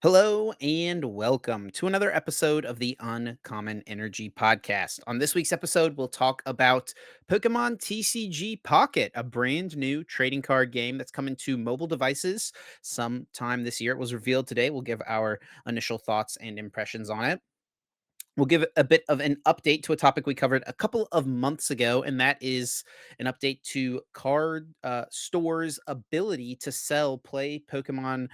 Hello and welcome to another episode of the Uncommon Energy Podcast. On this week's episode, we'll talk about Pokemon TCG Pocket, a brand new trading card game that's coming to mobile devices sometime this year. It was revealed today. We'll give our initial thoughts and impressions on it. We'll give a bit of an update to a topic we covered a couple of months ago, and that is an update to card stores' ability to play Pokemon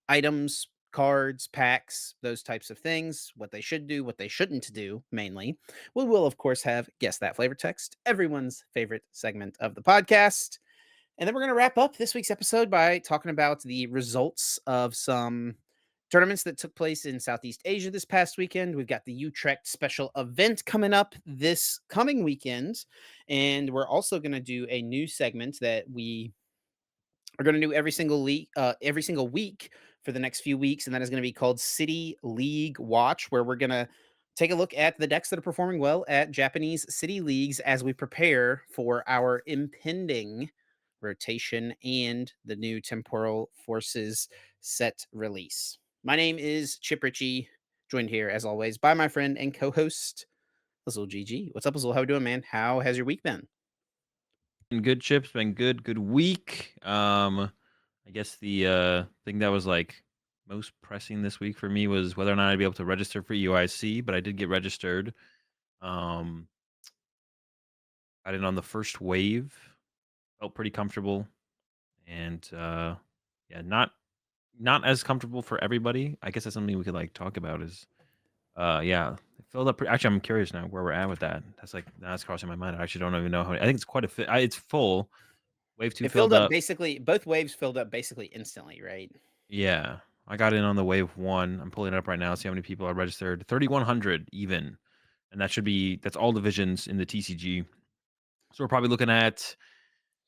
items, cards, packs, those types of things, what they should do, what they shouldn't do, mainly. We will, of course, have Guess That Flavor Text, everyone's favorite segment of the podcast. And then we're going to wrap up this week's episode by talking about the results of some tournaments that took place in Southeast Asia this past weekend. We've got the Utrecht special event coming up this coming weekend. And we're also going to do a new segment that we are going to do every single week for the next few weeks, and that is going to be called City League Watch, where we're going to take a look at the decks that are performing well at Japanese city leagues as we prepare for our impending rotation and the new Temporal Forces set release. My name is Chip Ritchie, joined here as always by my friend and co-host Azul GG. What's up, Azul? How we doing, man? How has your week been? Been good, Chips. Been good week. I guess the thing that was like most pressing this week for me was whether or not I'd be able to register for UIC, but I did get registered. Um, got in on the first wave. Felt pretty comfortable, and yeah, not as comfortable for everybody. I guess that's something we could like talk about. Is yeah, it filled up. Actually, I'm curious now where we're at with that. That's crossing my mind. I actually don't even know how. I think it's quite a fit. It's full. Wave two It filled filled up up. basically both waves filled up basically instantly, right? Yeah, I got in on the wave 1. I'm pulling it up right now, see how many people are registered. 3,100 even, and that's all divisions in the TCG. So we're probably looking at,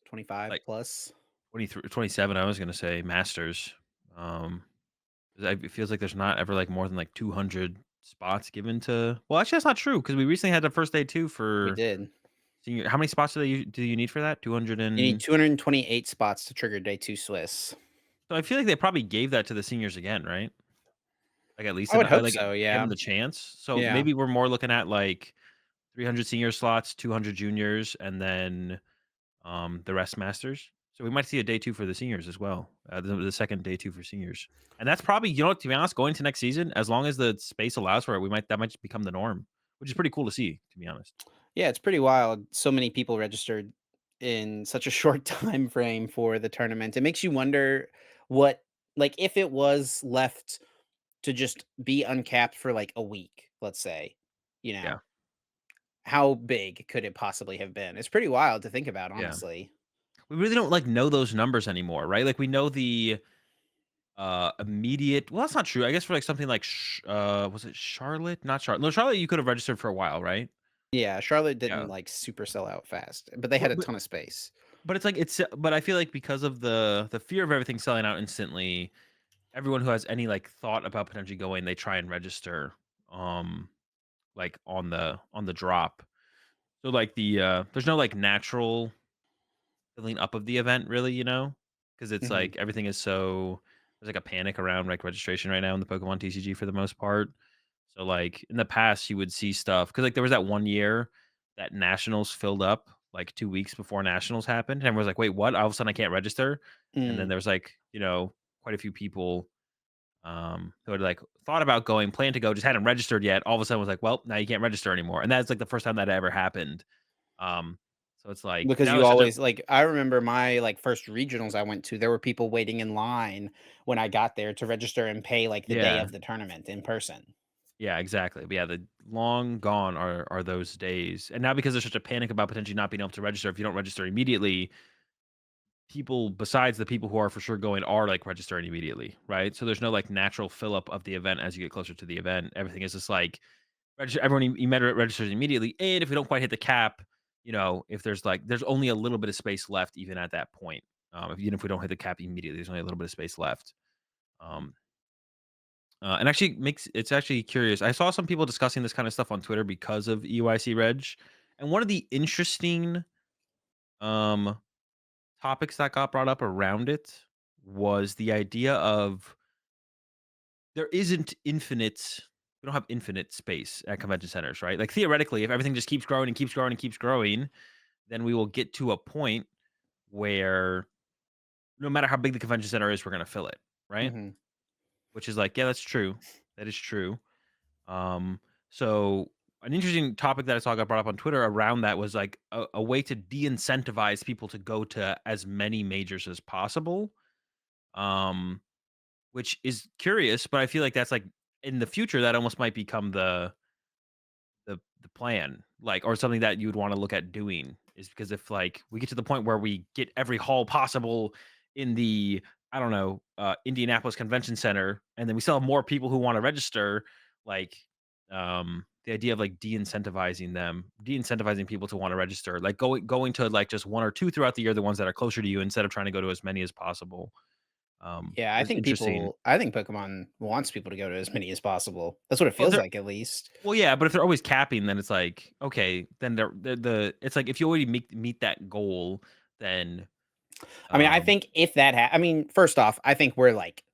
25 like, plus. 23 27, I was gonna say, Masters. Um, it feels like there's not ever, like, more than, like, 200 spots given to well, actually, that's not true because we recently had the first day too We for did. senior how many spots do you need for that? 200 You need and 228 spots to trigger day 2 Swiss. so I feel like they probably gave that to the seniors again, right? Like, at least I would hope like, so, gave yeah. them the chance. So Yeah. maybe we're more looking at, like, 300 senior slots, 200 juniors, and then, the rest masters. So we might see a day 2 for the seniors as well, the second day 2 for seniors. And that's probably to be honest, going to next season, as long as the space allows for it, that might just become the norm, which is pretty cool to see, to be honest. Yeah, it's pretty wild. So many people registered in such a short time frame for the tournament. It makes you wonder what like, if it was left to just be uncapped for, like, a week, let's say, you Yeah, know, how big could it possibly have been? It's pretty wild to think about, yeah. honestly. We really don't, like, know those numbers anymore, right? Like, we know the, immediate well, that's not true. I guess for, like, something like was it Charlotte? Not Charlotte. No, Charlotte, you could have registered for a while, right? Yeah, Charlotte Yeah. didn't, like, super sell out fast, but they had But a but ton of space. but it's like but I feel like because of the fear of everything selling out instantly, everyone who has any, like, thought about potentially going, they try and register, um, like, on the drop. So, like, there's no, like, natural filling up of the event really, because it's Mhm, like everything is so there's, like, a panic around, like, registration right now in the Pokemon TCG for the most part. So, like, in the past, you would see stuff because like, there was that one year that nationals filled up, like, 2 weeks before nationals happened, and everyone's like, "Wait, what? All of a sudden, I can't register?" And then mm. there was, like, quite a few people, who had, like, thought about going, planned to go, just hadn't registered yet. All of a sudden was like, "Well, now you can't register anymore." And that's, like, the first time that ever happened. So it's like, Because now you it's such a always like, I remember my, like, first regionals I went to, there were people waiting in line when I got there to register and pay, like, the day yeah. of the tournament in person. Yeah, exactly. But, yeah, the long gone are those days. And now because there's such a panic about potentially not being able to register, if you don't register immediately, people besides the people who are for sure going are, like, registering immediately, right? So there's no, like, natural fill up of the event as you get closer to the event. Everything is just like everyone you met registers immediately, and if we don't quite hit the cap, if there's only a little bit of space left even at that point. Even if we don't hit the cap immediately, there's only a little bit of space left. Um, and actually makes it's actually curious. I saw some people discussing this kind of stuff on Twitter because of EYC Reg, and one of the interesting um topics that got brought up around it was the idea of there isn't infinite we don't have infinite space at convention centers, right? Like, theoretically, if everything just keeps growing and keeps growing and keeps growing, then we will get to a point where no matter how big the convention center is, we're gonna fill it, right? Mhm. Which is like, yeah, that's true. That is true. Um, so an interesting topic that I saw got brought up on Twitter around that was like a way to de-incentivize people to go to as many majors as possible. Um, which is curious, but I feel like that's like in the future that almost might become the plan, like, or something that you would wanna look at doing is because if, like, we get to the point where we get every hall possible in the, I don't know, Indianapolis Convention Center, and then we still have more people who wanna register, like, the idea of, like, de-incentivizing people to wanna register, like, going to, like, just 1 or 2 throughout the year, the ones that are closer to you, instead of trying to go to as many as possible, Yeah, is interesting. I think Pokemon wants people to go to as many as possible. That's what it Well, feels they're like, at least. Well, yeah, but if they're always capping, then it's like, okay, then it's like if you already meet that goal, then, I mean, I um, think if that I mean, first off, I think we're, like,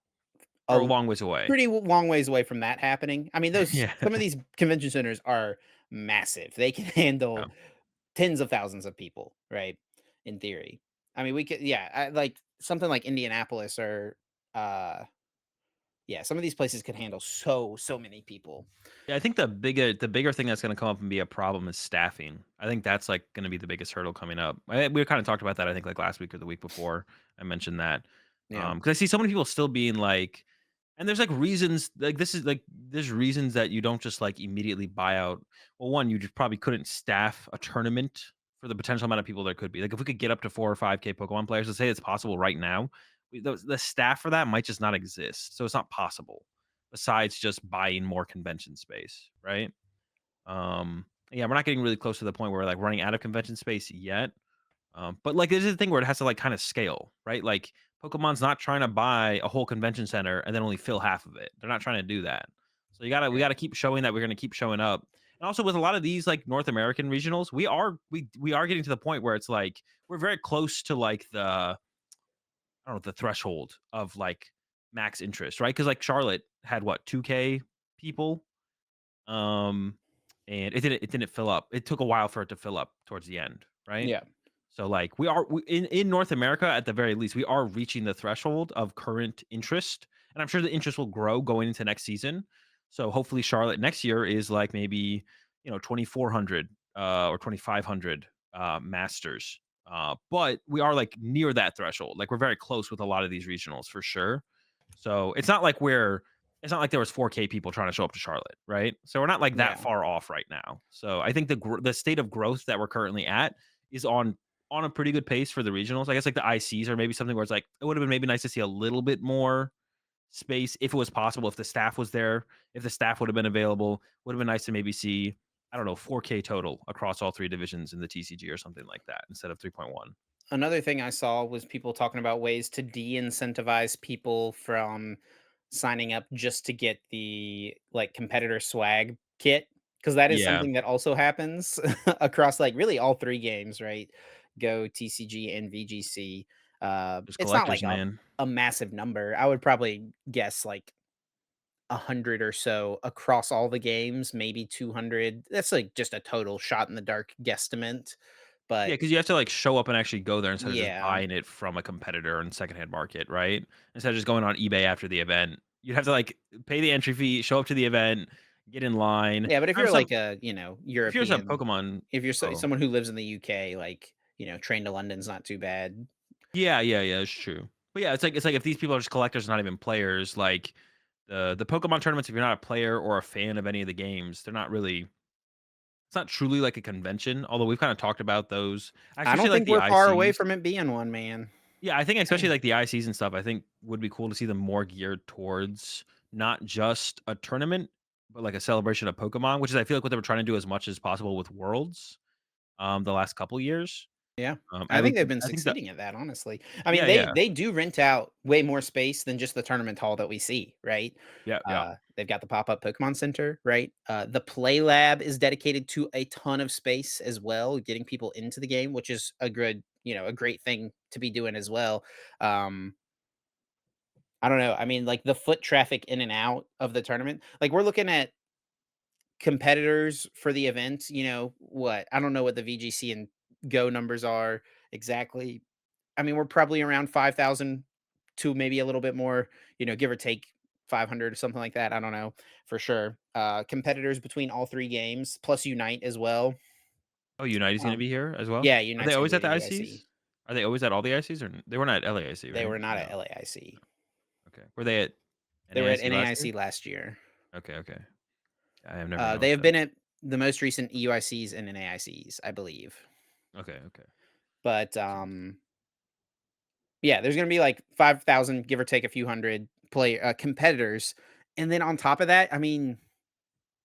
are a a long ways away. pretty long ways away from that happening. I mean, those Yeah. some of these convention centers are massive. They can Yeah. handle tens of thousands of people, right? In theory. I mean, we could yeah, like something like Indianapolis or uh yeah, some of these places could handle so many people. Yeah, I think the bigger thing that's gonna come up and be a problem is staffing. I think that's, like, gonna be the biggest hurdle coming up. We kinda talked about that, I think, like, last week or the week before. I mentioned that, Yeah. because I see so many people still being like, and there's, like, reasons, like, this is, like, there's reasons that you don't just, like, immediately buy out. Well, one, you just probably couldn't staff a tournament for the potential amount of people there could be. Like, if we could get up to 4 or 5K Pokemon players, let's say it's possible right now, the staff for that might just not exist, so it's not possible, besides just buying more convention space, right? Yeah, we're not getting really close to the point where we're, like, running out of convention space yet. But, like, this is the thing where it has to, like, kinda scale, right? Like, Pokemon's not trying to buy a whole convention center and then only fill half of it. They're not trying to do that. So we Yeah. gotta keep showing that we're gonna keep showing up. And also with a lot of these, like, North American regionals, we are getting to the point where it's like, we're very close to, like, I don't know, the threshold of, like, max interest, right? Because like, Charlotte had what, 2K people? Um, and it didn't fill up. It took a while for it to fill up towards the end, right? Yeah. So, like, in North America, at the very least, we are reaching the threshold of current interest, and I'm sure the interest will grow going into next season. So, hopefully, Charlotte next year is like maybe 2,400 or 2,500 masters. But we are like near that threshold. Like, we're very close with a lot of these regionals for sure. So it's not like there was 4K people trying to show up to Charlotte, right? So we're not like that Yeah. far off right now. So I think the state of growth that we're currently at is on a pretty good pace for the regionals. I guess like the ICs are maybe something where it's like it would have been maybe nice to see a little bit more space if it was possible, if the staff was there, if the staff would have been available, would have been nice to maybe see, I don't know, 4K total across all three divisions in the TCG or something like that instead of 3.1. Another thing I saw was people talking about ways to de-incentivize people from signing up just to get the, like, competitor swag kit, because that is Yeah, something that also happens across, like, really all 3 games, right? Go, TCG, and VGC. just It's not collectors, like man. a massive number. I would probably guess, like, 100 or so across all the games, maybe 200. That's, like, just a total shot in the dark guesstimate, Yeah, but because you have to, like, show up and actually go there instead of just yeah. buying it from a competitor in secondhand market, right? Instead of just going on eBay after the event. You'd have to, like, pay the entry fee, show up to the event, get in line. Yeah, but if Have you're some like a, if you're some European, Pokemon. if you're Oh. someone who lives in the UK, like, train to London's not too bad. Yeah, yeah, yeah, it's true. But yeah, it's like if these people are just collectors, not even players, like, the Pokemon tournaments, if you're not a player or a fan of any of the games, they're not really it's not truly like a convention, although we've kinda talked about those, I especially don't like think the we're far away ICs. from it being one, man. Yeah, I think especially like the ICs and stuff, I think would be cool to see them more geared towards not just a tournament, but like a celebration of Pokemon, which is I feel like what they were trying to do as much as possible with Worlds, the last couple years. Yeah. I At think least they've been I think that succeeding at that, honestly. I mean, yeah, they yeah. they do rent out way more space than just the tournament hall that we see, right? Yeah, yeah. They've got the pop-up Pokemon Center, right? The Play Lab is dedicated to a ton of space as well, getting people into the game, which is a great thing to be doing as well. Um, I don't know. I mean, like the foot traffic in and out of the tournament. Like we're looking at competitors for the event, what? I don't know what the VGC and Go numbers are exactly. I mean, we're probably around 5,000 to maybe a little bit more, give or take 500 or something like that. I don't know for sure. Competitors between all three games plus Unite as well. Oh, United's gonna Um, be here as well? yeah, Are they Unite's going to always be at at the the UIC. ICs? Are they always at all the ICs, or they were not at LAIC, They right? were Or not at no? LAIC. Okay. Were they at They were at NAIC last year? NAIC last year. Okay, okay. I have never known They have them. been at the most recent EUICs and NAICs, I believe. Okay, okay. But Seems yeah, there's going to be like 5,000, give or take a few hundred competitors. And then on top of that, I mean,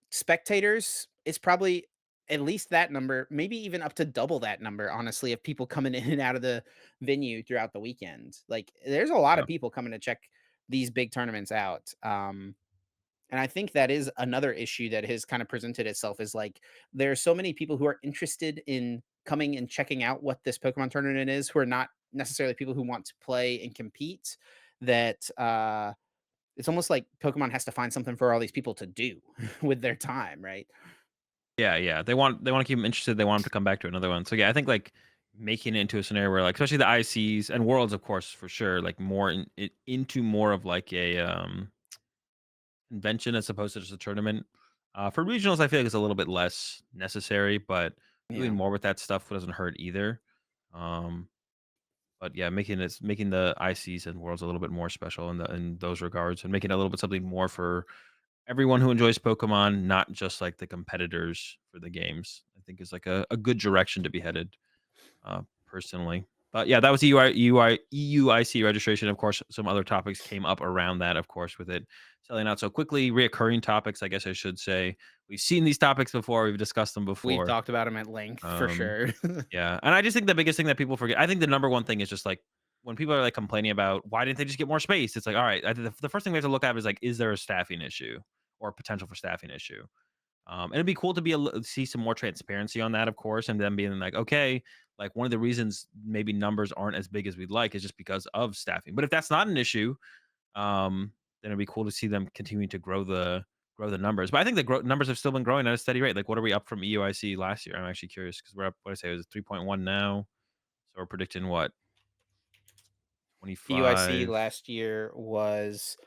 spectators, it's probably at least that number, maybe even up to double that number, honestly, of people coming in and out of the venue throughout the weekend. Like, there's a lot yeah. of people coming to check these big tournaments out. And I think that is another issue that has kind of presented itself is like there are so many people who are interested in coming and checking out what this Pokemon tournament is, who are not necessarily people who want to play and compete, that it's almost like Pokemon has to find something for all these people to do with their time, right? Yeah, yeah. They wanna keep them interested, they want them to come back to another one. So, yeah, I think, like, making it into a scenario where, like, especially the ICs and Worlds, of course, for sure, like, more into more of, like, a, convention as opposed to just a tournament. For regionals, I feel like it's a little bit less necessary, but doing Yeah. more with that stuff doesn't hurt either. Um, but yeah, making the ICs and Worlds a little bit more special in those regards, and making it a little bit something more for everyone who enjoys Pokemon, not just like the competitors for the games. I think is like a good direction to be headed, personally. But yeah, that was EUIC registration. Of course, some other topics came up around that, of course, with it selling out so quickly. Reoccurring topics, I guess I should say. We've seen these topics before, we've discussed them We've before. talked about them at length for Um, sure. yeah, and I just think the biggest thing that people forget, I think the number one thing is just like when people are like complaining about why didn't they just get more space? It's like, all right, the first thing we have to look at is like, is there a staffing issue or potential for staffing issue? And it'd be cool to see some more transparency on that, of course, and then being like, okay, like one of the reasons maybe numbers aren't as big as we'd like is just because of staffing. But if that's not an issue, then it'd be cool to see them continuing to grow the numbers. But I think the numbers have still been growing at a steady rate. Like, what are we up from EUIC last year? I'm actually curious because we're up. What I say it was 3.1 now, so we're predicting what EUIC 25 last year was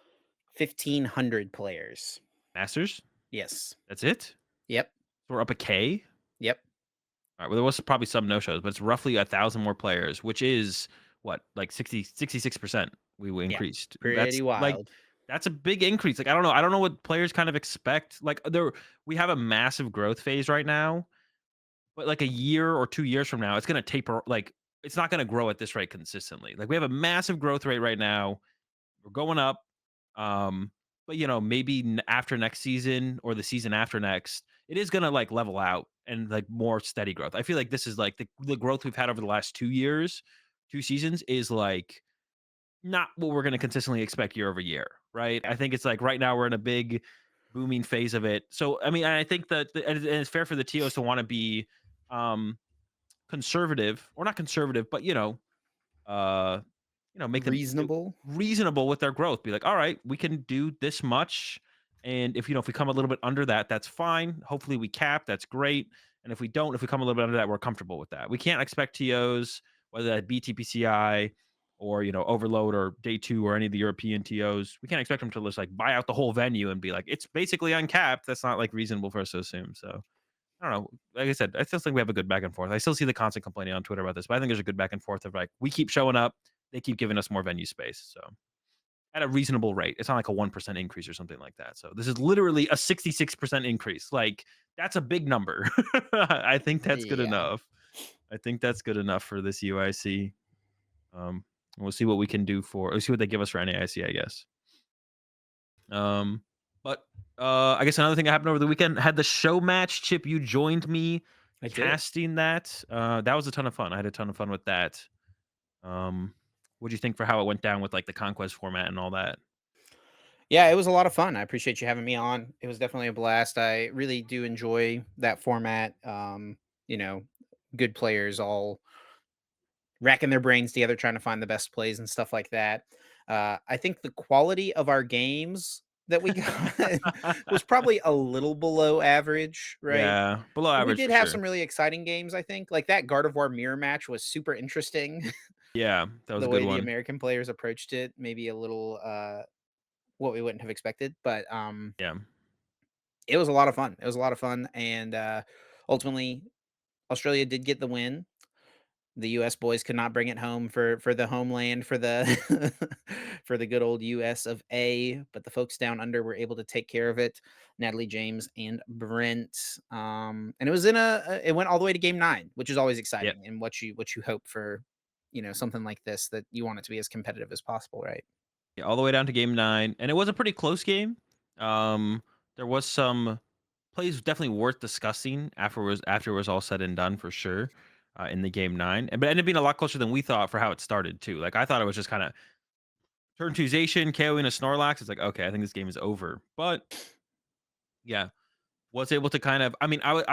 1,500 players. masters. Yes. That's it. So Yep. we're up a K. Yep. All right, well, there was probably some no-shows, but it's roughly 1,000 more players, which is what, like 66% we Yeah. increased. Pretty wild. That's a big increase. Like, I don't know what players kind of expect. Like, we have a massive growth phase right now, but like a year or 2 years from now, it's gonna taper. Like, it's not gonna grow at this rate consistently. Like, we have a massive growth rate right now. We're going up. Um, but maybe after next season or the season after next, it is gonna like level out and like more steady growth. I feel like this is like the growth we've had over the last 2 years, 2 seasons is like not what we're gonna consistently expect year over year, right? Yeah. I think it's like right now we're in a big booming phase of it. So I mean, I think that and it's fair for the TOs to want to be um conservative or not conservative, but uh, make them Reasonable. reasonable with their growth. Be like, all right, we can do this much, and if we come a little bit under that, that's fine. Hopefully, we cap. That's great. And if we don't, if we come a little bit under that, we're comfortable with that. We can't expect TOs, whether that be TPCI or Overload or Day Two or any of the European TOs. We can't expect them to just like buy out the whole venue and be like, it's basically uncapped. That's not like reasonable for us to assume. So I don't know. Like I said, I still think we have a good back and forth. I still see the constant complaining on Twitter about this, but I think there's a good back and forth of like we keep showing up, they keep giving us more venue space. So at a reasonable rate. It's not like a 1% increase or something like that. So this is literally a 66% increase. Like that's a big number. I think that's good Yeah. enough. I think that's good enough for this UIC. We'll see what we can do we'll see what they give us for NAIC, I guess. Um, but I guess another thing that happened over the weekend had the show match. Chip, you joined me I did. casting that. That was a ton of fun. I had a ton of fun with that. What do you think for how it went down with like the conquest format and all that? Yeah, it was a lot of fun. I appreciate you having me on. It was definitely a blast. I really do enjoy that format. You know, good players all racking their brains together trying to find the best plays and stuff like that. I think the quality of our games that we got was probably a little below average, right? Yeah, below We average did for have sure. some really exciting games, I think. Like that Gardevoir mirror match was super interesting. Yeah, that was The a good way the one. American players approached it, maybe a little what we wouldn't have expected, but Yeah. it was a lot of fun. It was a lot of fun, and ultimately Australia did get the win. The US boys could not bring it home for the homeland, for the for the good old US of A, but the folks down under were able to take care of it. Natalie James and Brent. And it was in it went all the way to game 9, which is always Yeah. exciting and what you hope for, something like this, that you want it to be as competitive as possible, right? Yeah, all the way down to game 9, and it was a pretty close game. Um, there was some plays definitely worth discussing after it was all said and done for sure, in the game 9, but it ended up being a lot closer than we thought for how it started too. Like, I thought it was just kinda turn 2 Zacian, KOing a Snorlax. It's like, "Okay, I think this game is over." But, yeah, was able to kind of I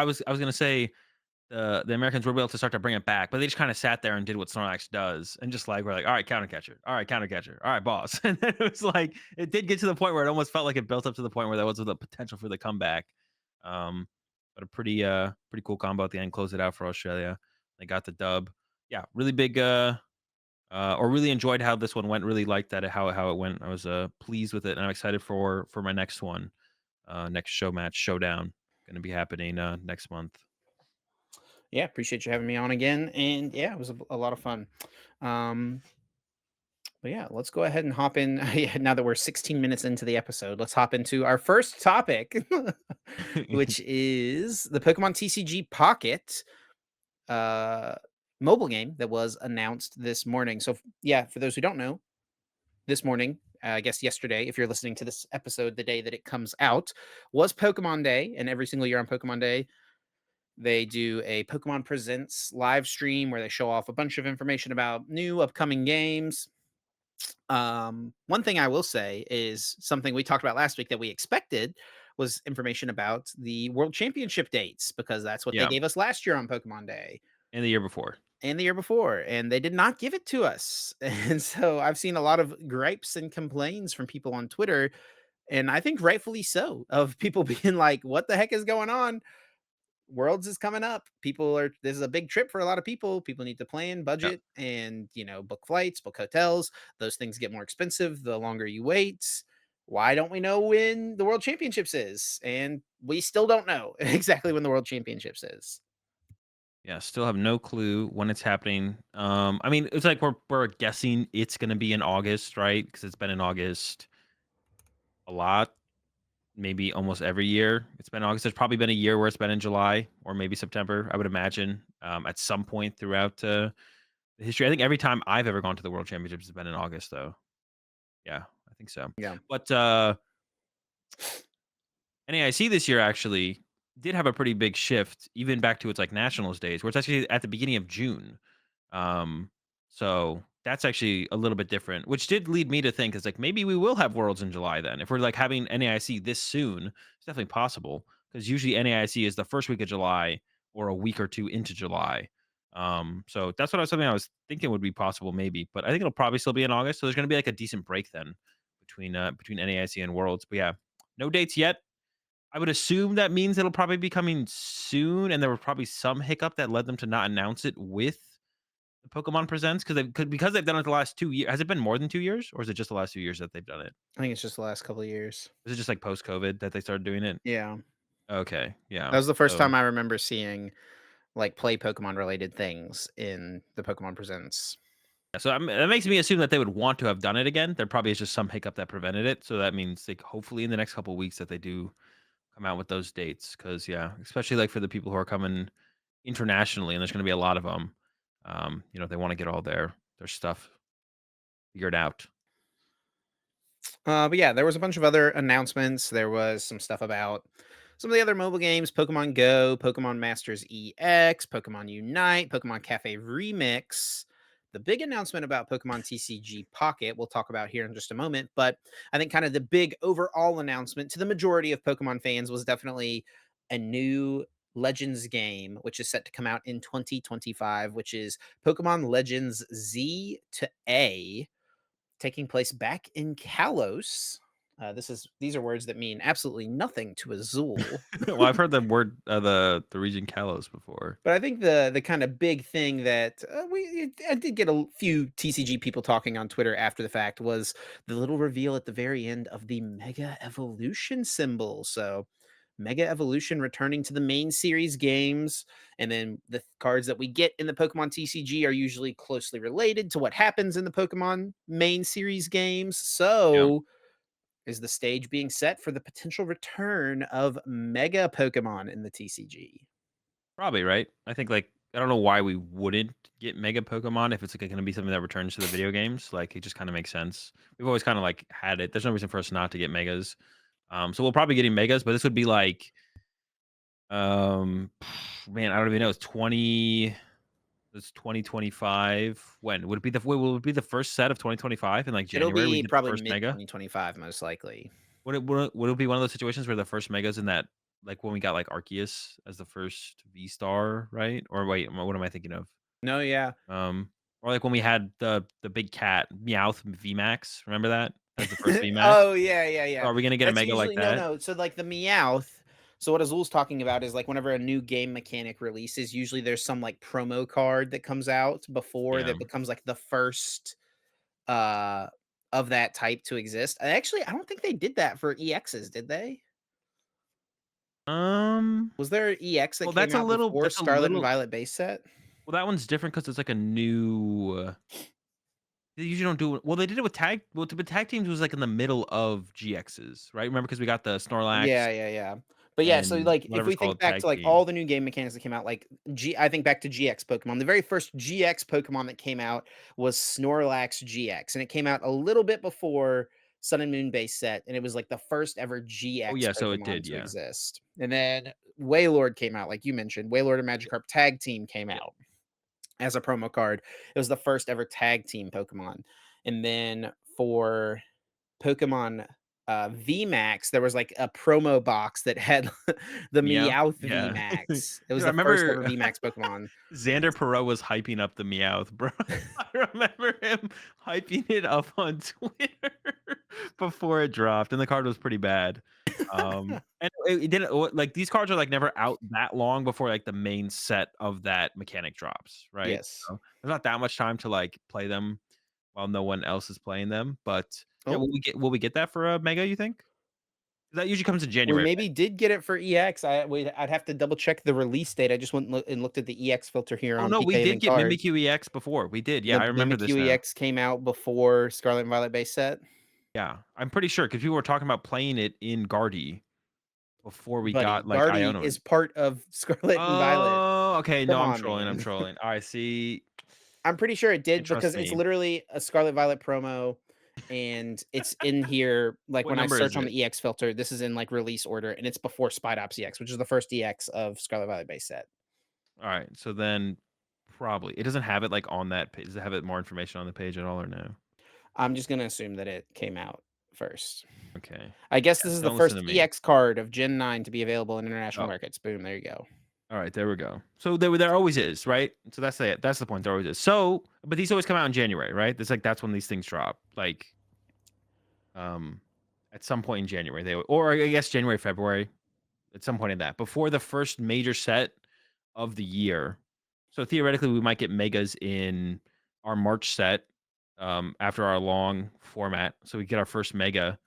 was gonna say the Americans were able to start to bring it back, but they just kind of sat there and did what Snorlax does, and just like we're like, all right, counter catcher, all right, counter catcher, all right, boss. And then it was like it did get to the point where it almost felt like it built up to the point where there was the potential for the comeback. Um, but a pretty cool combo at the end, closed it out for Australia. They got the dub. Yeah, really big. Or really enjoyed how this one went. Really liked that how it went. I was pleased with it, and I'm excited for my next one. Next show match showdown going to be happening next month. Yeah, appreciate you having me on again. And yeah, it was a lot of fun. Um, but yeah, let's go ahead and hop in. Yeah, now that we're 16 minutes into the episode, let's hop into our first topic, which is the Pokemon TCG Pocket uh, mobile game that was announced this morning. So, yeah, for those who don't know, this morning, I guess yesterday, if you're listening to this episode the day that it comes out, was Pokemon Day. And every single year on Pokemon Day, they do a Pokemon Presents live stream where they show off a bunch of information about new upcoming games. One thing I will say is something we talked about last week that we expected was information about the World Championship dates, because that's what they Yeah, gave us last year on Pokemon Day and the year before. and the year before, and they did not give it to us. And so I've seen a lot of gripes and complaints from people on Twitter, and I think rightfully so, of people being like, "What the heck is going on? Worlds is coming up. This is a big trip for a lot of people. People need to plan, Yeah. budget, and book flights, book hotels. Those things get more expensive the longer you wait. Why don't we know when the World Championships is?" And we still don't know exactly when the World Championships is. Yeah, still have no clue when it's happening. I mean, it's like we're guessing it's gonna be in August, right? Because it's been in August a lot, maybe almost every year. It's been August. There's probably been a year where it's been in July or maybe September, I would imagine, at some point throughout the history. I think every time I've ever gone to the World Championships has been in August, though. Yeah, I think so. Yeah, But NAIC this year actually did have a pretty big shift, even back to its like nationals days, where it's actually at the beginning of June. Um, so that's actually a little bit different, which did lead me to think is like maybe we will have Worlds in July then. If we're like having NAIC this soon, it's definitely possible because usually NAIC is the first week of July or a week or two into July. So that's something I was thinking would be possible maybe, but I think it'll probably still be in August. So there's going to be like a decent break then between NAIC and Worlds. But yeah, no dates yet. I would assume that means it'll probably be coming soon, and there was probably some hiccup that led them to not announce it with the Pokemon Presents because they've done it the last 2 years. Has it been more than 2 years, or is it just the last 2 years that they've done it? I think it's just the last couple of years. Is it just, like, post-COVID that they started doing it? Yeah, Okay, that yeah. was the first So time I remember seeing like play Pokemon related things in the Pokemon Presents. that makes me assume that they would want to have done it again. There probably is just some hiccup that prevented it, so that means, like, hopefully in the next couple weeks that they do come out with those dates. Because yeah, especially, like, for the people who are coming internationally, and there's gonna be a lot of them. They wanna get all their stuff figured out. But yeah, there was a bunch of other announcements. There was some stuff about some of the other mobile games: Pokemon Go, Pokemon Masters EX, Pokemon Unite, Pokemon Cafe Remix. The big announcement about Pokemon TCG Pocket, we'll talk about here in just a moment. But I think kind of the big overall announcement to the majority of Pokemon fans was definitely a new Legends game, which is set to come out in 2025, which is Pokemon Legends Z to A. taking place back in Kalos. These are words that mean absolutely nothing to Azul. Well, I've heard the word, the region Kalos before. But I think the kind of big thing that I did get a few TCG people talking on Twitter after the fact was the little reveal at the very end of the Mega Evolution symbol. So Mega Evolution returning to the main series games, and then the cards that we get in the Pokemon TCG are usually closely related to what happens in the Pokemon main series games. Yeah, So is the stage being set for the potential return of Mega Pokemon in the TCG? probably, right? I think, like, I don't know why we wouldn't get Mega Pokemon if it's, like, gonna be something that returns to the video games, like, it just kinda makes sense. We've always kinda, like, had it. There's no reason for us not to get Megas. So we'll probably getting Megas, but this would be like, um, man, I don't even know. It's 2025. When would it be will it be the first set of 2025 in, like, It'll January we be get the probably first Mega? mid-2025 most likely. Would it be one of those situations where the first Megas in that, like, when we got, like, Arceus as the first V-Star, right? Or wait, what am I thinking of? No, yeah. Um, or like when we had the big cat, Meowth VMAX, remember that? As the first VMAX? Oh, yeah, yeah, yeah. Are we gonna get a That's Mega like usually that? no, so, like, the Meowth so what Azul's talking about is, like, whenever a new game mechanic releases, usually there's some, like, promo card that comes out before Yeah. that becomes, like, the first, uh, of that type to exist. And actually, I don't think they did that for EXs, did they? Um, Was there an EX that well, came out before that's a Scarlet and little Violet base set? well, that one's different because it's like a new, they usually don't do it well, they did it with tag teams was, like, in the middle of GXs, right? Remember because we got the Snorlax Yeah, yeah, yeah. But yeah, so, and like, if whatever's we think called back to, tag like, team. all the new game mechanics that came out, like, I think back to GX Pokemon. The very first GX Pokemon that came out was Snorlax GX, and it came out a little bit before Sun and Moon base set, and it was, like, the first ever Oh, GX yeah, so it Pokemon did, to yeah. exist. And then Wailord came out, like you mentioned. Wailord and Yep, Magikarp Tag Team came yep. out as a promo card. It was the first ever tag team Pokemon. And then for Pokemon VMAX, there was like a promo box that had the Meowth, Meowth yeah. Dude, VMAX. It was I the first remember ever VMAX Pokemon. Xander Perot was hyping up the Meowth, bro. I remember him hyping it up on Twitter before it dropped, and the card was pretty bad. And it didn't like, these cards are, like, never out that long before, like, the main set of that mechanic drops, right? Yes. So, there's not that much time to, like, play them while no one else is playing them, but, yeah, Oh, will we get that for a Mega, you think? That usually comes in we January, right? maybe did get it for EX. I'd have to double check the release date. I just went and looked at the EX filter here Oh, on no, we PK did Even get Cards. Mimikyu EX before. We did, yeah, The I remember this Mimikyu now. EX came out before Scarlet and Violet base set, Yeah, I'm pretty sure because people were talking about playing it in Guardy before we got, buddy. like, Guardy Iono. is part of Scarlet and Violet. Oh, okay, no, Come I'm on, trolling, I'm man. trolling. Alright, see, I'm pretty sure it did trust because it's me. literally a Scarlet Violet promo, and it's in here, like, What when I number is search on it? the EX filter, this is in, like, release order, and it's before Spidops EX, which is the first EX of Scarlet Violet base set. Alright, so then probably it doesn't have it, like, on that page. Does it have it more information on the page at all or no? I'm just gonna assume that it came out first. Okay. I guess Yeah, this is the don't listen first to me. EX card of Gen 9 to be available in international Oh, markets. Boom, there you go. alright, there we go. So there always is, right? So that's it. That's the point, there always is. So, but these always come out in January, right? It's like that's when these things drop, like, um, at some point in January, or I guess January, February. At some point in that, before the first major set of the year. So theoretically, we might get megas in our March set, after our long format. So we get our first mega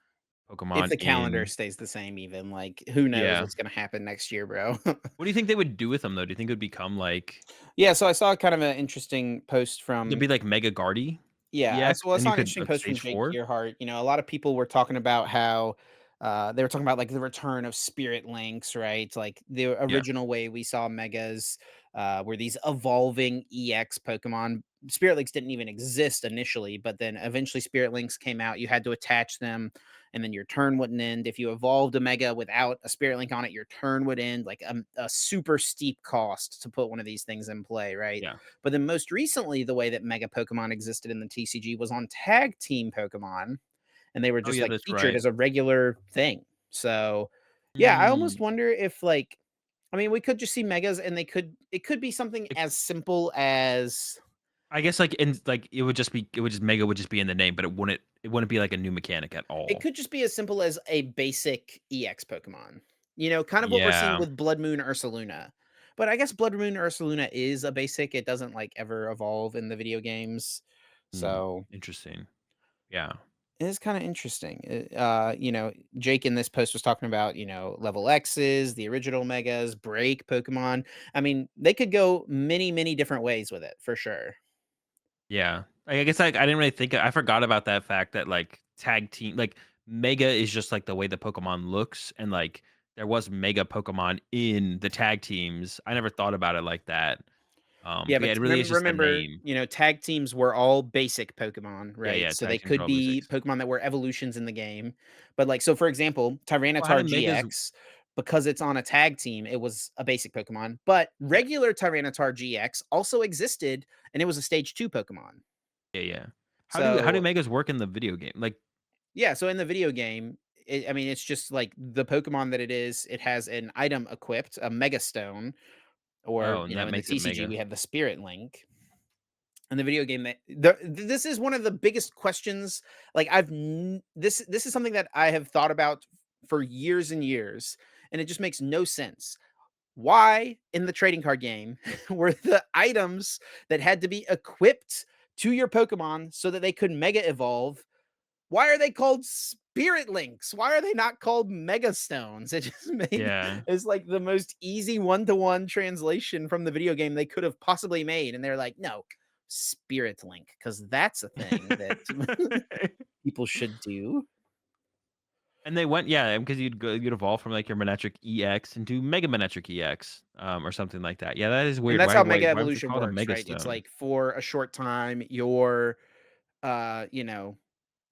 If Pokemon the calendar in, stays the same even, like, who knows yeah. what's gonna happen next year, bro. What do you think they would do with them though? Do you think it would become like, Yeah, so I saw kind of an interesting post there'd from be like Mega Guardy Yeah, EX, I and you saw an could interesting like post from stage Jake 4? Gearhart. You know, a lot of people were talking about how they were talking about like the return of Spirit Links, right? Like the Yeah, original way we saw Megas were these evolving EX Pokemon. Spirit Links didn't even exist initially, but then eventually Spirit Links came out. You had to attach them, and then your turn wouldn't end. If you evolved a Mega without a Spirit Link on it, your turn would end. Like a super steep cost to put one of these things in play, right? yeah. But then most recently, the way that Mega Pokemon existed in the TCG was on Tag Team Pokemon, and they were Oh just yeah, like that's featured right. as a regular thing. So, yeah, I almost Mm, wonder if like, I mean, we could just see Megas, and it could be something it, as simple as I guess like in like it would just Mega would just be in the name, but it wouldn't be like a new mechanic at It all. could just be as simple as a basic EX Pokemon. Kind of what we're seeing Yeah. with Blood Moon Ursaluna. But I guess Blood Moon Ursaluna is a basic. It doesn't like ever evolve in the video games. Hmm, So interesting. Yeah. it is kind of interesting. Jake in this post was talking about, level X's, the original megas, break Pokemon. I mean, they could go many, many different ways with it for sure. Yeah. I guess, like, I didn't really think I forgot about that fact that, like, tag team like, Mega is just, like, the way the Pokemon looks, and, like, there was Mega Pokemon in the tag teams. I never thought about it like that. Yeah, But yeah, but it really is remember just a remember, name. tag teams were all basic Pokemon, Yeah, right? yeah, So they tag teams are could all be basics. Pokemon that were evolutions in the game. But like so for example, Well, how do Tyranitar Megas GX, because it's on a tag team, it was a basic Pokemon. But Yeah, regular Tyranitar GX also existed and it was a stage 2 Pokemon. yeah, yeah. How do So, Megas work in the video game? Like, yeah, so in the video game, I mean, it's just like the Pokemon that it is, it has an item equipped, a Mega Stone, or, oh, and that in the makes it TCG, Mega. we have the Spirit Link. In the video game that this is one of the biggest questions. Like this is something that I have thought about for years and years, and it just makes no sense. Why in the trading card game were the items that had to be equipped to your Pokemon so that they could mega evolve? Why are they called spirit links? Why are they not called mega stones? It just made Yeah. it's like the most easy one-to-one translation from the video game they could have possibly made. And they're like, no, spirit link, because that's a thing that people should do. And they went yeah, because you'd evolve from, like, your Manectric EX into Mega Manectric EX, or something like that. Yeah, that is And weird. that's Why how why mega why would they evolution call it a works, Mega right? It's Stone? like for a short time, your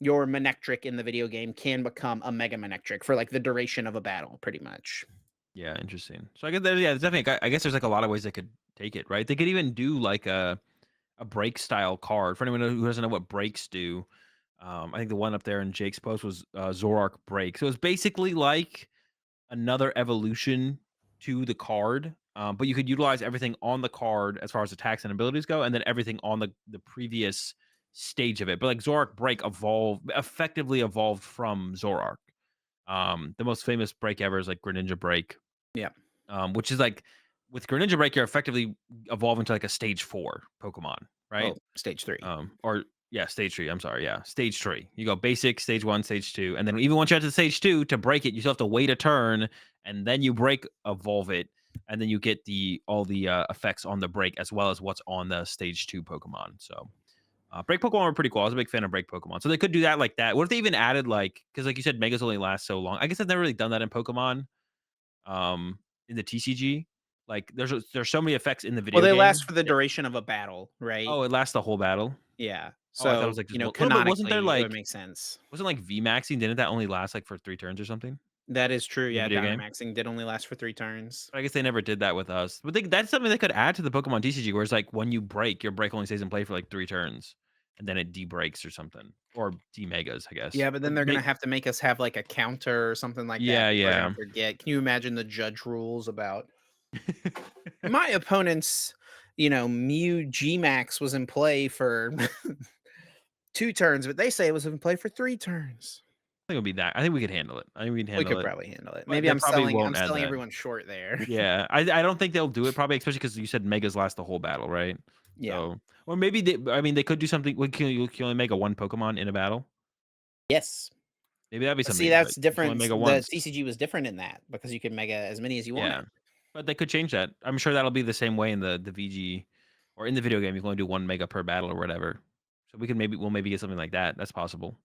Manectric in the video game can become a Mega Manectric for like the duration of a battle, pretty much. Yeah, interesting. So I guess there's definitely I guess there's, like, a lot of ways they could take it, right? They could even do, like, a break style card. For anyone who doesn't know what breaks do, I think the one up there in Jake's post was, Zoroark Break. So it's basically like another evolution to the card, but you could utilize everything on the card as far as attacks and abilities go, and then everything on the previous stage of it. But like Zoroark Break effectively evolved from Zoroark. The most famous break ever is like Greninja Break, Yeah. which is like with Greninja Break, you're effectively evolving to like a stage 4 Pokemon, right? Well, stage 3. Or yeah, stage 3. I'm sorry. Yeah, stage 3. You go basic, stage 1, stage 2, and then even once you get to stage 2 to break it, you still have to wait a turn, and then you break evolve it, and then you get the all the effects on the break as well as what's on the stage 2 Pokemon. So break Pokemon were pretty cool. I was a big fan of break Pokemon. So they could do that like that. What if they even added like because like you said, Megas only last so long. I guess I've never really done that in Pokemon. In the TCG, like there's so many effects in the Well, video they last game. for the duration of a battle, right? Oh, it lasts the whole battle? Yeah. Oh, I thought it was, So, like, just one well, but wasn't there, canonically, it would like make sense. wasn't, like, VMAXing, didn't that only last, like, for 3 turns or something That is true. in the Yeah, video game? Dynamaxing did only last for 3 turns. But I guess they never did that with us. But that's something they could add to the Pokemon TCG where it's, like, when you break, your break only stays in play for, like, 3 turns, and then it de-breaks or something, or de-megas, I guess. Yeah, but then But they're gonna make have to make us have, like, a counter or something like that Yeah, before I yeah. don't forget. Can you imagine the judge rules about my opponent's, Mew G-Max was in play for 2 turns, but they say it was in play for 3 turns. I think it'll be that. I think we could handle it. I think we can We handle could it, probably handle it. but Maybe they I'm probably selling I'm won't add selling that. everyone short there. Yeah, I don't think they'll do it probably, especially because you said Megas last the whole battle, right? Yeah. So or maybe I mean, they could do something you can only make a 1 Pokemon in a battle. Yes. Maybe that'd be But see, something, that's but you can only different. make it The once. TCG was different in that because you can mega as many as you Yeah, wanted. but they could change that. I'm sure that'll be the same way in the VG or in the video game, you can only do 1 mega per battle or whatever. So we'll maybe get something like that. That's possible.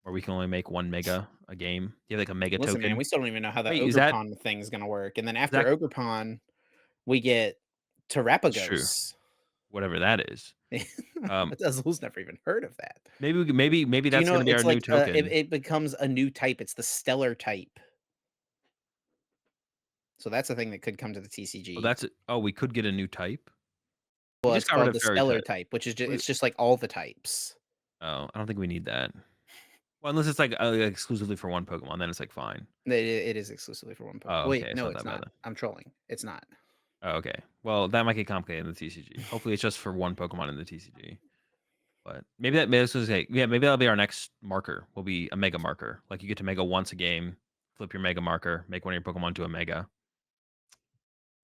Or we can only make 1 mega a game. You have, like, a mega Listen, man, token. we still don't even know how the Wait, Ogerpon thing is gonna work, and then is after that Ogerpon, we get that's true, Terapagos. whatever that is. Um, But Azul's never even heard of that. maybe Do you that's know gonna be our it's new like, token. it becomes a new type, it's the Stellar type. So that's a thing that could come to the Oh, TCG. we could get a new type? We Well, just it's got rid called of the fairy Stellar type. type, which is We it's just like all the types. Oh, I don't think we need that. Well, unless it's, like, exclusively for 1 Pokemon, then it's, like, fine. It is exclusively for one Pokemon. Oh, Wait, okay, it's no, not it's that bad not. then. I'm trolling. It's not. Oh, okay. Well, that might get complicated in the TCG. Hopefully, it's just for 1 Pokemon in the TCG. But maybe this was a yeah, maybe that'll be our next marker, will be a mega marker. Like, you get to mega once a game, flip your mega marker, make one of your Pokemon to a mega.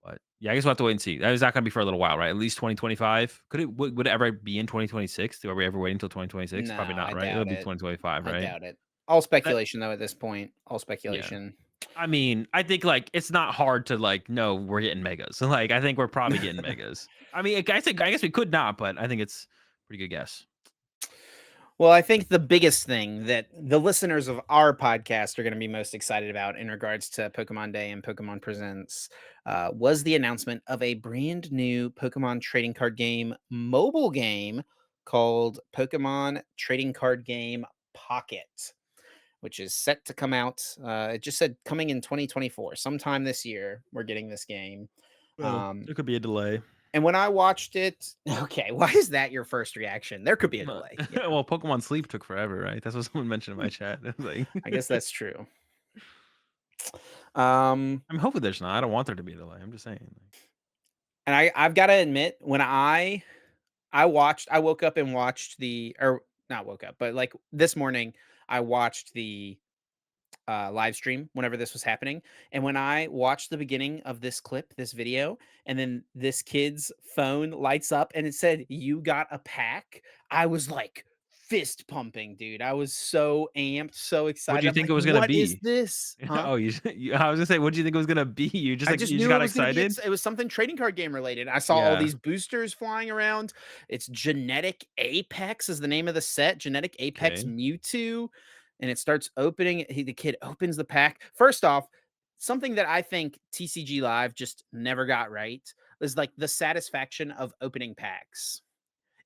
But, yeah, I guess we'll have to wait and see. That is not gonna be for a little while, right? At least 2025? Could it would it ever be in 2026? Are we ever waiting until 2026? No, Probably not, I right? It'll doubt be it. 2025, I right? doubt it. All That speculation though at this point. All yeah. speculation. I mean, I think, like, it's not hard to, like, know we're getting megas. So, like, I think we're probably getting megas. I mean, I guess we could not, but I think it's pretty good guess. Well, I think the biggest thing that the listeners of our podcast are going to be most excited about in regards to Pokemon Day and Pokemon Presents was the announcement of a brand new Pokemon trading card game, mobile game called Pokemon Trading Card Game Pocket, which is set to come out. It just said coming in 2024, sometime this year. We're getting this game. Well, Um, there could be a delay. and when I watched it, okay, why is that your first reaction? There could be a delay. Yeah, Well, Pokemon Sleep took forever, right? That's what someone mentioned in my chat. It was like, I guess that's true. Um, I'm hoping there's not. I don't want there to be a delay. I'm just saying. Like, and I've got to admit, when I woke up and watched the or not woke up, but like this morning, I watched the live stream whenever this was happening. And when I watched the beginning of this clip, this video, and then this kid's phone lights up and it said, "You got a pack," I was like fist pumping, dude. I was so amped, so what do excited. you I'm think like, it was gonna what is be? this? Huh? Oh, I was gonna say, what do you think it was gonna be? You just I like just you just knew it got was gonna be excited? it was something trading card game related. I saw all Yeah. these boosters flying around. It's Genetic Apex is the name of the set, Genetic Apex Okay. Mewtwo, and it starts opening the kid opens the pack. First off, something that I think TCG Live just never got right is like the satisfaction of opening packs.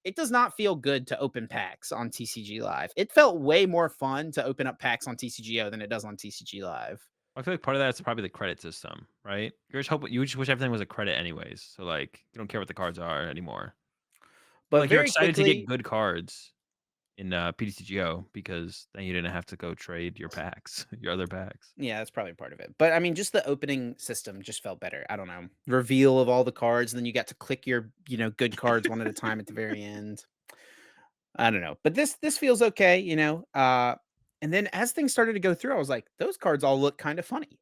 It does not feel good to open packs on TCG Live. It felt way more fun to open up packs on TCGO than it does on TCG Live. I feel like part of that's probably the credit system, right? You just wish everything was a credit anyways. So like you don't care what the cards are anymore. But But like you're very excited to get quickly, good cards in PTCGO because then you didn't have to go trade your packs, your other packs. yeah, that's probably part of it. But I mean, just the opening system just felt better. I don't know. Reveal of all the cards, and then you got to click your, good cards one at a time at the very end. I don't know. But this feels okay, and then as things started to go through, I was like, those cards all look kind of funny.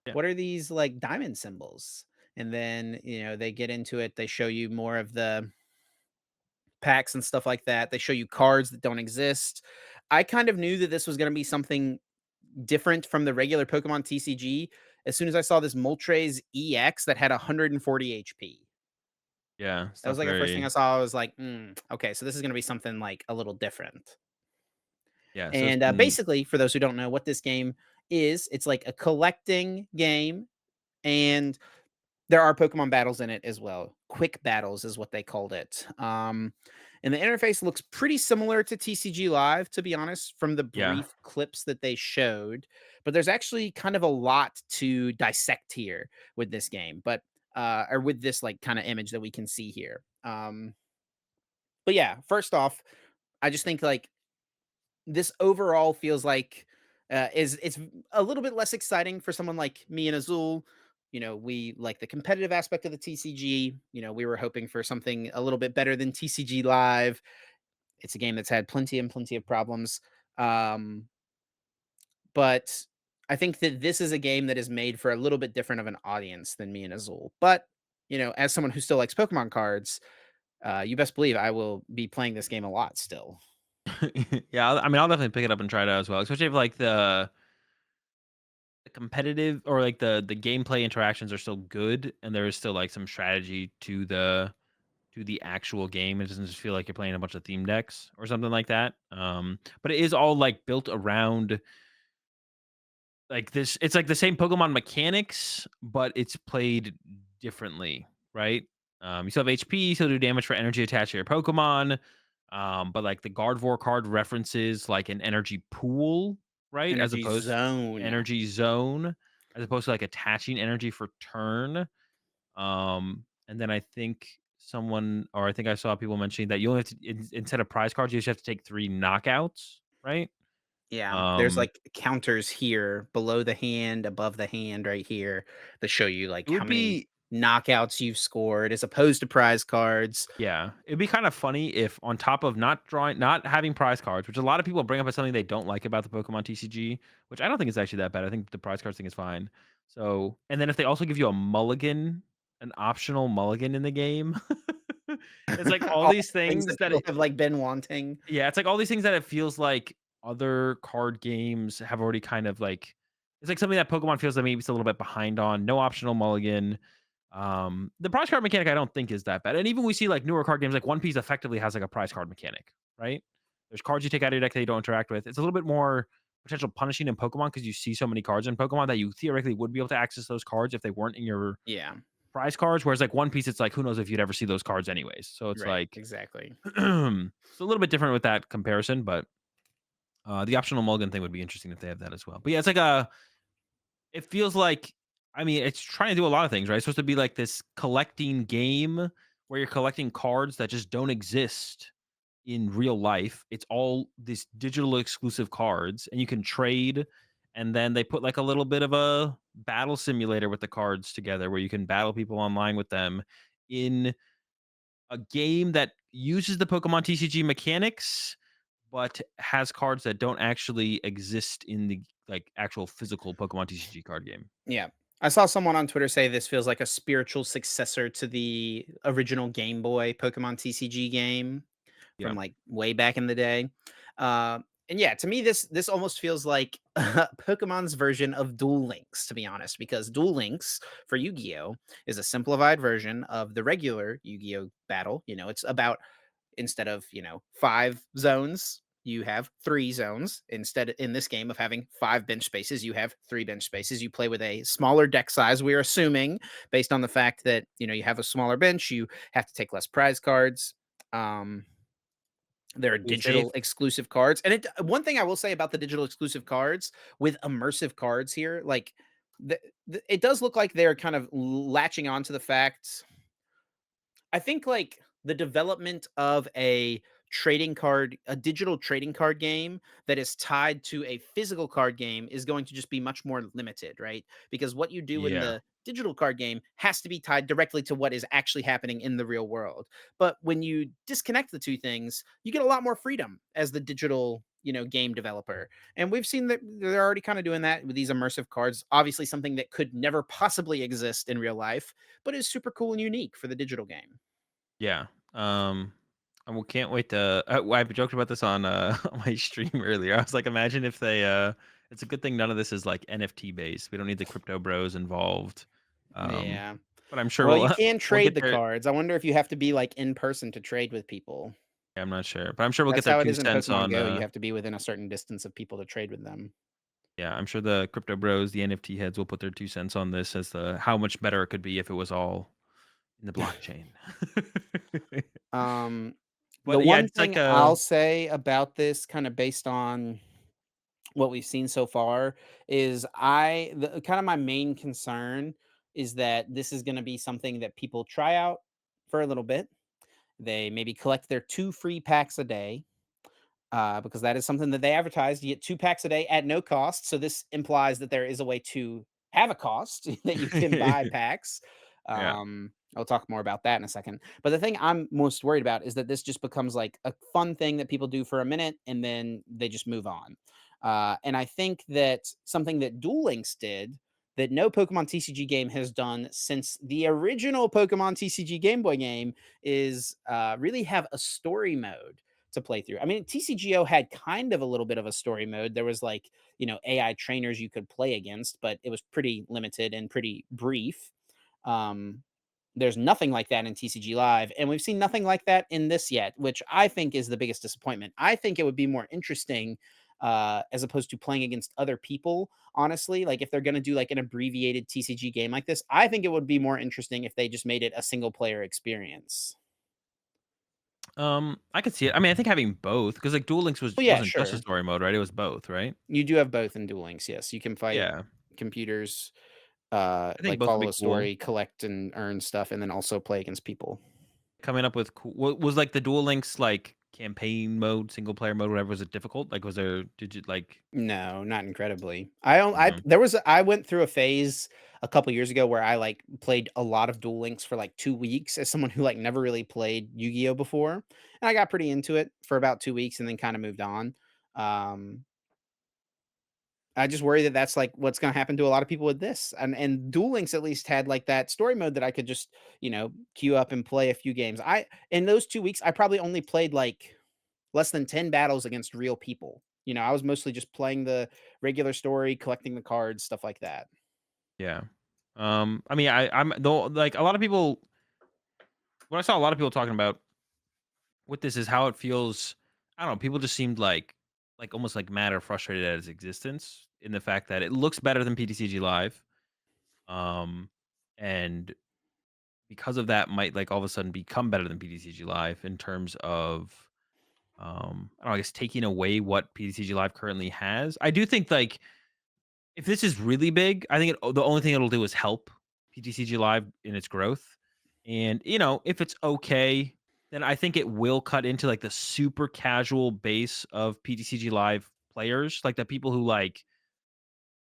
Yeah. What are these like diamond symbols? And then, they get into it, they show you more of the packs and stuff like that. They show you cards that don't exist. I kind of knew that this was going to be something different from the regular Pokemon TCG as soon as I saw this Moltres EX that had 140 HP. Yeah. That Stuff was like the first thing I very saw. I was like, okay, so this is going to be something like a little different. yeah, so it's And been basically, for those who don't know what this game is, it's like a collecting game, and there are Pokemon battles in it as well. Quick battles is what they called it. And the interface looks pretty similar to TCG Live, to be honest, from the yeah. brief clips that they showed. But there's actually kind of a lot to dissect here with this game, or with this like kind of image that we can see here. But yeah, first off, I just think like this overall feels like it's a little bit less exciting for someone like me and Azul. We like the competitive aspect of the TCG. We were hoping for something a little bit better than TCG Live. It's a game that's had plenty and plenty of problems. Um, but I think that this is a game that is made for a little bit different of an audience than me and Azul. But, as someone who still likes Pokemon cards, you best believe I will be playing this game a lot still. Yeah, I mean, I'll definitely pick it up and try it out as well, especially if like the competitive or like the gameplay interactions are still good and there is still like some strategy to the actual game. It doesn't just feel like you're playing a bunch of theme decks or something like that. But it is all like built around like this. It's like the same Pokemon mechanics, but it's played differently, right? You still have HP, you still do damage for energy attached to your Pokemon. But like the Gardevoir card references like an energy pool, right? As Energy opposed Zone. energy zone, as opposed to like attaching energy for turn. And then I think I think I saw people mentioning that you only have to instead of prize cards, you just have to take 3 knockouts, right? Yeah, there's, Um, like, counters here below the hand, above the hand right here that show you, it like, how would many be knockouts you've scored as opposed to prize cards. Yeah, it'd be kind of funny if on top of not having prize cards, which a lot of people bring up as something they don't like about the Pokemon TCG, which I don't think is actually that bad. I think the prize cards thing is fine. So, and then if they also give you a mulligan, an optional mulligan in the game, it's like all All these the things things that that people have, like, been wanting. yeah, it's like all these things that it feels like other card games have already kind of like it's like something that Pokemon feels like maybe it's a little bit behind on. No optional mulligan. The prize card mechanic I don't think is that bad. And even we see like newer card games like One Piece effectively has like a prize card mechanic, right? There's cards you take out of your deck that you don't interact with. It's a little bit more potential punishing in Pokemon because you see so many cards in Pokemon that you theoretically would be able to access those cards if they weren't in your Yeah, prize cards. Whereas like One Piece, it's like who knows if you'd ever see those cards anyways. So it's right, like exactly. it's a little bit different with that comparison, but the optional mulligan thing would be interesting if they have that as well. But yeah, it's like a. It feels like, I mean, it's trying to do a lot of things, right? It's supposed to be like this collecting game where you're collecting cards that just don't exist in real life. It's all these digital exclusive cards, and you can trade. And then they put like a little bit of a battle simulator with the cards together, where you can battle people online with them in a game that uses the Pokemon TCG mechanics, but has cards that don't actually exist in the, like, actual physical Pokemon TCG card game. Yeah. I saw someone on Twitter say this feels like a spiritual successor to the original Game Boy Pokemon TCG game Yeah. from, like, way back in the day. And yeah, to me, this almost feels like Pokemon's version of Duel Links, to be honest, because Duel Links for Yu-Gi-Oh! Is a simplified version of the regular Yu-Gi-Oh! Battle. You know, it's about instead of, 5 zones, you have 3 zones. Instead in this game of having 5 bench spaces, you have 3 bench spaces. You play with a smaller deck size, we're assuming, based on the fact that, you have a smaller bench, you have to take less prize cards. Um, there are Play safe. digital exclusive cards. And one thing I will say about the digital exclusive cards with immersive cards here, like it does look like they're kind of latching on to the fact I think like the development of a digital trading card game that is tied to a physical card game is going to just be much more limited, right? Because what you do in Yeah. the digital card game has to be tied directly to what is actually happening in the real world. But when you disconnect the two things, you get a lot more freedom as the digital, game developer. And we've seen that they're already kind of doing that with these immersive cards. Obviously something that could never possibly exist in real life, but is super cool and unique for the digital game. Yeah. I can't wait to I joked about this on, on my stream earlier. I was like, imagine if they, it's a good thing none of this is, like, NFT based. We don't need the crypto bros involved. Um, Yeah. but I'm sure Well, we'll you can we'll trade get the there. cards. I wonder if you have to be, like, in person to trade with people. Yeah, I'm not sure, but I'm sure we'll get That's their how it 2 is in cents Pokemon on, Go, you have to be within a certain distance of people to trade with them. yeah, I'm sure the crypto bros, the NFT heads will put their 2 cents on this as the how much better it could be if it was all in the blockchain. Um, the But yeah, one it's like thing a I'll say about this kinda based on what we've seen so far is kind of my main concern is that this is gonna be something that people try out for a little bit. They maybe collect their 2 free packs a day, because that is something that they advertised. You get 2 packs a day at no cost. So this implies that there is a way to have a cost that you can buy packs. yeah. I'll talk more about that in a second. But the thing I'm most worried about is that this just becomes like a fun thing that people do for a minute and then they just move on. And I think that something that Duel Links did that no Pokemon TCG game has done since the original Pokemon TCG Game Boy game is really have a story mode to play through. I mean, TCGO had kind of a little bit of a story mode. There was like, AI trainers you could play against, but it was pretty limited and pretty brief. Um, there's nothing like that in TCG Live, and we've seen nothing like that in this yet, which I think is the biggest disappointment. I think it would be more interesting as opposed to playing against other people. Honestly, like if they're going to do like an abbreviated TCG game like this, I think it would be more interesting if they just made it a single player experience. I could see it. I mean, I think having both because like Duel Links Well, yeah, wasn't just a sure. story mode, right? It was both, right? You do have both in Duel Links, yes. You can fight Yeah, computers, I think like both would follow be a cool. story, collect and earn stuff, and then also play against people. Coming up with cool. Was like the Duel Links like? campaign mode, single player mode, whatever? Was it difficult? Like, was there did you like No, not incredibly. I don't I mhm, there was I went through a phase a couple years ago where I, like, played a lot of Duel Links for, like, 2 weeks as someone who, like, never really played Yu-Gi-Oh! Before, and I got pretty into it for about 2 weeks and then kinda moved on. Um, I just worry that that's, like, what's gonna happen to a lot of people with this, and Duel Links at least had, like, that story mode that I could just, queue up and play a few games. I In those 2 weeks, I probably only played, like, less than 10 battles against real people. I was mostly just playing the regular story, collecting the cards, stuff like that. yeah. I mean, I'm though like a lot of people what I saw a lot of people talking about with this is how it feels. I don't know. People just seemed like almost like mad or frustrated at its existence in the fact that it looks better than PTCG Live. Um, and because of that, might like all of a sudden become better than PTCG Live in terms of I don't know, I guess taking away what PTCG Live currently has. I do think like if this is really big, I think the only thing it'll do is help PTCG Live in its growth. And, if it's okay, then I think it will cut into like the super casual base of PTCG Live players, like the people who like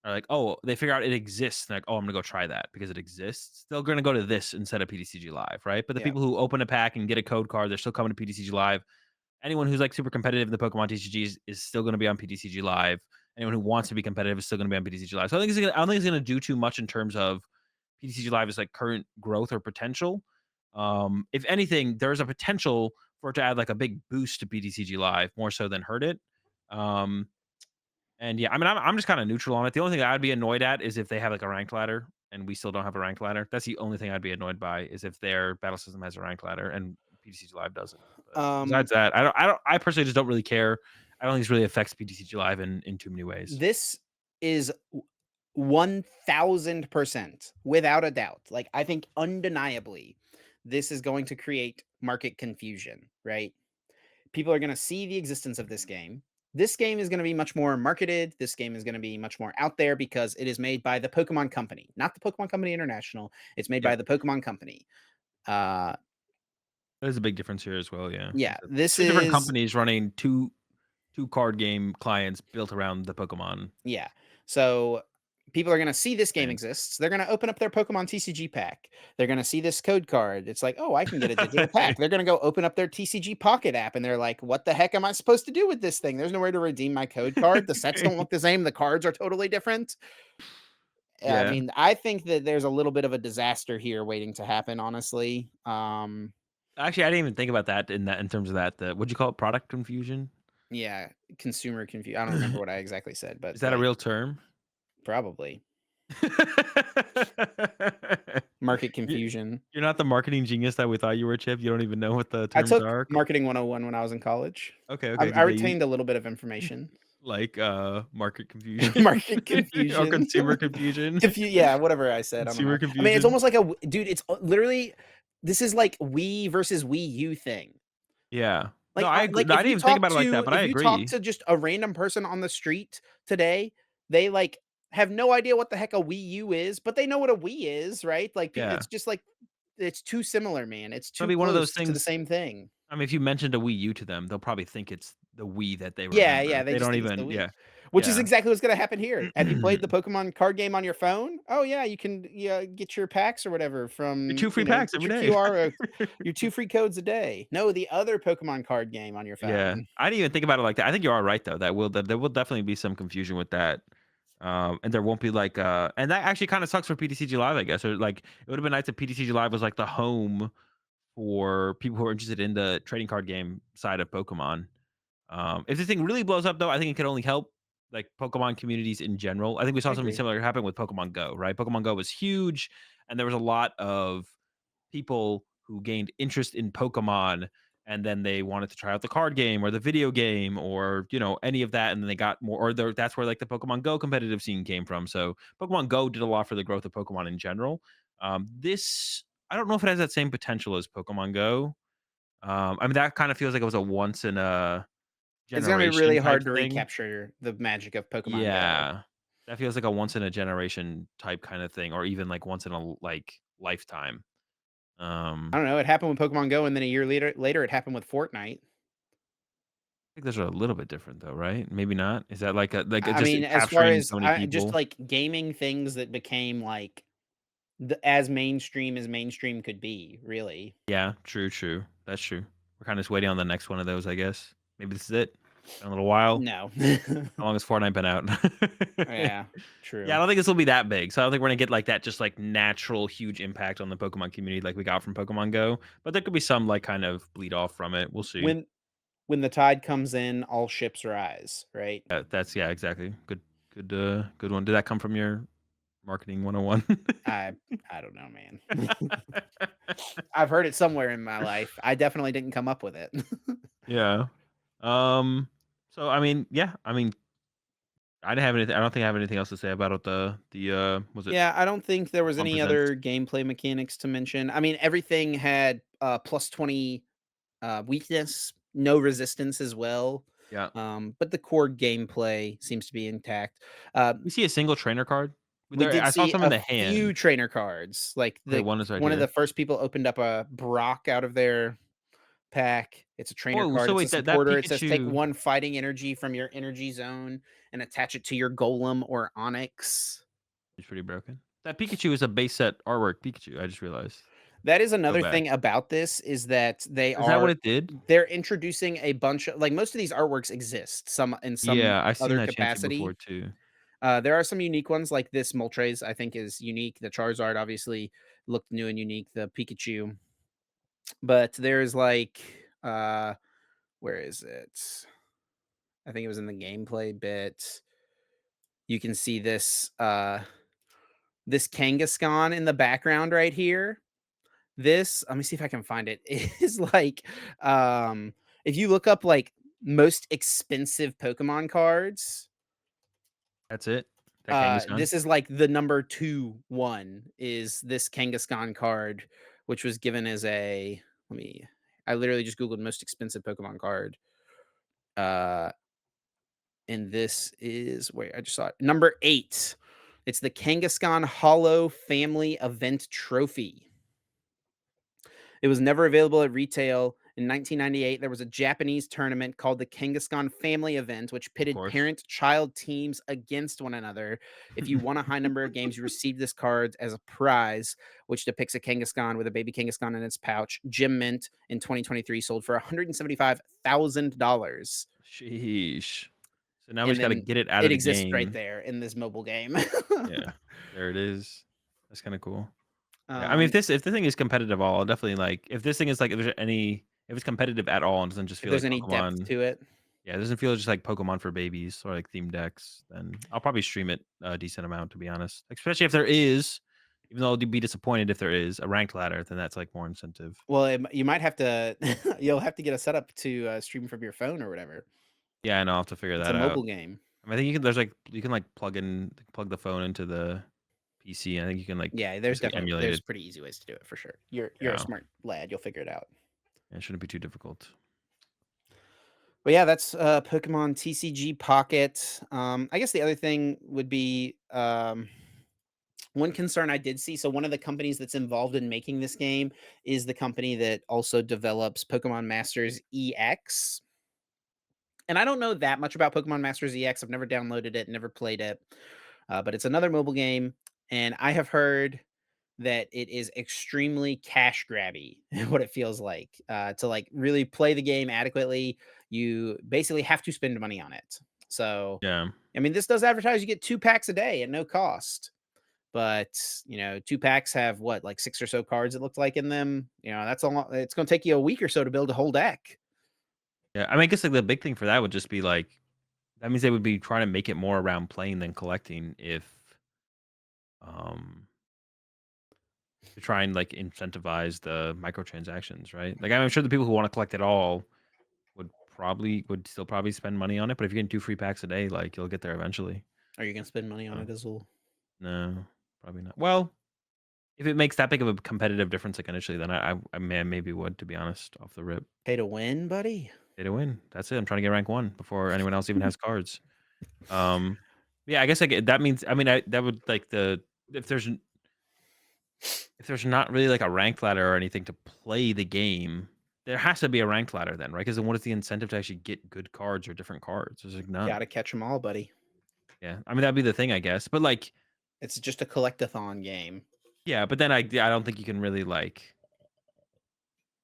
are like, oh, they figure out it exists. And like, oh, I'm gonna go try that because it exists. They're gonna go to this instead of PTCG Live, right? But the Yeah. people who open a pack and get a code card, they're still coming to PTCG Live. Anyone who's, like, super competitive in the Pokemon TCGs is still gonna be on PTCG Live. Anyone who wants to be competitive is still gonna be on PTCG Live. So I don't think it's gonna do too much in terms of PTCG Live's, like, current growth or potential. If anything, there's a potential for it to add, like, a big boost to PTCG Live more so than hurt it. Um, and yeah, I mean, I'm just kinda neutral on it. The only thing that I'd be annoyed at is if they have, like, a ranked ladder and we still don't have a ranked ladder. That's the only thing I'd be annoyed by is if their battle system has a ranked ladder and PTCG Live doesn't. But Um, besides that, I personally just don't really care. I don't think this really affects PTCG Live in too many ways. this is 1000% without a doubt. Like, I think undeniably, this is going to create market confusion, right? People are going to see the existence of this game. This game is going to be much more marketed. This game is going to be much more out there because it is made by the Pokemon Company, not the Pokemon Company International. It's made by Yep. the Pokemon Company. Uh, There's a big difference here as well, yeah. yeah, It's this 2 different is companies running 2 card game clients built around the Pokemon Yeah. So people are going to see this game brand. exists. They're going to open up their Pokemon TCG pack. They're going to see this code card. It's like, oh, I can get a digital pack. They're going to go open up their TCG Pocket app and they're like, what the heck am I supposed to do with this thing? There's nowhere to redeem my code card. The sets don't look the same. The cards are totally different. I Yeah. mean, I think that there's a little bit of a disaster here waiting to happen, honestly. Actually, I didn't even think about that in terms of that, what'd you call it? Product confusion? Yeah, consumer confusion. I don't remember what I exactly said, but Is that a like real term? probably market You confusion. you're not the marketing genius that we thought you were, Chip? You don't even know what the I terms took are? marketing 101 when I was in college. Okay, okay. I Did they use retained a little bit of information. like, market confusion Market or confusion. consumer confusion? Yeah, whatever I said, I don't Consumer know. I mean, it's confusion? almost like dude, it's literally this is like Wii versus Wii U thing. Yeah. No, Like, I agree. like No, I didn't even think about it like that, but I if you talk agree. to just a random person on the street today, they, like, have no idea what the heck a Wii U is, but they know what a Wii is, right? Like, Yeah. it's just like it's too similar, man. It's It'll too be one of those close to the things. same thing. I mean, if you mentioned a Wii U to them, they'll probably think it's the Wii that they Yeah, yeah, remember. they They just don't think it's the even Wii, yeah. which is Yeah. exactly what's gonna happen here. Have you played the Pokemon card game on your phone? Oh, yeah, you can, yeah, get your packs or whatever Get from, 2 free packs get every your day. QR, your 2 free codes a day. No, the other Pokemon card game on your Yeah. phone. I didn't even think about it like that. I think you are right though. That there will definitely be some confusion with that. And there won't be like and that actually kind of sucks for PTCG Live, I guess. Or like it would have been nice if PTCG Live was like the home for people who are interested in the trading card game side of Pokemon. If this thing really blows up though, I think it could only help like Pokemon communities in general. I think we I saw something agree. similar happen with Pokemon Go, right? Pokemon Go was huge and there was a lot of people who gained interest in Pokemon and then they wanted to try out the card game or the video game or any of that and then they got more that's where like the Pokemon Go competitive scene came from. So Pokemon Go did a lot for the growth of Pokemon in general. This I don't know if it has that same potential as Pokemon Go. I mean that kind of feels like it was a once in a It's gonna be generation really type hard to thing. recapture the magic of Pokemon Go. Yeah. That feels like a once in a generation type kind of thing or even like once in a like lifetime. I Um don't know, it happened with Pokemon Go, and then a year later it happened with Fortnite. think those are a little bit different though, right? Maybe not? Is that like a I just mean, as far capturing as so many just people? like gaming things that became like as mainstream could be, really. Yeah, true, true. That's true. We're kinda just waiting on the next one of those, I guess. Maybe this is it? Been a little while. No. How long has Fortnite been out? Yeah, Yeah, I true. don't think this will be that big, so I don't think we're gonna get, like, that just, like, natural huge impact on the Pokemon community like we got from Pokemon Go, but there could be some, like, kind of bleed off from it. We'll see. When when the tide comes in, all ships rise, right? That's yeah, exactly. Good one. Did that come from your marketing 101? I I don't know, man. I've heard it somewhere in my life. I definitely didn't come up with it. Yeah. Um, so, I mean, yeah, I mean, I don't think I have anything else to say about it, was it Yeah, I don't think there was Pokemon any Presents? other gameplay mechanics to mention. I mean, everything had plus 20 weakness, no resistance as well. Yeah. But the core gameplay seems to be intact. Uh, We see a single trainer card? we There did I saw see some in a the few hand. trainer cards. Like Okay, the one is right one of the here. first people opened up a Brock out of their pack. It's a trainer Oh, card. so It's a wait, that supporter. It says take Pikachu one fighting energy from your energy zone and attach it to your golem or onyx. is pretty broken. That Pikachu is a base set artwork Pikachu, I just realized. That is Go another back. thing about this is that Is that what it did? they're introducing a bunch of like most of these artworks exist some in some Yeah, I seen other that Chansey before capacity. too. There are some unique ones like this Moltres, I think is unique. The Charizard obviously looked new and unique. The Pikachu, but there's like where is it? I think it was in the gameplay bit. You can see this Kangaskhan in the background right here. This, let me see if I can find it. It is like if you look up like most expensive Pokemon cards, That's it? That Kangaskhan? this is like the number 2 one is this Kangaskhan card, which was given as a let me I literally just googled most expensive Pokemon card. Uh and this is wait, I just saw it. Number 8. It's the Kangaskhan Hollow Family Event Trophy. It was never available at retail. In 1998, there was a Japanese tournament called the Kangaskhan Family Event, which Of pitted course. parent child teams against one another. If you won a high number of games, you received this card as a prize, which depicts a Kangaskhan with a baby Kangaskhan in its pouch. Gem Mint in 2023 sold for $175,000. Sheesh. So now we And just gotta then get it out it of the exists right game. there in this mobile game. Yeah, there it is. That's kinda cool. Yeah, I mean, um, if the thing is competitive at all, I'll definitely like if this thing is like if it's competitive at all and doesn't just if feel there's like any depth Pokemon. to it. Yeah, it doesn't feel just like Pokemon for babies or like themed decks, then I'll probably stream it a decent amount, to be honest. Especially if there is, even though I'll be disappointed if there is a ranked ladder, then that's like more incentive. Well, you might have to you'll have to get a setup to, stream from your phone or whatever. Yeah, I know, I'll have to figure It's a that out. mobile game. I mean, I think you can there's like you can like plug the phone into the PC. I think you can like Yeah, basically emulate there's it. pretty easy ways to do it for sure. You're a Yeah, smart lad, you'll figure it out. it shouldn't be too difficult. But yeah, that's, Pokemon TCG Pocket. I guess the other thing would be, one concern I did see so one of the companies that's involved in making this game is the company that also develops Pokemon Masters EX. And I don't know that much about Pokemon Masters EX. I've never downloaded it, never played it, but it's another mobile game, and I have heard that it is extremely cash grabby, what it feels like. To like really play the game adequately, you basically have to spend money on it. So, Yeah. I mean, this does advertise you get 2 packs a day at no cost, but 2 packs have what, like 6 or so cards it looked like in them. That's a lot. It's going to take you a week or so to build a whole deck. Yeah, I mean, I guess like the big thing for that would just be like that means they would be trying to make it more around playing than collecting if um to try and like incentivize the microtransactions, right? Like I'm sure the people who want to collect it all would still probably spend money on it, but if you're getting 2 free packs a day, like you'll get there eventually. Are you going to spend money on So it, Azul? no, probably not. Well, if it makes that big of a competitive difference like initially, then maybe would, to be honest, off the rip. Pay to win, buddy. Pay to win. That's it. I'm trying to get rank 1 before anyone else even has cards. Um, yeah, I guess that means I mean, that would like if there's if there's not really like a rank ladder or anything to play the game, there has to be a ranked ladder then, right? Because then what is the incentive to actually get good cards or different cards? There's, like, none. Gotta catch them all, buddy. Yeah, I mean, that'd be the thing, I guess, but, like It's just a collectathon game. yeah, but then I don't think you can really,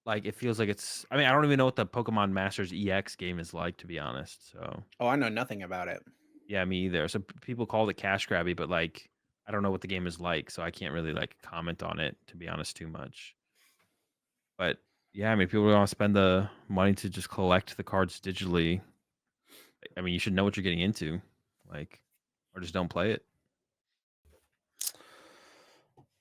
it feels like it's I mean, I don't even know what the Pokemon Masters EX game is like, to be honest, so Oh, I know nothing about it. yeah, me either. So people called it cash grabby, but I don't know what the game is like, so I can't really comment on it to be honest too much. But yeah, I mean, people want to spend the money to just collect the cards digitally. I mean, you should know what you're getting into, like, or just don't play it.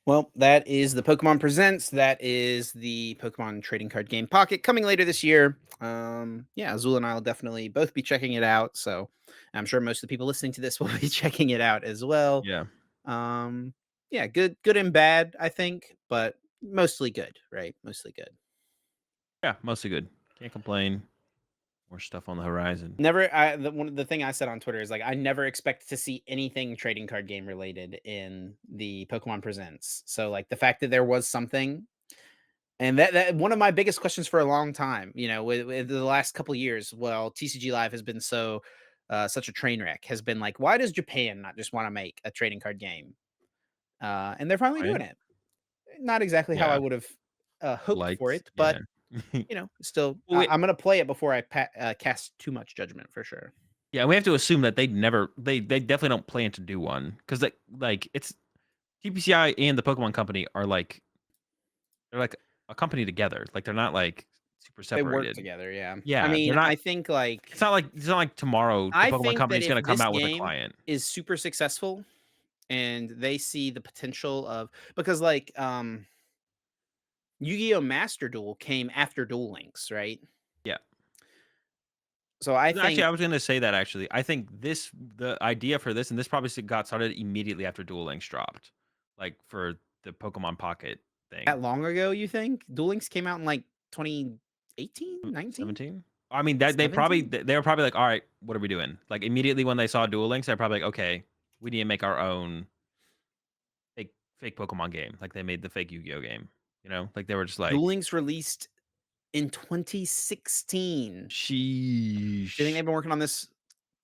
Well, that is the Pokemon Presents. That is the Pokemon Trading Card Game Pocket coming later this year. Yeah, Azul and I will definitely both be checking it out. So I'm sure most of the people listening to this will be checking it out as well. Yeah, Um, yeah, good and bad, I think, but mostly good, right? Mostly good. yeah, mostly good. Can't complain. More stuff on the horizon. Never the thing I said on Twitter is like I never expect to see anything trading card game related in the Pokemon Presents. So like the fact that there was something. And that one of my biggest questions for a long time, with the last couple years, well, TCG Live has been such a train wreck, has been like, why does Japan not just want to make a trading card game? And they're finally doing Right? it. Not exactly how I Yeah, would have hoped for liked. it, but Yeah. still, Well, I'm gonna play it before I cast too much judgment for sure. yeah, we have to assume that they definitely don't plan to do one because it's TPCI and the Pokemon Company are they're like a company together. Like they're not super They work separated. together, yeah. I Yeah, they're mean, not. I think like It's not like tomorrow the I Pokemon think Company that is if going to come this out with a game client. is super successful and they see the potential of because like Yu-Gi-Oh! Master Duel came after Duel Links, right? Yeah. So I Actually, think I was going to say that actually. I think the idea for this, and this probably got started immediately after Duel Links dropped, like for the Pokemon Pocket thing. that long ago, you think? Duel Links came out in like 2018, 19, 17? I mean, that 17? they were probably like, "All right, what are we doing?" Like, immediately when they saw Duel Links, they're probably like, "Okay, we need to make our own fake Pokemon game." Like, they made the fake Yu-Gi-Oh game, you know? Like, they were just Duel like, Links released in 2016. Do you think "Sheesh." they've been working on this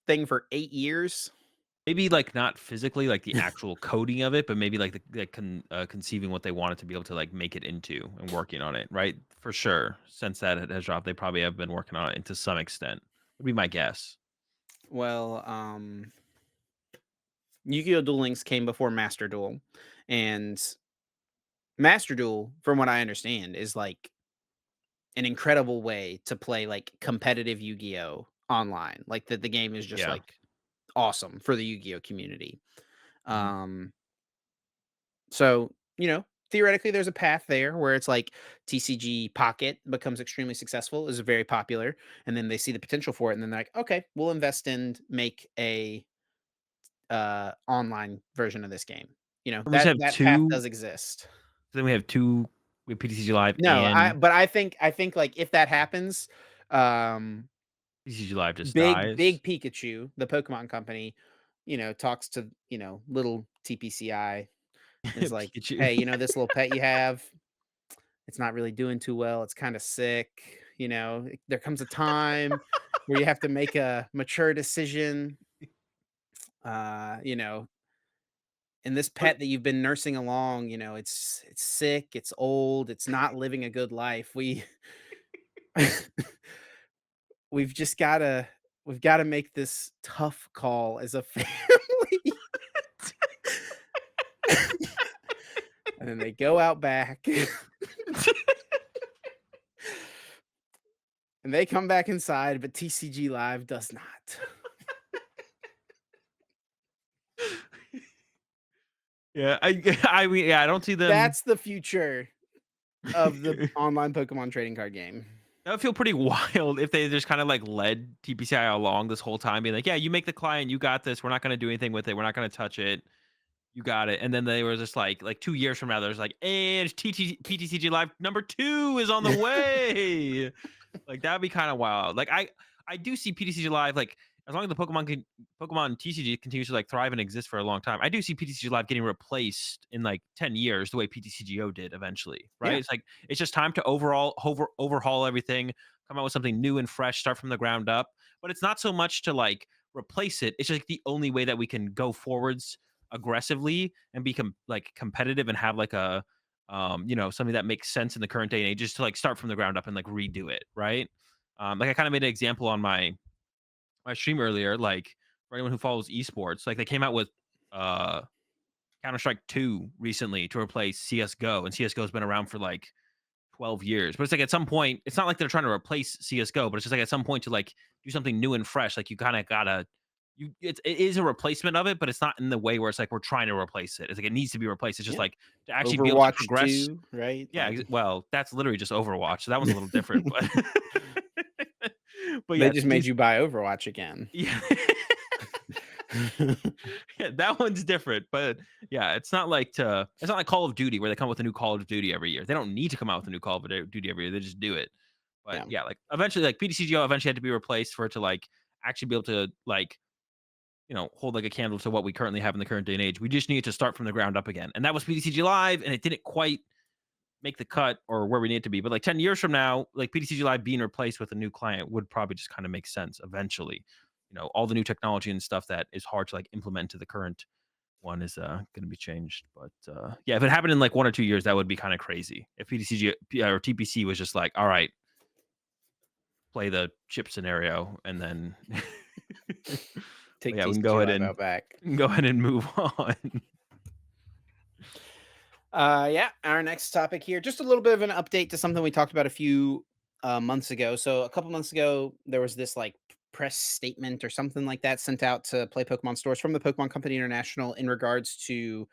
thing for 8 years? Maybe, not, physically, the actual coding of it, but maybe, conceiving what they wanted to be able to, make it into and working on it, right? For sure. Since that it has dropped, they probably have been working on it to some extent, would be my guess. Well, Yu-Gi-Oh! Duel Links came before Master Duel, and Master Duel, from what I understand, is like an incredible way to play like competitive Yu-Gi-Oh! Online. Like the game is just Yeah. like awesome for the Yu-Gi-Oh! Community. Mhm. Um, so theoretically there's a path there where it's like TCG Pocket becomes extremely successful, is very popular, and then they see the potential for it, and then they're like, okay, we'll invest and make a online version of this game. We just That have that path 2 does exist. then we have 2 we have PTCG Live No, and I think like if that happens, um, PTCG Live just big dies. Pikachu, the Pokemon company, talks to little TPCI, is like, Pikachu. hey, this little pet you have, it's not really doing too well. It's kind of sick. There comes a time where you have to make a mature decision. Uh, you know, and this But pet that you've been nursing along, it's sick, it's old, it's not living a good life. We've just gotta make this tough call as a family. And then they go out back and they come back inside, but TCG Live does not. yeah, I mean, yeah, I don't see them That's the future of the online Pokemon trading card game. that would feel pretty wild if they just kinda, led TPCI along this whole time, being like, "Yeah, you make the client, you got this, we're not gonna do anything with it, we're not gonna touch it, you got it," and then they were just like 2 years from now, there's like, "And PTCG Live number 2 is on the way!" Like, that'd be kinda wild. I do see PTCG Live, as long as the Pokemon TCG continues to like thrive and exist for a long time, I do see PTCG Live getting replaced in like 10 years the way PTCGO did eventually, right? Yeah. It's just time to overhaul everything, come out with something new and fresh, start from the ground up. But it's not so much to like replace it. It's just like the only way that we can go forwards aggressively and become like competitive and have like a something that makes sense in the current day and age is to like start from the ground up and like redo it, right? Like I kind of made an example on my stream earlier, like for anyone who follows esports, like they came out with uh Counter Strike 2 recently to replace CS:GO, and CS:GO's been around for like 12 years. But it's like at some point, it's not like they're trying to replace CS:GO, but it's just like at some point to like do something new and fresh. Like you kind of gotta it is a replacement of it, but it's not in the way where it's like we're trying to replace it. It's like it needs to be replaced. It's just Yeah. like to actually be able to Overwatch progress. 2, right? Yeah, Like well, that's literally just Overwatch. So that one's a little different, but but they yeah, just to do made you buy Overwatch again. yeah. Yeah, that one's different, but yeah, it's not like Call of Duty where they come with a new Call of Duty every year. They don't need to come out with a new Call of Duty every year. They just do it. But Yeah. yeah, like eventually, like PTCGO eventually had to be replaced for it to like actually be able to like hold like a candle to what we currently have in the current day and age. We just needed to start from the ground up again, and that was PTCG Live, and it didn't quite make the cut or where we need it to be. But like 10 years from now, like PTCG Live being replaced with a new client would probably just kind of make sense eventually. All the new technology and stuff that is hard to like implement to the current one is going to be changed. But yeah, if it happened in like 1 or 2 years, that would be kind of crazy. If or TPC was just like, all right, play the chip scenario, and then but Take yeah, TCG Live out back. we can go ahead and move on. Yeah, our next topic here, just a little bit of an update to something we talked about a few months ago. So a couple months ago, there was this like press statement or something like that sent out to Play Pokemon stores from the Pokemon Company International in regards to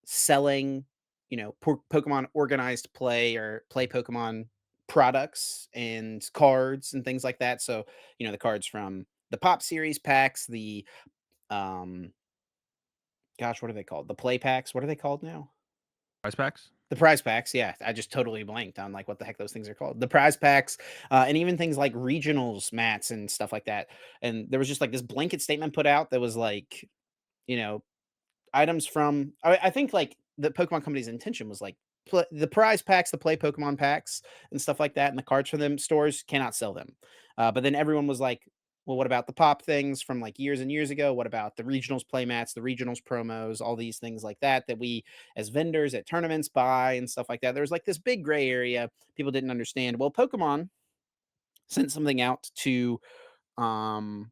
selling, Pokemon organized play or play Pokemon products and cards and things like that. So, the cards from the Pop series packs, the um gosh, what are they called? The play packs. What are they called now? Price packs? The prize packs, yeah, I just totally blanked on, like, what the heck those things are called. The prize packs, and even things like regionals mats and stuff like that, and there was just, like, this blanket statement put out that was like, you know, items from I think, like, the Pokemon Company's intention was, like, the prize packs, the play Pokemon packs and stuff like that, and the cards for them stores cannot sell them. But then everyone was like, "Well, what about the pop things from, like, years and years ago? What about the regionals play mats, the regionals promos, all these things like that, that we as vendors at tournaments buy and stuff like that?" There was, like, this big gray area people didn't understand. Well, Pokemon sent something out to, um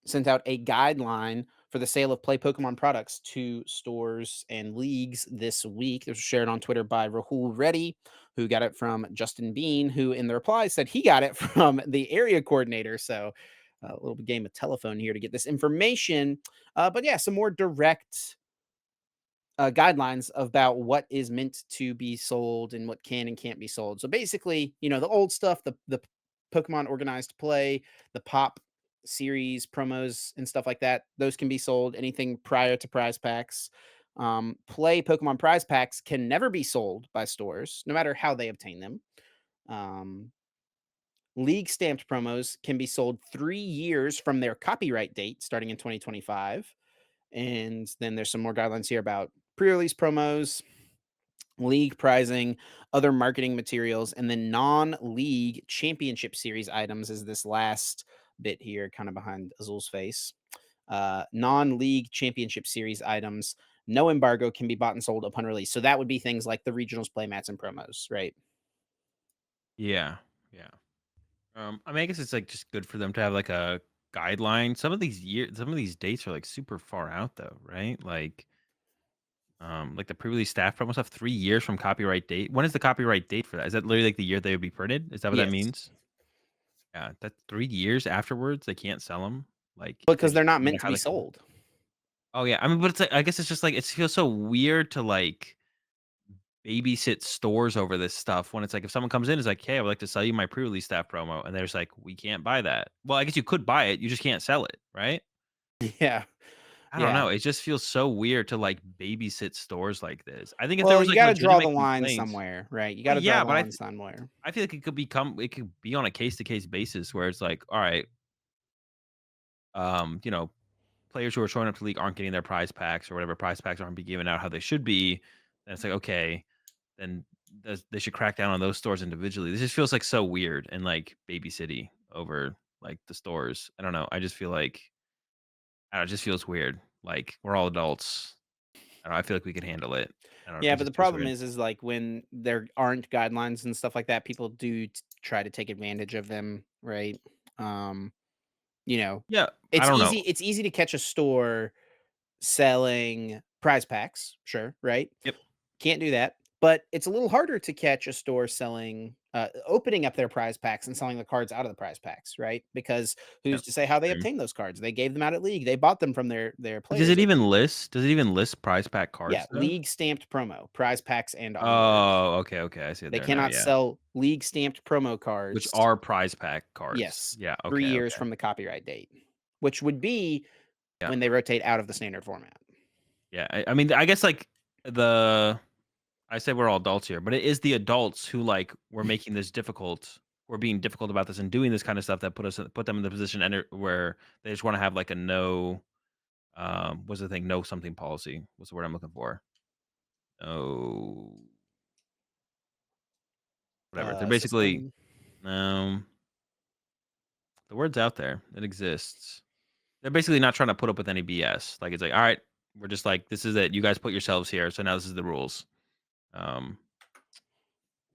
sent out a guideline for the sale of play Pokemon products to stores and leagues this week. It was shared on Twitter by Rahul Reddy, who got it from Justin Bean, who in the reply said he got it from the area coordinator. So a little game of telephone here to get this information. But yeah, some more direct guidelines about what is meant to be sold and what can and can't be sold. So basically, the old stuff, the Pokemon organized play, the pop series promos and stuff like that, those can be sold. Anything prior to prize packs. Play Pokemon prize packs can never be sold by stores, no matter how they obtain them. Um, League stamped promos can be sold 3 years from their copyright date, starting in 2025. And then there's some more guidelines here about pre-release promos, league prizing, other marketing materials, and then non-league championship series items is this last bit here, kind of behind Azul's face. Non-league championship series items, no embargo, can be bought and sold upon release. So that would be things like the regionals, playmats, and promos, right? Yeah, yeah. I mean, I guess it's like just good for them to have like a guideline. Some of these dates are like super far out though, right? Like the pre-release staff promo stuff, 3 years from copyright date. When is the copyright date for that? Is that literally like the year they would be printed? Is that what that Yes, means? Yeah, that's 3 years afterwards. They can't sell them. Like they because just they're not no matter meant to how be they come. sold. Oh yeah, I mean, but it's like I guess it's just like it feels so weird to like babysit stores over this stuff when it's like if someone comes in is like, "Hey, I would like to sell you my pre-release staff promo," and there's like, "We can't buy that." Well, I guess you could buy it, you just can't sell it, right? Yeah, I don't yeah. know. It just feels so weird to like babysit stores like this. I think if there Well, was you like got to draw the legitimate line complaints, somewhere, right? You well, got to draw yeah, the but line somewhere. I feel like it could be on a case to case basis where it's like, all right, you know, players who are showing up to league aren't getting their prize packs or whatever prize packs aren't being given out how they should be, then it's like, okay, then they should crack down on those stores individually. This just feels like so weird and like baby city over like the stores. I don't know. I just feel like I don't know, it just feels weird. Like we're all adults. I don't know, I feel like we can handle it. I don't know. Yeah, It but the just feels problem weird. is like when there aren't guidelines and stuff like that, people do try to take advantage of them, right? Um, you know, Yeah, I don't know. it's easy to catch a store selling prize packs, sure, right? Yep. Can't do that. But it's a little harder to catch a store selling, opening up their prize packs and selling the cards out of the prize packs, right? Because who's Yep. to say how they Same. obtained those cards? They gave them out at league. They bought them from their But does players. it even list? Does it even list prize pack Yeah, cards though? league stamped promo, prize packs and onward. Oh, okay, okay. I see it They there now. cannot Yeah. sell league stamped promo Which cards. are prize pack cards. Yes, Yeah. 3 Okay. years Okay. from the copyright date, which would be Yeah. when they rotate out of the standard format. Yeah. I mean, I guess like the I said we're all adults here, but it is the adults who like were making this difficult. We're being difficult about this and doing this kind of stuff that put them in the position where they just want to have like a no. What's the thing? No something policy. What's the word I'm looking for? Oh, whatever. They're basically System. um the word's out there. It exists. They're basically not trying to put up with any BS. Like, it's like, "All right, we're just like, this is it. You guys put yourselves here, so now this is the rules." Um,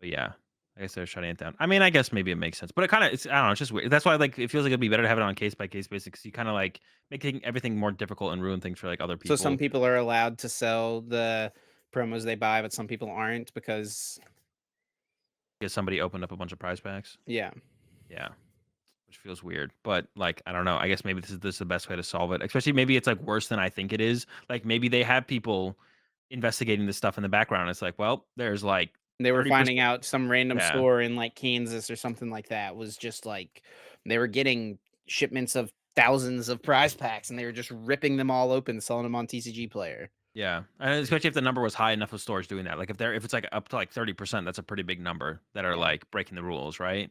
but yeah, I guess they're shutting it down. I mean, I guess maybe it makes sense, but it kinda it's I don't know, it's just weird. That's why, like, it feels like it'd be better to have it on case by case basis because you kinda, like, making everything more difficult and ruin things for, like, other So some people. people are allowed to sell the promos they buy, but some people aren't because Because somebody opened up a bunch of prize packs. yeah, Yeah, which feels weird, but, like, I don't know. I guess maybe this is the best way to solve it, especially maybe it's, like, worse than I think it is. Like, maybe they have people investigating this stuff in the background. It's like, well, there's, like, they were finding 30%. out some random Yeah, store in like Kansas or something like that was just like they were getting shipments of thousands of prize packs and they were just ripping them all open, selling them on TCG Player. yeah, and especially if the number was high enough of stores doing that. Like, if it's, like, up to, like, 30%, that's a pretty big number that are, Yeah, like, breaking the rules, right?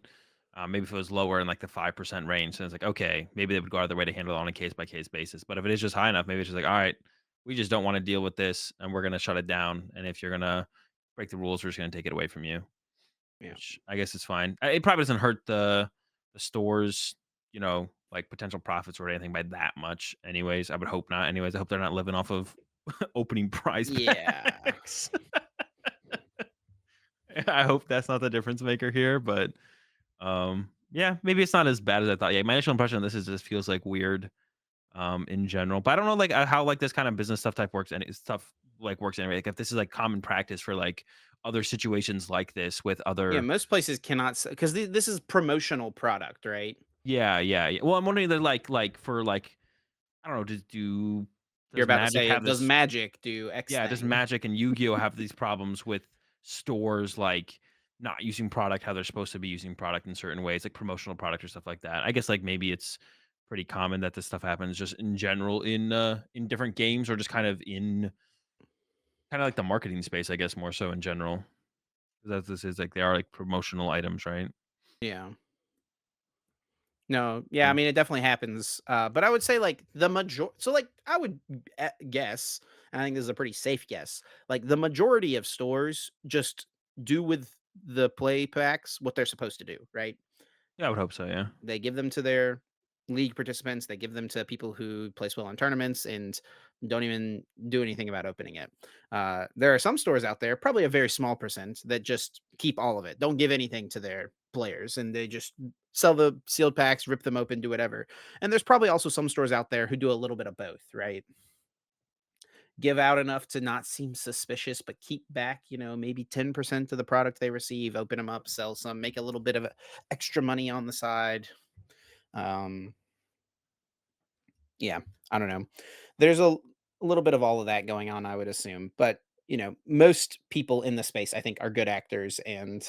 Maybe if it was lower in, like, the 5% range, then it's like, okay, maybe they would go out of their way to handle it on a case-by-case basis, but if it is just high enough, maybe it's just like, "Alright, we just don't wanna deal with this, and we're gonna shut it down, and if you're gonna break the rules, we're just gonna take it away from you." yeah, Which I guess is fine. It probably doesn't hurt the stores, like, potential profits or anything by that much anyways. I would hope not anyways. I hope they're not living off of opening prize yeah, packs. I hope that's not the difference maker here, but, yeah, maybe it's not as bad as I thought. Yeah, my initial impression of this is just feels, like, weird, in general, but I don't know, like, how, like, this kind of business stuff type works and stuff, like, works anyway. Like, if this is, like, common practice for, like, other situations like this with yeah. other. Most places cannot because this is promotional product, right? Yeah, yeah, yeah. Well, I'm wondering that, like, for, like, I don't know, You're does about to Magic say, have does this. Magic do X Yeah, does thing? Magic and Yu-Gi-Oh! Have these problems with stores, like, not using product how they're supposed to be using product in certain ways, like promotional product or stuff like that? I guess, like, maybe it's pretty common that this stuff happens just in general in different games or just kind of in kinda like the marketing space, I guess, more so in general. 'Cause as this is, like, they are, like, promotional items, right? Yeah. No, yeah, I Yeah. mean, it definitely happens, but I would say, like, the major so, like, I would guess, and I think this is a pretty safe guess, like, the majority of stores just do with the play packs what they're supposed to do, right? Yeah, I would hope so, yeah. They give them to their league participants, they give them to people who place well in tournaments and don't even do anything about opening it. There are some stores out there, probably a very small percent, that just keep all of it, don't give anything to their players, and they just sell the sealed packs, rip them open, do whatever. And there's probably also some stores out there who do a little bit of both, right? Give out enough to not seem suspicious, but keep back, maybe 10% of the product they receive, open them up, sell some, make a little bit of extra money on the side. Um, Yeah, I don't know. There's a little bit of all of that going on, I would assume, but, most people in the space, I think, are good actors and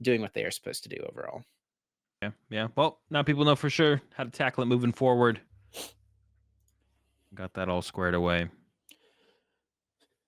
doing what they are supposed to do overall. Yeah, yeah. Well, now people know for sure how to tackle it moving forward. Got that all squared away.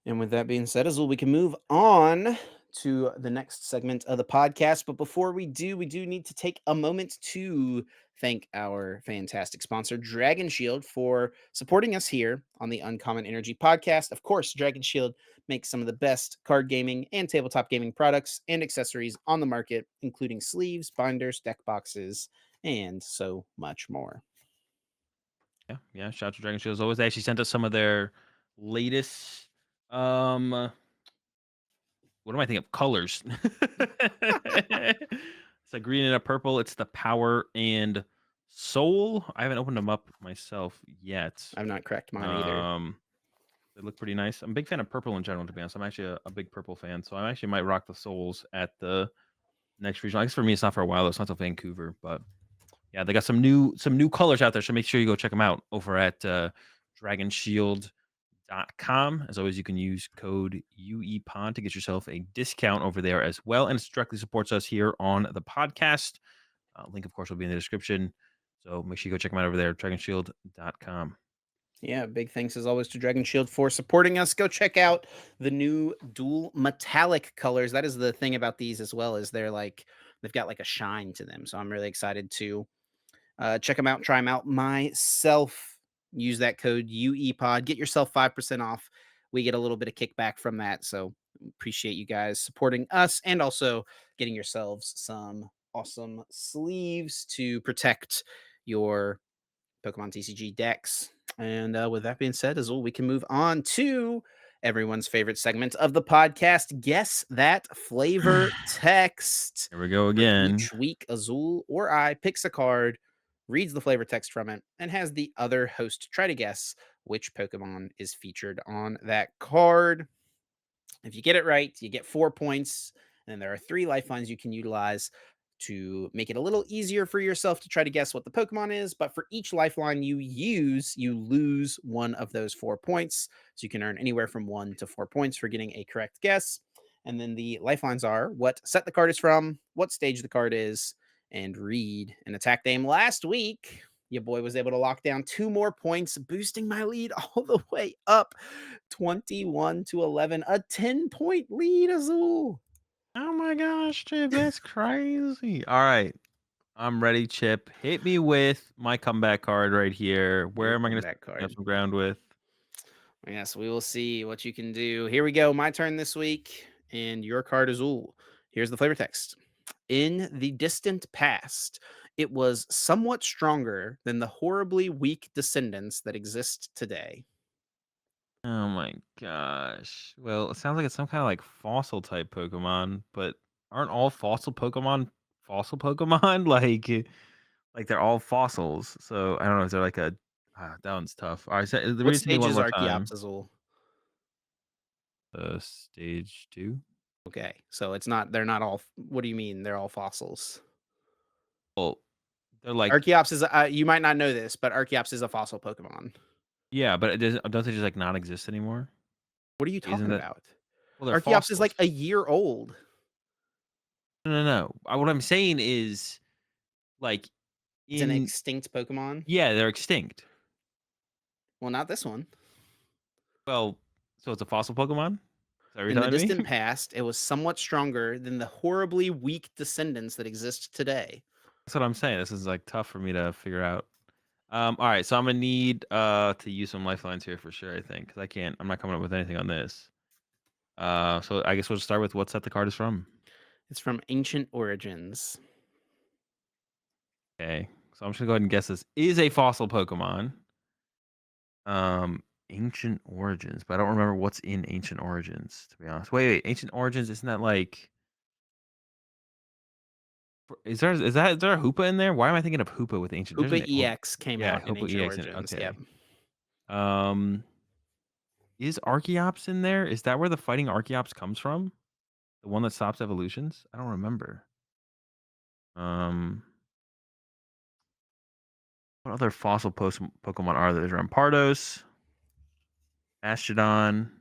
And with that being said, Azul, we can move on to the next segment of the podcast. But before we do need to take a moment to thank our fantastic sponsor, Dragon Shield, for supporting us here on the Uncommon Energy podcast. Of course, Dragon Shield makes some of the best card gaming and tabletop gaming products and accessories on the market, including sleeves, binders, deck boxes, and so much more. Yeah, yeah. Shout out to Dragon Shield as always. They actually sent us some of their latest. Um, what am I thinking of? Colors. It's a green and a purple. It's the power and soul. I haven't opened them up myself yet. I've not cracked mine either. Um, they look pretty nice. I'm a big fan of purple in general, to be honest. I'm actually a big purple fan, so I actually might rock the souls at the next regional. I guess for me, it's not for a while. Though. It's not till Vancouver, but yeah, they got some new colors out there. So make sure you go check them out over at dragonshield.com. As always, you can use code UEPOD to get yourself a discount over there as well. And it directly supports us here on the podcast. Link, of course, will be in the description. So make sure you go check them out over there, dragonshield.com. Yeah, big thanks as always to Dragon Shield for supporting us. Go check out the new dual metallic colors. That is the thing about these as well, is they've got like a shine to them. So I'm really excited to check them out, try them out myself. Use that code UEPOD. Get yourself 5% off. We get a little bit of kickback from that. So appreciate you guys supporting us and also getting yourselves some awesome sleeves to protect your Pokemon TCG decks. And with that being said, Azul, we can move on to everyone's favorite segment of the podcast. Guess that flavor text. Here we go Where again. each week, Azul or I picks a card, reads the flavor text from it, and has the other host try to guess which Pokemon is featured on that card. If you get it right, you get 4 points. And there are three lifelines you can utilize to make it a little easier for yourself to try to guess what the Pokemon is. But for each lifeline you use, you lose one of those 4 points. So you can earn anywhere from 1 to 4 points for getting a correct guess. And then the lifelines are what set the card is from, what stage the card is, and read an attack name. Last week, your boy was able to lock down 2 more points, boosting my lead all the way up 21-11. A 10-point lead, Azul. Oh my gosh, Chip, that's crazy. All right. I'm ready, Chip. Hit me with my comeback card right here. Where Your am I going to comeback up card. some ground with? Yes, we will see what you can do. Here we go. My turn this week, and your card, Azul. Here's the flavor text. In the distant past, it was somewhat stronger than the horribly weak descendants that exist today. Oh my gosh. Well, it sounds like it's some kind of like fossil type Pokemon, but aren't all fossil Pokemon? Like they're all fossils. So I don't know. Is there like a that one's tough. All right, so read What it to me stage one is more time. Archeops, Azul? Stage 2. Okay, so they're not all, what do you mean they're all fossils? Well, they're like Archeops is, you might not know this, but Archeops is a fossil Pokemon. yeah, but it doesn't don't they just like not exist anymore? What are you Isn't talking that about? well they're Archeops is fossils. like a year old. No, no, no. What I'm saying is like It's an in extinct Pokemon. yeah, they're extinct. Well, not this one. Well, so it's a fossil Pokemon? Is that what you're In the telling me? distant past, it was somewhat stronger than the horribly weak descendants that exist today. That's what I'm saying. This is like tough for me to figure out. All right, so I'm gonna need to use some lifelines here for sure. I think because I'm not coming up with anything on this. So I guess we'll just start with what set the card is from. It's from Ancient Origins. Okay, so I'm just gonna go ahead and guess this is a fossil Pokemon. Um, Ancient Origins, but I don't remember what's in Ancient Origins to be honest. Wait, Ancient Origins isn't that like? Is there a Hoopa in there? Why am I thinking of Hoopa with Ancient? There's Hoopa an EX came yeah, out in Hoopa Ancient EX in it. Origins. Okay. Yep. Um, is Archeops in there? Is that where the fighting Archeops comes from? The one that stops evolutions? I don't remember. Um, what other fossil Pokemon are there? There's Rampardos, Astrodon.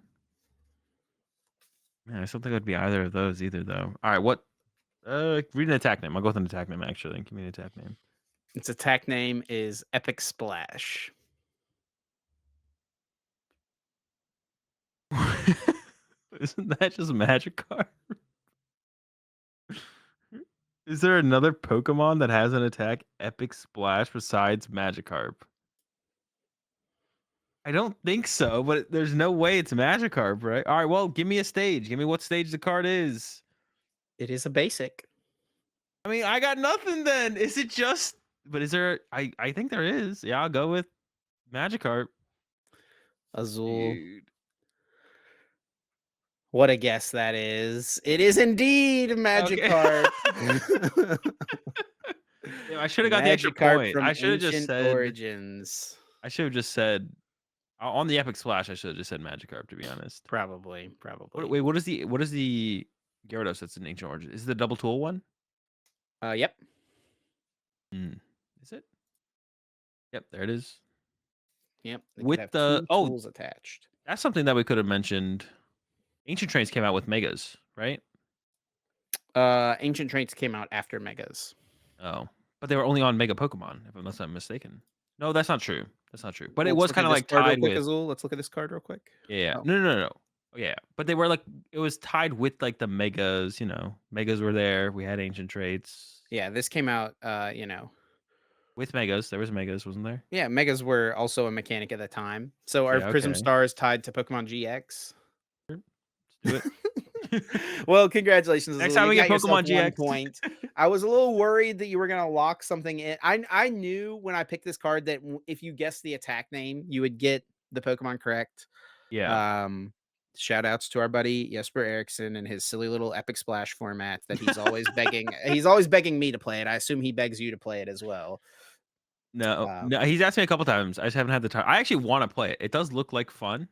Man, I just don't think it would be either of those either, though. All right, what? Read an attack name. I'll go with an attack name actually. Give me an attack name. Its attack name is Epic Splash. Isn't that just Magikarp? Is there another Pokemon that has an attack Epic Splash besides Magikarp? I don't think so, but there's no way it's Magikarp, right? All right, well, give me a stage. Give me what stage the card is. It is a basic. I mean, I got nothing then. Is it just but is there I think there is. Yeah, I'll go with Magikarp. Azul. Dude. What a guess that is. It is indeed Okay. Magikarp. Damn, I should have got the extra Magikarp point. from Ancient Origins. I should have just said on the Epic Splash, I should have just said Magikarp, to be honest. Probably, What probably. wait, what is the Gyarados that's in Ancient Origins? Is it the double tool one? Yep, Mm. Is it? Yep, there it is. yep. They could With have the 2 oh, tools attached. that's something that we could have mentioned. Ancient Trains came out with Megas, right? Ancient Traits came out after Megas. Oh, but they were only on Mega Pokemon, if unless I'm mistaken. No, that's not true. That's not true. But it Let's was look at kinda, this like, card real tied quick, with Azul. Let's look at this card real quick. yeah, yeah. Oh, No, no, no, no. Oh, yeah, but they were, like it was tied with, like, the Megas, Megas were there, we had Ancient Traits. yeah, this came out, With Megas, there was Megas, wasn't there? yeah, Megas were also a mechanic at the time. So are Yeah, Prism okay. Stars tied to Pokemon GX? Sure, let's do it. Well, congratulations, Next Azul. time You we get got yourself Pokemon 1 GX. point. I was a little worried that you were gonna lock something in. I knew when I picked this card that if you guessed the attack name, you would get the Pokemon correct. Yeah. Um, Shout outs to our buddy Jesper Eriksson and his silly little Epic Splash format that he's always begging me to play it. I assume he begs you to play it as well. No, no, Um, he's asked me a couple times, I just haven't had the time. I actually wanna play it. It does look like fun,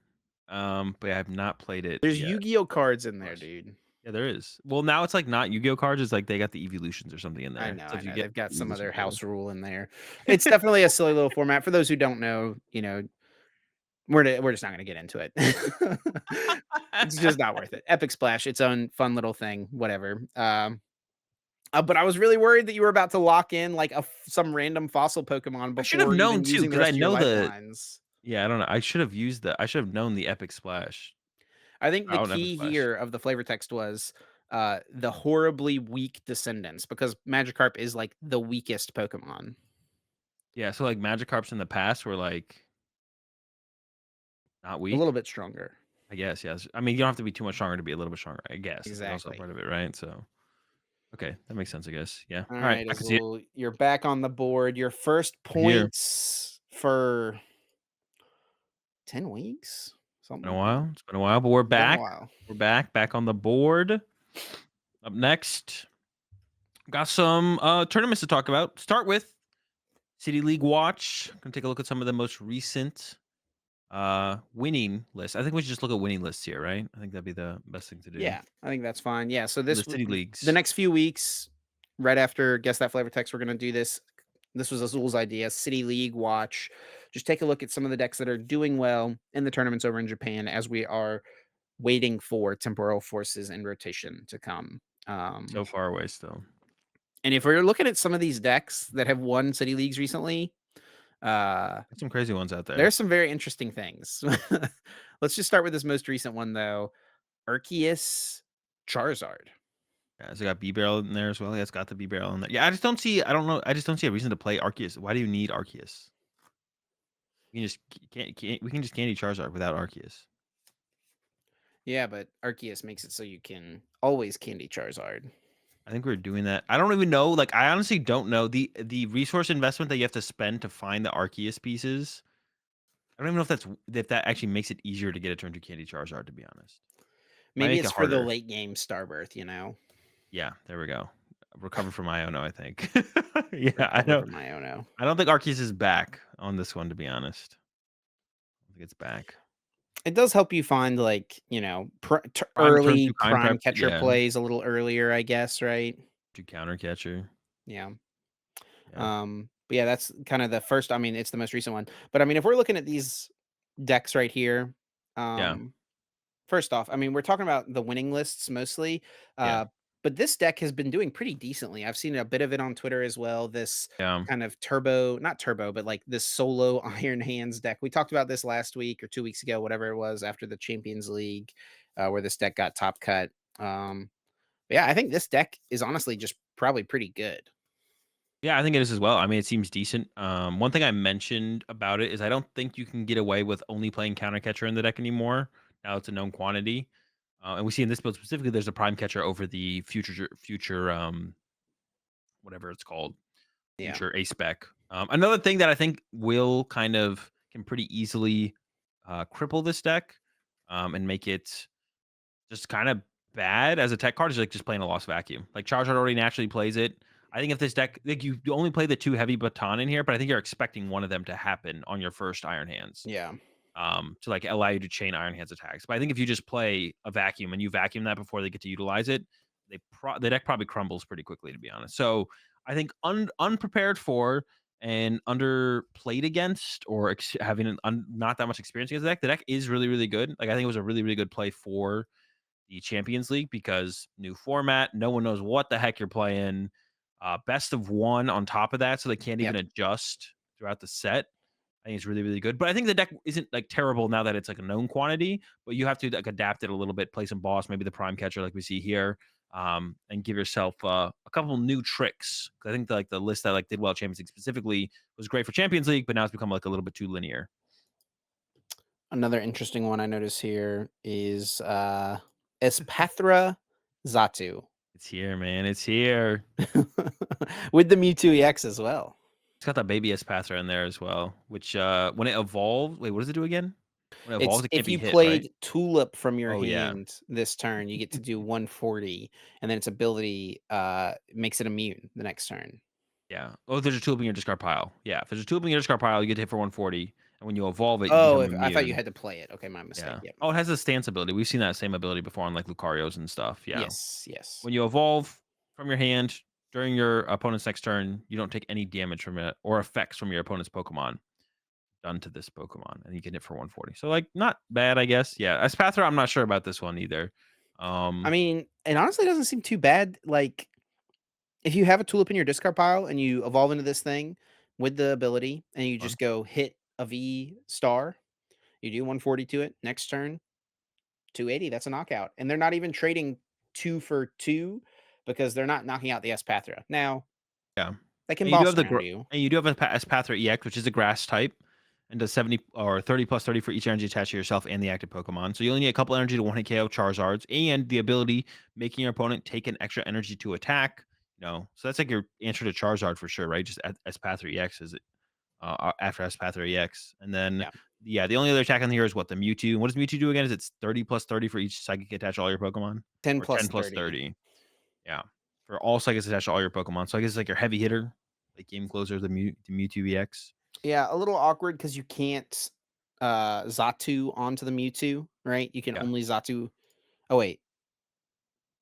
but I have not played it there's yet. Yu-Gi-Oh cards in there, Course. dude. Yeah, there is. Well, now it's, like, not Yu-Gi-Oh cards, it's like they got the evolutions or something in there. So I if you know. get They've got you some lose some other gold. house rule in there. It's definitely a silly little format. For those who don't know, we're just not gonna get into it. It's just not worth it. Epic Splash, its own fun little thing, whatever. But I was really worried that you were about to lock in like some random fossil Pokemon I should have before known even too, using the because I rest of your know the lifelines. yeah, I don't know. I should have known the Epic Splash. I think the Oh, an Epic key Splash. here of the flavor text was the horribly weak descendants because Magikarp is like the weakest Pokemon. Yeah, so, like, Magikarps in the past were, like, not A little weak? bit stronger. I guess, yes. I mean, you don't have to be too much stronger to be a little bit stronger, I guess. That's, like, also a Exactly. part of it, right? So, okay, that makes sense, I guess. Yeah. All Alright, right, I can see it. Azul, you're back on the board. Your first We're here. points for 10 weeks? Something Been a like that. while. It's been a while, but we're Been a back. while. We're back on the board. Up next, got some tournaments to talk about. Start with City League Watch. Gonna take a look at some of the most recent winning lists. I think we should just look at winning lists here, right? I think that'd be the best thing to do. Yeah, I think that's fine. Yeah, so The city the leagues. next few weeks, right after Guess That Flavor Text, we're gonna do this. This was Azul's idea, City League Watch. Just take a look at some of the decks that are doing well in the tournaments over in Japan as we are waiting for temporal forces and rotation to come. So far away still. And if we're looking at some of these decks that have won City Leagues recently, uh, There's some crazy ones out there. there's some very interesting things. Let's just start with this most recent one though. Arceus Charizard. Yeah, it's got B barrel in there as well. Yeah, it's got the B barrel in there. Yeah, I don't know. I just don't see a reason to play Arceus. Why do you need Arceus? You can just can't we can just candy Charizard without Arceus. Yeah, but Arceus makes it so you can always candy Charizard. I think we're doing that. I don't even know. Like, I honestly don't know the resource investment that you have to spend to find the Arceus pieces. I don't even know if that actually makes it easier to get a turn to Candy Charizard. To be honest, might Maybe make it's it for the harder. late game Starbirth. Yeah, there we go. Recover from Iono, I think. Yeah, I Recover know. from Iono. I don't think Arceus is back on this one. To be honest, I think it's back. It does help you find Prime turn early two kind prime prep. catcher Yeah, plays a little earlier, I guess, right? to counter catcher. Yeah. Yeah, But yeah, that's kind of the first. I mean, it's the most recent one. But I mean, if we're looking at these decks right here, yeah, um, first off, I mean, we're talking about the winning lists mostly. yeah, But this deck has been doing pretty decently. I've seen a bit of it on Twitter as well. This yeah. kind of turbo, not turbo, but like this solo Iron Hands deck. We talked about this last week or 2 weeks ago, whatever it was, after the Champions League, where this deck got top cut. Yeah, I think this deck is honestly just probably pretty good. Yeah, I think it is as well. I mean, it seems decent. One thing I mentioned about it is I don't think you can get away with only playing counter catcher in the deck anymore. Now it's a known quantity, and we see in this build specifically, there's a prime catcher over the future whatever it's called, Yeah. future ace spec. Another thing that I think will kind of can pretty easily cripple this deck and make it just kind of bad as a tech card is like just playing a lost vacuum. Like Charizard already naturally plays it. I think if this deck, like you only play the two heavy baton in here, but I think you're expecting one of them to happen on your first Iron Hands, Yeah. to like allow you to chain Iron Hands attacks. But I think if you just play a vacuum and you vacuum that before they get to utilize it, the deck probably crumbles pretty quickly, to be honest. So I think unprepared for and underplayed against, or having not that much experience against the deck is really really good. Like I think it was a really really good play for the Champions League because new format, no one knows what the heck you're playing. Best of one on top of that, so they can't even Yep. adjust throughout the set. I think it's really, really good. But I think the deck isn't like terrible now that it's like a known quantity, but you have to like adapt it a little bit, play some boss, maybe the prime catcher like we see here, and give yourself a couple new tricks. 'Cause I think like the list that like did well at Champions League specifically was great for Champions League, but now it's become like a little bit too linear. Another interesting one I notice here is Espathra Zatu It's here, man. It's here. with the Mewtwo EX as well. It's got that baby S Pathra in there as well, which, when it evolves wait, what does it do again? When it It's evolves, it can't if be you hit, right? played Tulip from your Oh, yeah. hand this turn, you get to do 140, and then its ability makes it immune the next turn. Yeah. Oh, there's a tulip in your discard pile. Yeah, if there's a tulip in your discard pile, you get to hit for 140, and when you evolve it, you Oh, become if I thought you immune. had to play it. Okay, my mistake. Yeah. Yep. Oh, it has a stance ability. We've seen that same ability before on, like, Lucarios and stuff, yeah. Yes, yes. When you evolve from your hand during your opponent's next turn, you don't take any damage from it or effects from your opponent's Pokemon done to this Pokemon, and you get it for 140. So, like, not bad, I guess. Yeah, Espathra, I'm not sure about this one either. I Um, mean, it honestly doesn't seem too bad. Like, if you have a Tulip in your discard pile and you evolve into this thing with the ability, and you fun. just go hit a V star, you do 140 to it. Next turn, 280. That's a knockout. And they're not even trading 2 for 2 because they're not knocking out the Espathra. Now, Yeah. they can And you do boss have around you. and you do have a Espathra EX, which is a grass type, and does 70 or 30 plus 30 for each energy attached to yourself and the active Pokemon. So you only need a couple energy to one hit KO Charizards, and the ability making your opponent take an extra energy to attack. So that's like your answer to Charizard for sure, right? Just Espathra EX is it after Espathra EX, and then Yeah. yeah, the only other attack on here is what the Mewtwo. What does Mewtwo do again? Is it's 30 plus 30 for each psychic attached to all your Pokemon, 10 or 10 plus plus 30. 30? Yeah. For all psychics attached to all your Pokemon. So I guess it's like your heavy hitter, like game closer, the Mewtwo EX. Yeah, a little awkward because you can't Zatu onto the Mewtwo, right? You can Yeah. only Zatu. Oh, wait.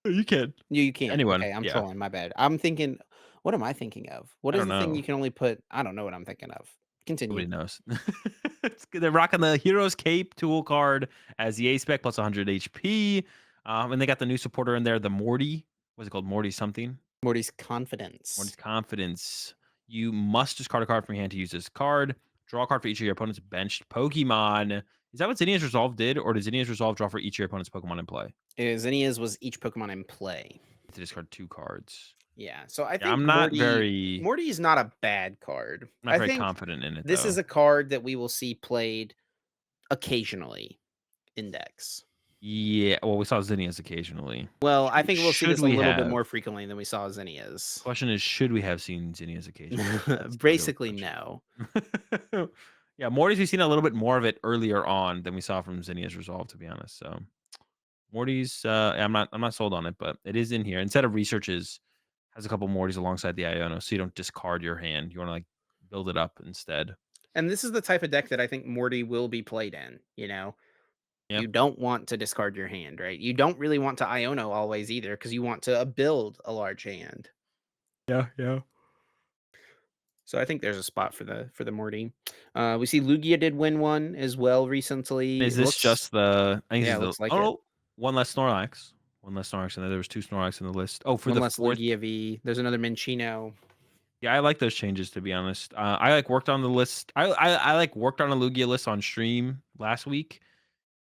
You can. You can. Anyone. Okay, I'm Yeah. trolling. My bad. I'm thinking, what am I thinking of? What I is don't the thing know. you can only put? I don't know what I'm thinking of. Nobody Continue. knows. It's good. They're rocking the Hero's Cape tool card as the A spec plus 100 HP. And they got the new supporter in there, the Morty. What's it called? Morty something? Morty's confidence Morty's Confidence. You must discard a card from your hand to use this card. Draw a card for each of your opponent's benched Pokemon. Is that what Zinnia's Resolve did? Or does Zinnia's Resolve draw for each of your opponent's Pokemon in play? is Zinnia's was each Pokemon in play. To discard two cards. Yeah, so I Yeah, think Morty I'm Morty's not a bad card. not I very think confident in it this is though. a card that we will see played occasionally in decks. Yeah, well, we saw Zinnias occasionally. Well, I think we'll see Should this a we little bit have? more frequently than we saw Zinnia's. Question is, should we have seen Zinnias occasionally? That's the real Basically, question. no. Yeah, Morty's we've seen a little bit more of it earlier on than we saw from Zinnia's Resolve, to be honest. So Morty's, I'm not sold on it, but it is in here. Instead of researches, has a couple Mortys alongside the Iono, so you don't discard your hand. You want to like build it up instead. And this is the type of deck that I think Morty will be played in, you know? Yeah, You don't want to discard your hand, right? You don't really want to Iono always either because you want to build a large hand. yeah, yeah. So I think there's a spot for the Morty. We see Lugia did win one as well recently. Is It this looks just the? I think this yeah, is it the. looks like it. Oh, one less Snorlax. One less Snorlax, and there was two Snorlax in the list. Oh, for One the less fourth. Lugia V. There's another Minccino. Yeah, I like those changes to be honest. I like worked on the list. I like worked on a Lugia list on stream last week,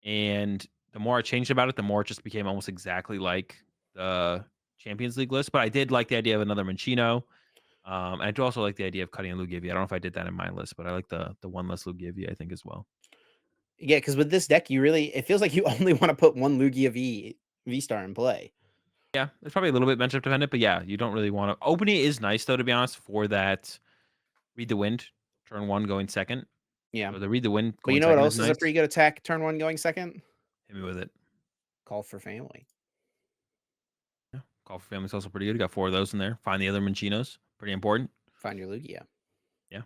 and the more I changed about it, the more it just became almost exactly like the Champions League list, but I did like the idea of another Minccino. And I do also like the idea of cutting a Lugivi. I don't know if I did that in my list, but I like the one less Lugivi, I think, as well. Yeah, because with this deck, you really it feels like you only want to put one Lugia V Star in play. Yeah, it's probably a little bit matchup dependent, but yeah, you don't really want to. Opening is nice though, to be honest, for that read the wind, turn one going second. Yeah. So the read the wind But you going know what second is else is a nice. pretty good attack turn one going second? Hit me with it. Call for family. Yeah. Call for Family's also pretty good. Got four of those in there. Find the other Mancinos. Pretty important. Find your Lugia. Yeah.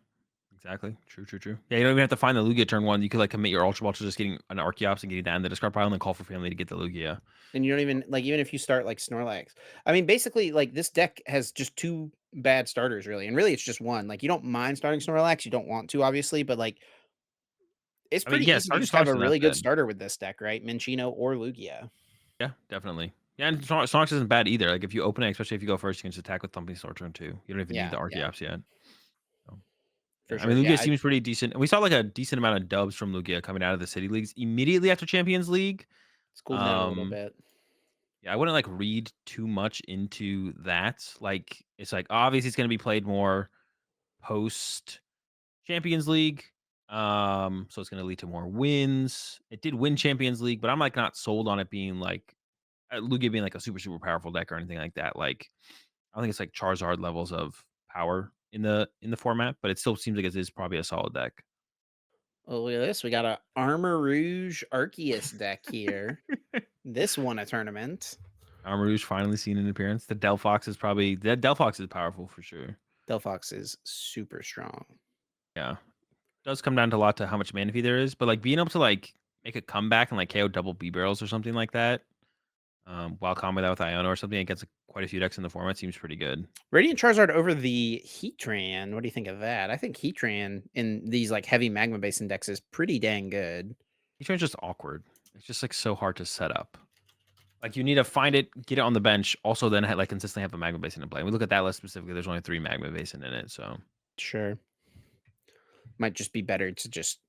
Exactly. True, true, true. Yeah, you don't even have to find the Lugia turn one. You could like commit your Ultra Ball to just getting an Archeops and getting that in the discard pile and then call for family to get the Lugia. And you don't even like even if you start like Snorlax. I mean, basically, like this deck has just two bad starters, really. And really it's just one. Like you don't mind starting Snorlax, you don't want to, obviously, but like it's I mean, pretty yeah, easy to starting just have Snorlax a isn't that really good bad. starter with this deck, right? Minccino or Lugia. Yeah, definitely. Yeah, and Snorlax isn't bad either. Like if you open it, especially if you go first, you can just attack with Thumping Sword turn two. You don't even need Yeah, the yeah, Archeops yet. So, yeah, for I mean, sure. Yeah, Lugia seems pretty decent. And we saw like a decent amount of dubs from Lugia coming out of the city leagues immediately after Champions League. it's cooled down a little Um, bit. yeah, I wouldn't like read too much into that. Like it's like obviously it's gonna be played more post Champions League. So it's gonna lead to more wins. It did win Champions League, but I'm like not sold on it being like Lugia being like a super, super powerful deck or anything like that. Like I don't think it's like Charizard levels of power in the format, but it still seems like it is probably a solid deck. Oh, look at this. We got a Armor Rouge Arceus deck here. This won a tournament. Armarouge finally seen an appearance. The Delphox is probably the Delphox is powerful for sure. Delphox is super strong. Yeah. Does come down to a lot to how much mana fee there is, but like being able to like make a comeback and like KO double B barrels or something like that, while combo that with Iona or something against quite a few decks in the format seems pretty good. Radiant Charizard over the Heatran. What do you think of that? I think Heatran in these like heavy magma base index is pretty dang good. Each one's just awkward. It's just like so hard to set up. Like you need to find it, get it on the bench. Also, then like consistently have a magma basin in play. We look at that list specifically. There's only three magma basin in it, so Sure. Might just be better to just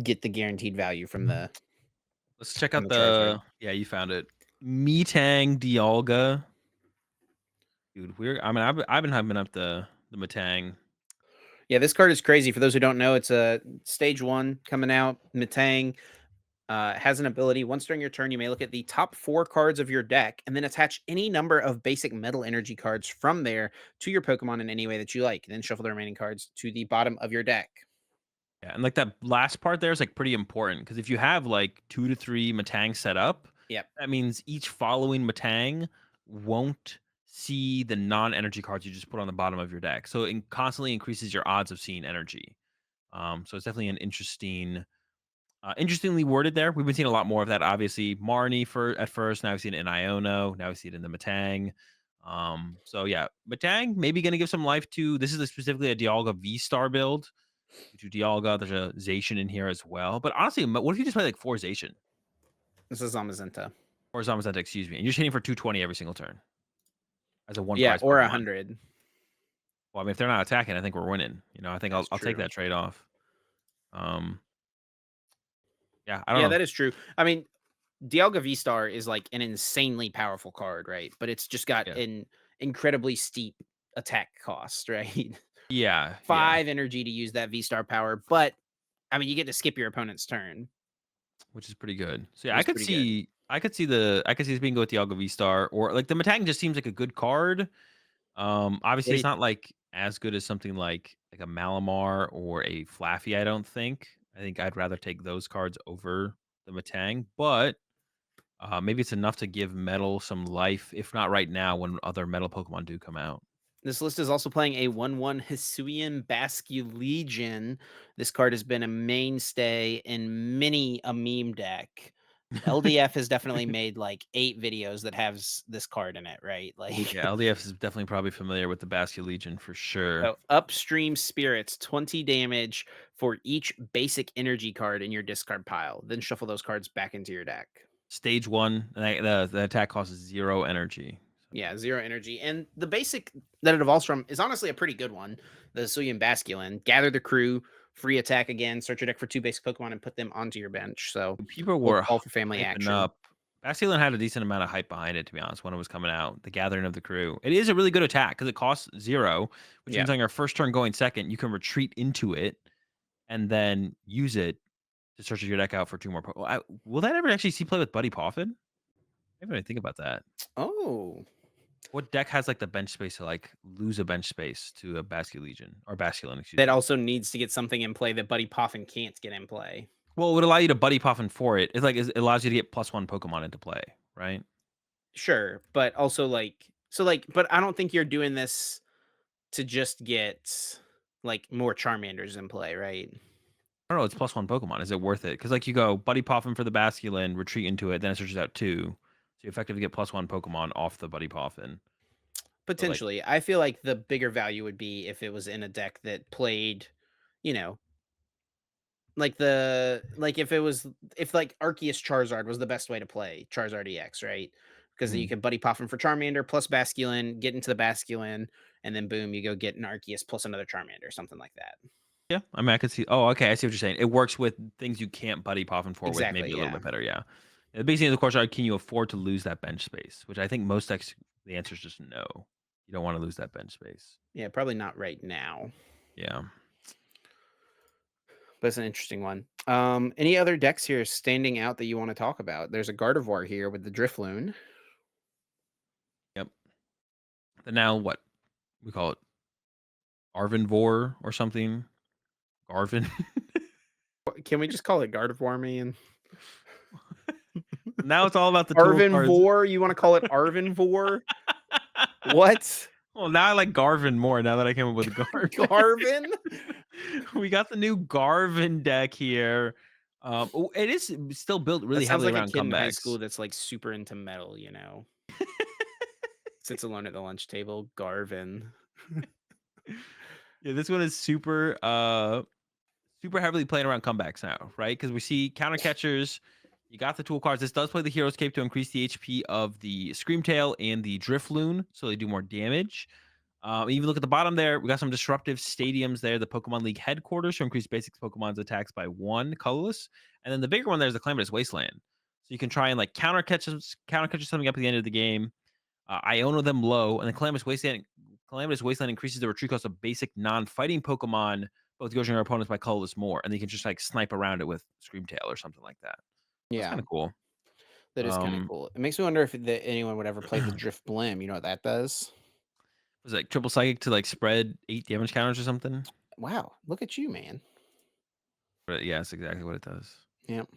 get the guaranteed value let's check from out the Charizard. the. Yeah, you found it. Metang Dialga, dude. I've been hyping up the Metang. Yeah, this card is crazy. For those who don't know, it's a stage one coming out. Metang has an ability. Once during your turn, you may look at the top four cards of your deck and then attach any number of basic metal energy cards from there to your Pokemon in any way that you like. Then shuffle the remaining cards to the bottom of your deck. Yeah, and like that last part there is like pretty important because if you have like 2 to 3 Metang set up, Yep. that means each following Metang won't see the non-energy cards you just put on the bottom of your deck. So it constantly increases your odds of seeing energy. So it's definitely an interestingly worded there. We've been seeing a lot more of that. Obviously, Marnie for at first. Now we see it in Iono. Now we see it in the Metang. So yeah, Metang maybe going to give some life to. This is specifically a Dialga V Star build. To Dialga, there's a Zacian in here as well. But honestly, what if you just play like four Zacian This is Zamazenta. or Zamazenta, excuse me, and you're just hitting for 220 every single turn as a one Yeah, price or Pokemon? 100. Well, I mean, if they're not attacking, I think we're winning. I think I'll That's I'll take true. that trade off. Um, yeah, I don't Yeah, know. that is true. I mean, Dialga V Star is like an insanely powerful card, right? But it's just got Yeah, an incredibly steep attack cost, right? yeah, yeah. 5 energy to use that V Star power, but I mean, you get to skip your opponent's turn. Which is pretty good. So yeah, It is pretty good. I could see this being go with the Alga V Star or like the Metang just seems like a good card. What Obviously do it's you not like as good as something like a Malamar or a Flaffy, I don't think. I think I'd rather take those cards over the Metang, but maybe it's enough to give Metal some life, if not right now when other Metal Pokemon do come out. This list is also playing a 1/1 Hisuian Basculegion. This card has been a mainstay in many a meme deck. LDF has definitely made like 8 videos that has this card in it, right? Like Yeah, LDF is definitely probably familiar with the Basket Legion for sure. so upstream spirits, 20 damage for each basic energy card in your discard pile. Then shuffle those cards back into your deck. Stage one, the attack cost is 0 energy. So Yeah, 0 energy. And the basic that it evolves from is honestly a pretty good one. The Hisuian Basculin. Gather the crew, free attack again, search your deck for 2 basic Pokemon and put them onto your bench. So people little were call for family hyping action. up Basculin had a decent amount of hype behind it, to be honest, when it was coming out. The Gathering of the Crew. It is a really good attack because it costs 0, which Yeah. means on your first turn going second, you can retreat into it and then use it to search your deck out for 2 more will that ever actually see play with Buddy Poffin? I didn't even think about that. Oh, What deck has, like, the bench space to, like, lose a bench space to a Basculegion or Basculin, excuse that me? also needs to get something in play that Buddy Poffin can't get in play. Well, it would allow you to Buddy Poffin for it. It's like it allows you to get +1 Pokemon into play, right? Sure, but also but I don't think you're doing this to just get like more Charmanders in play, right? I don't know, it's +1 Pokemon. Is it worth it? Because like, you go Buddy Poffin for the Basculin, retreat into it, then it searches out 2. So you effectively get +1 Pokemon off the Buddy Poffin. But, like, Potentially. I feel like the bigger value would be if it was in a deck that played, you know, like if like Arceus Charizard was the best way to play Charizard EX, right? Because you mhm. could Buddy Poffin for Charmander plus Basculin, get into the Basculin, and then boom, you go get an Arceus plus another Charmander, something like that. Yeah, I mean, I could see okay, I see what you're saying. It works with things you can't Buddy Poffin for with maybe Exactly, a little yeah. bit better, yeah. The big thing is, of course, can you afford to lose that bench space? Which I think most decks, the answer is just no. You don't wanna lose that bench space. Yeah, probably not right now, Yeah. but it's an interesting one. Any other decks here standing out that you want to talk about? There's a Gardevoir here with the Drifloon. Yep. But now what? We call it Arvenvor or something? Garvin? Can we just call it Gardevoir, man? Now it's all about the tool cards. Arvenvor? You want to call it Arvenvor? What? Well, now I like Garvin more now that I came up with Garvin. Garvin? We got the new Garvin deck here. It is still built That really sounds heavily like a around kid in high school comebacks. that's like super into metal, you know? Sits alone at the lunch table. Garvin. Yeah, this one is super heavily playing around comebacks now, right? Because we see counter catchers. You got the tool cards. This does play the Hero's Cape to increase the HP of the Screamtail and the Drifloon, so they do more damage. Even look at the bottom there. We got some disruptive stadiums there. The Pokemon League headquarters to increase basic Pokemon's attacks by 1 colorless. And then the bigger one there is the Calamitous Wasteland. So you can try and like counter catch something up at the end of the game. Iono them low, and the Calamitous Wasteland increases the retreat cost of basic non-fighting Pokemon, both goes your opponents by colorless more, and you can just like snipe around it with Screamtail or something like that. That's Yeah, kind of cool. that is kind of Um, cool. It makes me wonder if anyone would ever play the Drift Blim. You know what that does? was it like triple psychic to like spread 8 damage counters or something? Wow, look at you, man. But yeah, that's exactly what it does. Yep.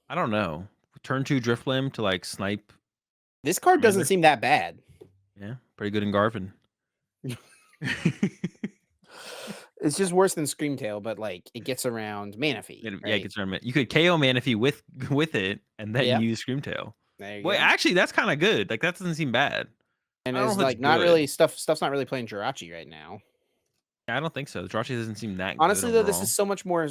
I don't know. Turn 2 Drifblim to like snipe This card doesn't Commander. seem that bad. Yeah, pretty good in Garvin. It's just worse than Screamtail, but like it gets around Manaphy, Yeah, it right? gets around. You could KO Manaphy with with it, and then Yeah, use Screamtail. there you Wait, go. actually, that's kind of good. Like that doesn't seem bad. And I don't it's know if it's like not good. really stuff's not really playing Jirachi right now. Yeah, I don't think so. The Jirachi doesn't seem that good Honestly, though, this overall. is so much more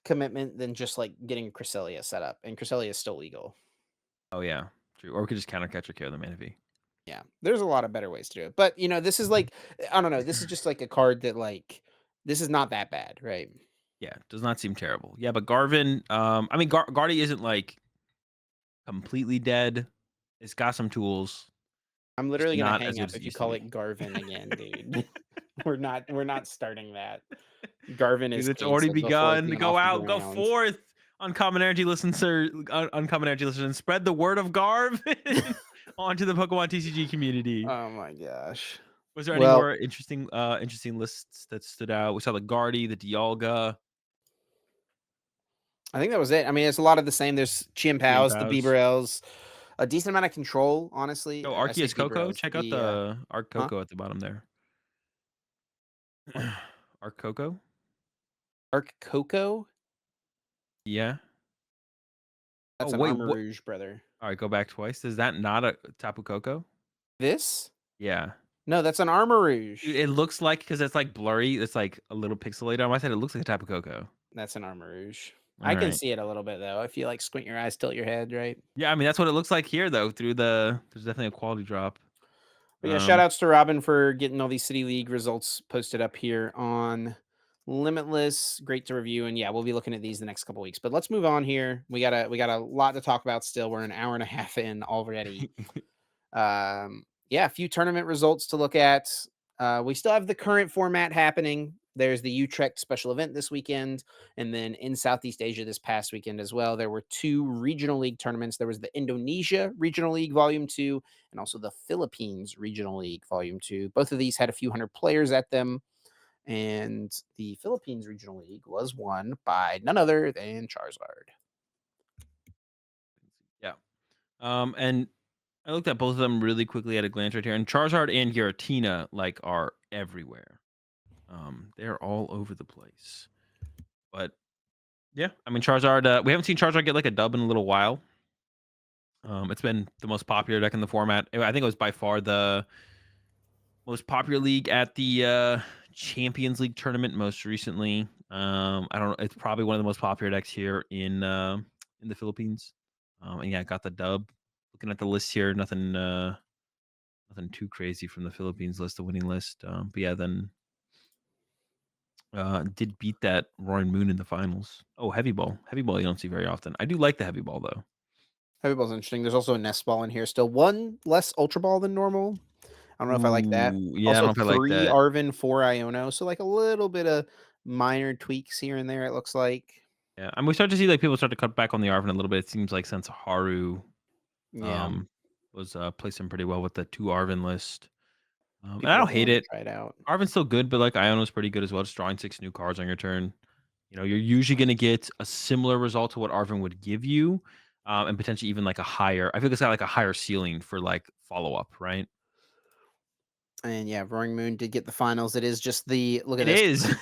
commitment than just like getting Cresselia set up, and Cresselia is still legal. Oh yeah, true. Or we could just counter catch or KO the Manaphy. Yeah, there's a lot of better ways to do it. But this is like I don't know. This is just like a card that like this is not that bad, right? Yeah, does not seem terrible. Yeah, but Garvin, I mean, Guardy isn't like completely dead. It's got some tools, I'm just literally gonna not hang as good up as it if you used to call be. it Garvin again, dude. We're not starting that. Garvin Dude, is it's already canceled before it begun. can Go off the out, go ground. forth, uncommon energy listeners, uncommon energy listeners, and spread the word of Garvin onto the Pokemon TCG community. Oh my gosh. Was there any Well, more interesting lists that stood out? We saw the Guardy, the Dialga, I think that was it. I mean, it's a lot of the same. There's Chiampaos, the Chiampaos. Bibarels, a decent amount of control, honestly. Oh, I say Arceus Coco. Bibarels. Check out The the Arc huh? Coco at the bottom there. What? Arc Coco. Arc Coco? Yeah. Oh That's an wait, Armor what? Rouge, brother. All right, go back twice. Is that not a Tapu Koko? This? Yeah. No, that's an Armor Dude, Rouge. it looks like because it's like blurry. It's like a little pixelated on my side. It looks like a Tapu Koko. That's an Armor Rouge. All I can right. see it a little bit though. If you like squint your eyes, tilt your head, right? Yeah, I mean that's what it looks like here though. There's definitely a quality drop. But yeah, shout Um, outs to Robin for getting all these City League results posted up here on Limitless, great to review, and yeah, we'll be looking at these the next couple weeks. But let's move on here. We got a lot to talk about still. We're an hour and a half in already. Yeah, a few tournament results to look at. We still have the current format happening. There's the Utrecht special event this weekend, and then in Southeast Asia this past weekend as well. There were two regional league tournaments. There was the Indonesia Regional League Volume 2 and also the Philippines Regional League Volume 2. Both of these had a few hundred players at them, and the Philippines Regional League was won by none other than Charizard. Yeah. And I looked at both of them really quickly at a glance right here, and Charizard and Giratina like are everywhere. They're all over the place. But yeah, I mean Charizard. We haven't seen Charizard get like a dub in a little while. It's been the most popular deck in the format. I think it was by far the most popular league at the Champions League tournament most recently. I don't know. It's probably one of the most popular decks here in the Philippines. And yeah, got the dub. Looking at the list here, nothing too crazy from the Philippines list, the winning list. But yeah, then did beat that Roaring Moon in the finals. Oh, heavy ball. Heavy ball you don't see very often. I do like the heavy ball though. Heavy Ball's interesting. There's also a Nest Ball in here. Still one less Ultra Ball than normal. I don't know if I like that. Ooh, yeah, I don't Also know if I like 3 that. Arvin, 4 Iono, so, like, a little bit of minor tweaks here and there, it looks like. Yeah, and we start to see like people start to cut back on the Arvin a little bit. It seems like since Haru Yeah, um was placing pretty well with the two Arvin list. And I people don't are hate willing to it. try it out. Arvin's still good, but like Iono's pretty good as well. Just drawing 6 new cards on your turn. You know, you're usually going to get a similar result to what Arvin would give you, and potentially even like a higher. I feel like it's got like a higher ceiling for like follow up, right? And, yeah, Roaring Moon did get the finals. It is just the look at It this, is.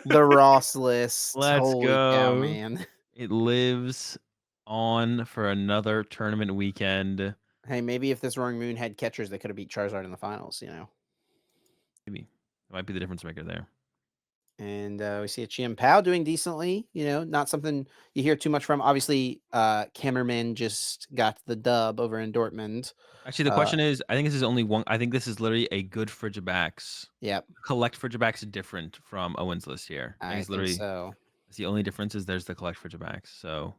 the Ross list. Let's Holy cow, go. man. It lives on for another tournament weekend. Hey, maybe if this Roaring Moon had catchers, they coulda beat Charizard in the finals, you know? Maybe it might be the difference maker there. And, we see a Chien Pao doing decently, not something you hear too much from. Obviously, Cameraman just got the dub over in Dortmund. Actually, the Uh, question is, I think this is only one. I think this is literally a good Frigibacks. yep, Collect Frigibacks different from Owen's list here. I think I it's think literally so. that's the only difference is there's the collect Frigibacks. So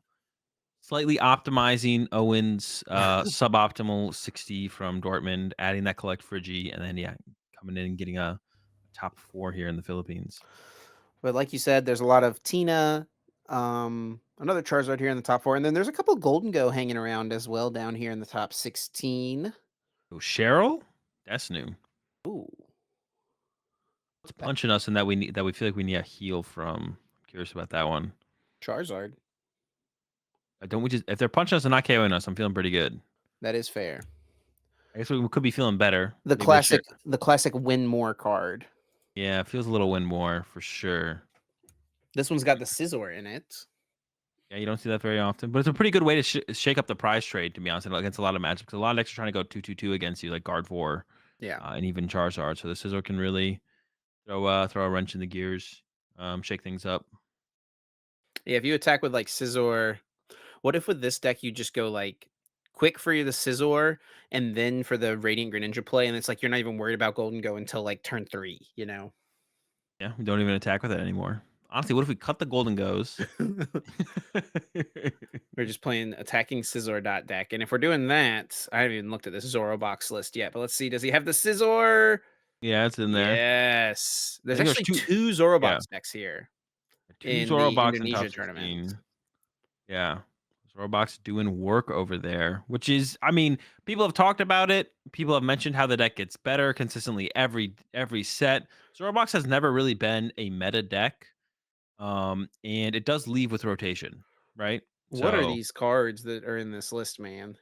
slightly optimizing Owen's suboptimal 60 from Dortmund, adding that collect Frigi, and then yeah, coming in and getting a top 4 here in the Philippines. But like you said, there's a lot of Tina, another Charizard here in the top 4, and then there's a couple Golden Go hanging around as well down here in the top 16. Oh, Cheryl? That's new. Ooh, What's that punching us and that we feel like we need a heal from? Curious about that one. Charizard. Don't we just if they're punching us and not KOing us, I'm feeling pretty good. That is fair. I guess we could be feeling better. The Maybe classic the classic win more card. yeah, it feels a little win more for sure. This one's got the Scizor in it. Yeah, you don't see that very often, but it's a pretty good way to shake up the prize trade, to be honest, against a lot of matchups. 'Cause a lot of decks are trying to go 2-2-2 against you, like Gardevoir, Yeah. and even Charizard. So the Scizor can really throw a wrench in the gears, shake things up. Yeah, if you attack with, like, Scizor, what if with this deck you just go, like, quick for the Scizor and then for the Radiant Greninja play, and it's like you're not even worried about Golden Go until, like, turn 3, you know? Yeah, we don't even attack with it anymore. Honestly, what if we cut the golden goes? We're just playing attacking Scizor dot deck, and if we're doing that, I haven't even looked at this Zoro box list yet, but let's see, does he have the Scizor? Yeah, it's in there. Yes. I There's think there's actually 2 2 Zoro yeah, box decks here 2 in Zoro the box in top Indonesia tournament. 16. Yeah. Zorobox doing work over there, which is I mean, people have talked about it. People have mentioned how the deck gets better consistently every set. Zorobox has never really been a meta deck. And it does leave with rotation, right? What are So these cards that are in this list, man?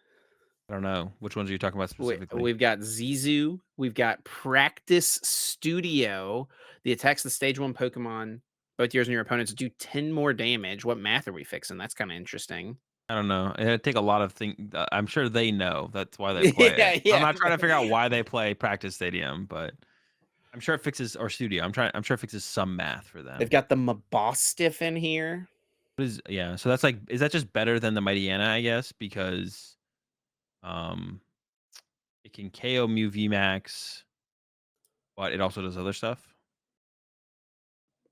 I don't know. Which ones are you talking about specifically? We've got Zizu, we've got Practice Studio. The attacks the stage 1 Pokemon, both yours and your opponents, do 10 more damage. What math are we fixing? That's kinda interesting. I don't know. It'd take a lot of thing. I'm sure they know. That's why they play it. Yeah, I'm yeah. not trying to figure out why they play practice stadium, but I'm sure it fixes or studio. I'm sure it fixes some math for They've them. got the Mabostiff in here. What is yeah, so that's like is that just better than the Mightyena, I guess, because um it can KO Mew VMAX, but it also does other stuff?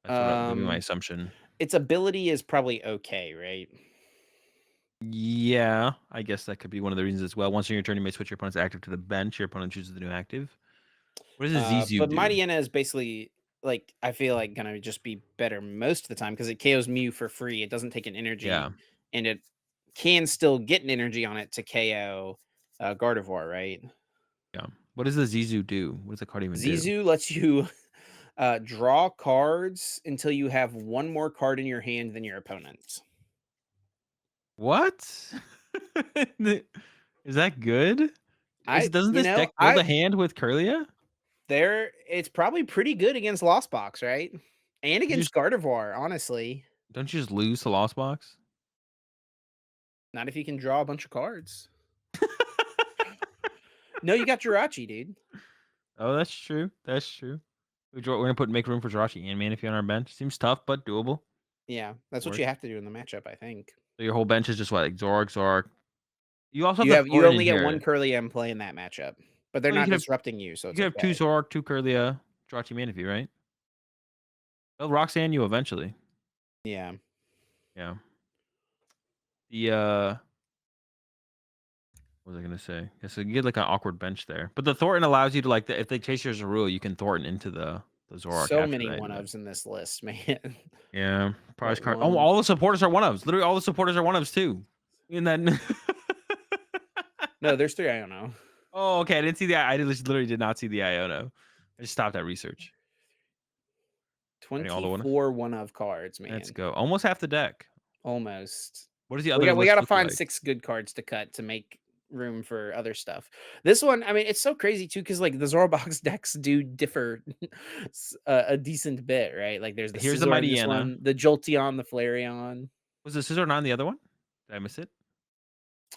That's what that'd be my Um, assumption. its ability is probably okay, right? Yeah, I guess that could be one of the reasons as well. Once in your turn, you may switch your opponent's active to the bench. Your opponent chooses the new active. What does a Zizu But do? Mightyena is basically like I feel like gonna just be better most of the time because it KOs Mew for free. It doesn't take an energy, Yeah, and it can still get an energy on it to KO Gardevoir, right? yeah. What does the Zizu do? What does the card even do? Zizu lets you draw cards until you have one more card in your hand than your opponent. What? Is that good? Is doesn't this deck build I a hand with Kirlia? there it's probably pretty good against Lost Box, right? And You against just Gardevoir, honestly. don't you just lose to Lost Box? Not if you can draw a bunch of cards. No, you got Jirachi, dude. Oh, that's true. That's true. We're gonna put make room for Jirachi and Manaphy on our bench. Seems tough, but doable. Yeah, that's what Work. you have to do in the matchup, I think. So your whole bench is just what, like Zork, Zork. You also have the You Thornton in only get one here. Curly M play in that matchup, but they're Oh, not disrupting you, so you it's could have two okay. Zork, two Kirlia, Jirachi Manaphy, right? They'll Roxanne you eventually. Yeah. Yeah. The what was I gonna say? Yeah, so you get like an awkward bench there. But the Thornton allows you to like if they chase your Zorua, you can Thornton into the Zorak So after many that. one ofs in this list, man. Yeah, prize What card. Oh, one? all the supporters are one ofs. Literally, all the supporters are one ofs too. And then, No, there's three I don't know. oh, okay. I didn't see the. I literally did not see the Iono. I just stopped at research. Finding all the one. 24 one of cards, Let's man. go. Almost half the deck. Almost. What does the other We list gotta look find like? 6 good cards to cut to make room for other stuff. This one, I mean, it's so crazy too because like the Zorobox decks do differ a decent bit, right? Like there's the Here's the Scizor in this Mightyena. one, the Jolteon, the Flareon. Was the Scissor on the other one? Did I miss it?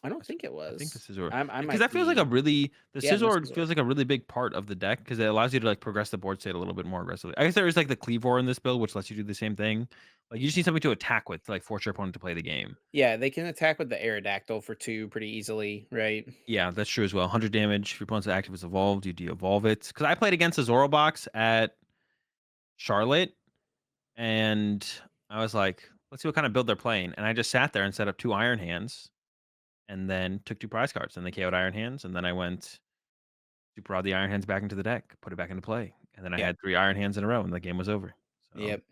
I don't think it I think the was. Scissor, I because might that feels like a be. really the Yeah, no Scissor Scizor. feels like a really big part of the deck because it allows you to like progress the board state a little bit more aggressively. I guess there is like the Cleavor in this build, which lets you do the same thing. Like you just need something to attack with to like force your opponent to play the game. Yeah, they can attack with the Aerodactyl for 2 pretty easily, right? Yeah, that's true as well. 100 damage. If your opponent's active is evolved, you de-evolve it. Because I played against a Zorobox at Charlotte, and I was like, let's see what kind of build they're playing. And I just sat there and set up 2 Iron Hands, and then took 2 prize cards. And they KO'd Iron Hands, and then I went super odd the Iron Hands back into the deck, put it back into play, and then I Yep. had 3 Iron Hands in a row, and the game was over. So Yep.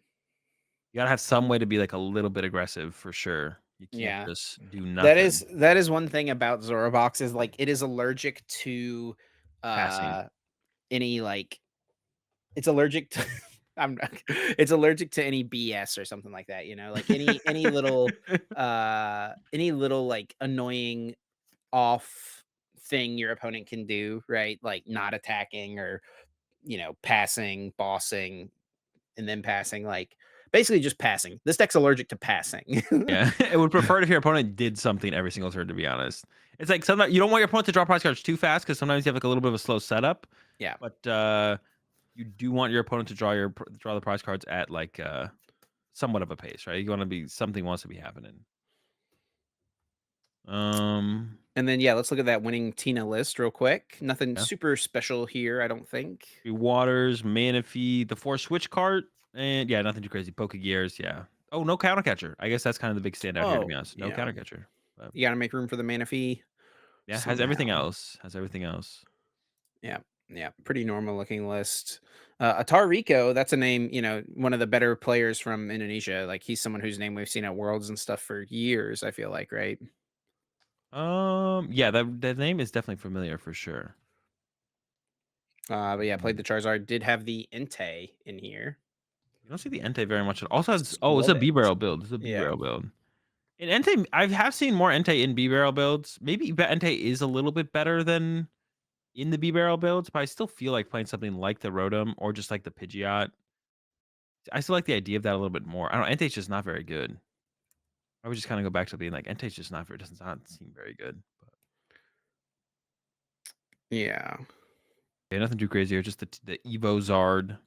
you gotta have some way to be like a little bit aggressive for sure. You can't Yeah. just do nothing. That is one thing about Zorobox is like it is allergic to Passing. uh any like it's allergic to I'm not it's allergic to any BS or something like that, you know? Like any little like annoying off thing your opponent can do, right? Like not attacking or passing, bossing, and then passing, like basically just passing. This deck's allergic to passing. Yeah, it would prefer it if your opponent did something every single turn, to be honest. It's like sometimes you don't want your opponent to draw prize cards too fast because sometimes you have like a little bit of a slow setup, Yeah. but you do want your opponent to draw the prize cards at like somewhat of a pace, right? You want to be something wants to be happening. Um, And then yeah, let's look at that winning Tina list real quick. Nothing yeah. super special here, I don't think. Waters, Manaphy, the 4 switch cart, and yeah, nothing too crazy. Pokegears, yeah. Oh, no counter catcher. I guess that's kind of the big standout here, to be Oh, honest. No yeah. counter catcher. But You gotta make room for the Manaphy yeah, has everything somehow. else. Has everything else. Yeah. Yeah. Pretty normal looking list. Atar Rico, that's a name, one of the better players from Indonesia. Like he's someone whose name we've seen at Worlds and stuff for years, I feel like, right? Yeah, that name is definitely familiar for sure. But yeah, played Mm. the Charizard, did have the Entei in here. You don't see the Entei very much. It also has it's a Love B it. barrel build. It's a B Yeah. barrel build. And Entei, I have seen more Entei in B barrel builds. Maybe Entei is a little bit better than in the B barrel builds, but I still feel like playing something like the Rotom or just like the Pidgeot. I still like the idea of that a little bit more. I don't know. Entei's just not very good. I would just kind of go back to being like Entei's just not very does not seem very good. But Yeah. yeah, nothing too crazy here. Just the Evo Zard,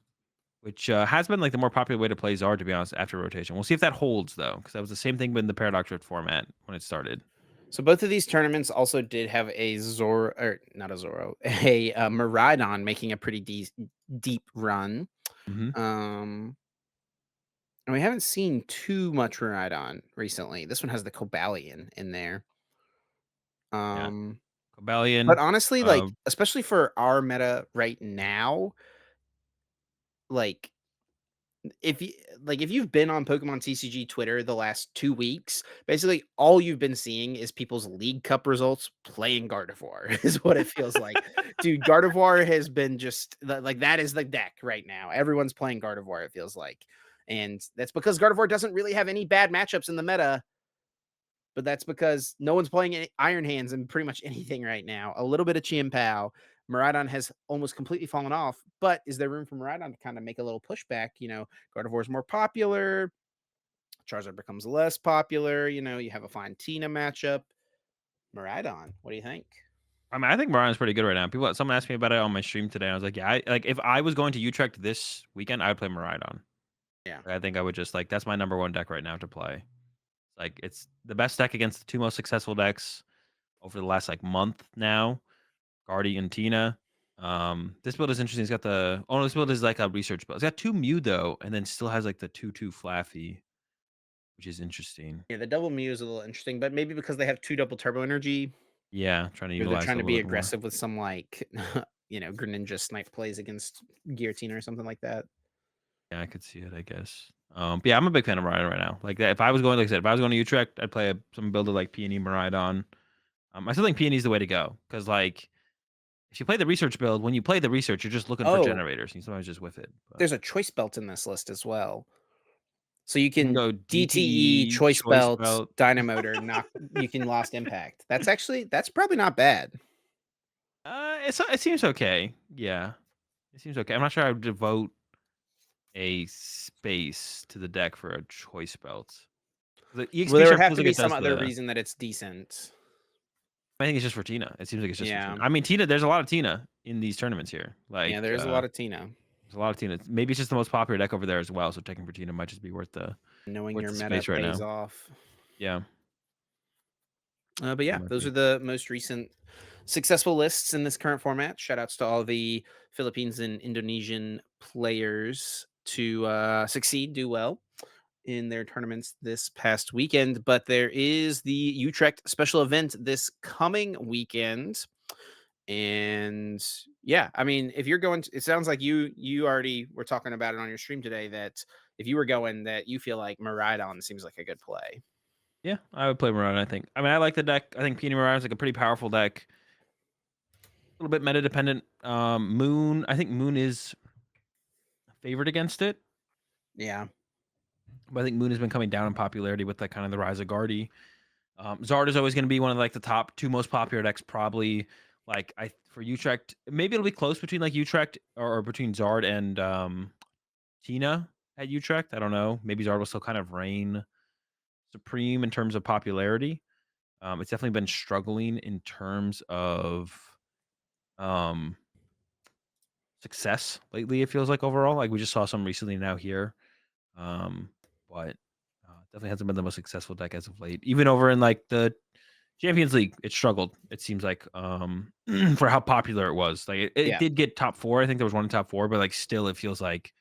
which has been like the more popular way to play Zard, to be honest, after rotation. We'll see if that holds though, because that was the same thing in the Paradox Rift format when it started. So both of these tournaments also did have a Zoro, or not a Zoro, a Miraidon making a pretty deep run. Hmm. Um, And we haven't seen too much Rhydon recently. This one has the Cobalion in there. Yeah, Um, but Cobalion. honestly, like, especially for our meta right now, like, if you if you've been on Pokemon TCG Twitter the last 2 weeks, basically all you've been seeing is people's League Cup results playing Gardevoir is what it feels like. Dude, Gardevoir has been just like, that is the deck right now. Everyone's playing Gardevoir, it feels like. And that's because Gardevoir doesn't really have any bad matchups in the meta, but that's because no one's playing any Iron Hands in pretty much anything right now. A little bit of Chien-Pao. Miraidon has almost completely fallen off, but is there room for Miraidon to kind of make a little pushback? Gardevoir is more popular. Charizard becomes less popular. You have a fine Tina matchup. Miraidon, what do you think? I mean, I think Marion's pretty good right now. Someone asked me about it on my stream today. I was like, yeah, like if I was going to Utrecht this weekend, I would play Miraidon. Yeah. I think I would just like that's my number one deck right now to play. Like it's the best deck against the two most successful decks over the last like month now. Guardy and Tina. This build is interesting. It's got this build is like a research build. It's got two Mew though, and then still has like the 2/2 Flaffy, which is interesting. Yeah, the double Mew is a little interesting, but maybe because they have two double turbo energy, Yeah, trying to or they're utilize trying it a to little be bit more. aggressive with some like Greninja snipe plays against Giratina or something like that. Yeah, I could see it, I guess. But yeah, I'm a big fan of Miraidon right now. Like that, if I was going, like I said, if I was going to Utrecht, I'd play some build of like Peony Miraidon. I still think Peony is the way to go because like if you play the research build, when you play the research, you're just looking for Oh, generators. You sometimes just whiff it. But there's a choice belt in this list as well. So you you can can go DTE, DTE, choice choice belt, belt. dynamotor, knock you can lost impact. That's probably not bad. It seems okay. Yeah, it seems okay. I'm not sure I would devote a space to the deck for a choice belt. The Well, EXP there would share have feels to like be it some does other the. reason that it's decent. I think it's just for Tina. It seems like it's just for Tina. Yeah. I mean, Tina. There's a lot of Tina in these tournaments here. Yeah, there is a lot of Tina. There's a lot of Tina. Maybe it's just the most popular deck over there as well. So taking for Tina might just be Knowing worth your the meta space right pays now. off. Yeah, But it yeah, might those be. are the most recent successful lists in this current format. Shout outs to all the Philippines and Indonesian players to succeed, do well in their tournaments this past weekend. But there is the Utrecht special event this coming weekend. And yeah, I mean, if you're going it sounds like you already were talking about it on your stream today, that if you were going, that you feel like Miraidon seems like a good play. Yeah, I would play Marauder. I think. I mean, I like the deck. I think Peony Marauder is like a pretty powerful deck. A little bit meta dependent. Moon. I think Moon is favored against it, Yeah. but I think Moon has been coming down in popularity with like kind of the rise of Guardy. Zard is always going to be one of like the top two most popular decks, probably. Like I for Utrecht, maybe it'll be close between like Utrecht or between Zard and Tina at Utrecht. I don't know. Maybe Zard will still kind of reign supreme in terms of popularity. It's definitely been struggling in terms of um, success lately. It feels like overall, like we just saw some recently now here, um, but definitely hasn't been the most successful deck as of late. Even over in like the Champions League, it struggled. It seems like for how popular it was. Like it Yeah. did get top four. I think there was one in top four, but like still, it feels like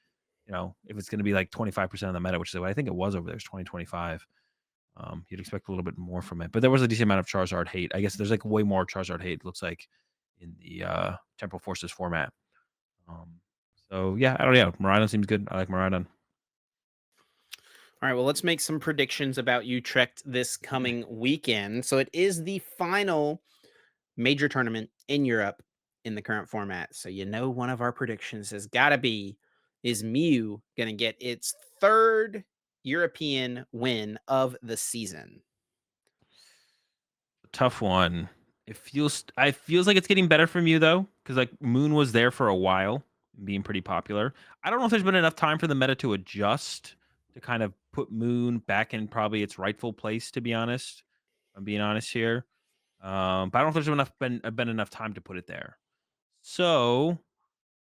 if it's going to be like 25% of the meta, which is what I think it was over there, it's 2025. You'd expect a little bit more from it, but there was a decent amount of Charizard hate. I guess there's like way more Charizard hate. It looks like in the Temporal Forces format. Um, so yeah, I don't know. Miraidon seems good. I like Miraidon. All right, well, let's make some predictions about Utrecht this coming weekend. So it is the final major tournament in Europe in the current format. So one of our predictions has got to be, is Mew going to get its third European win of the season? Tough one. I feels like it's getting better from you though, because like Moon was there for a while, being pretty popular. I don't know if there's been enough time for the meta to adjust to kind of put Moon back in probably its rightful place. To be honest, I'm being honest here. But I don't know if there's been enough time to put it there. So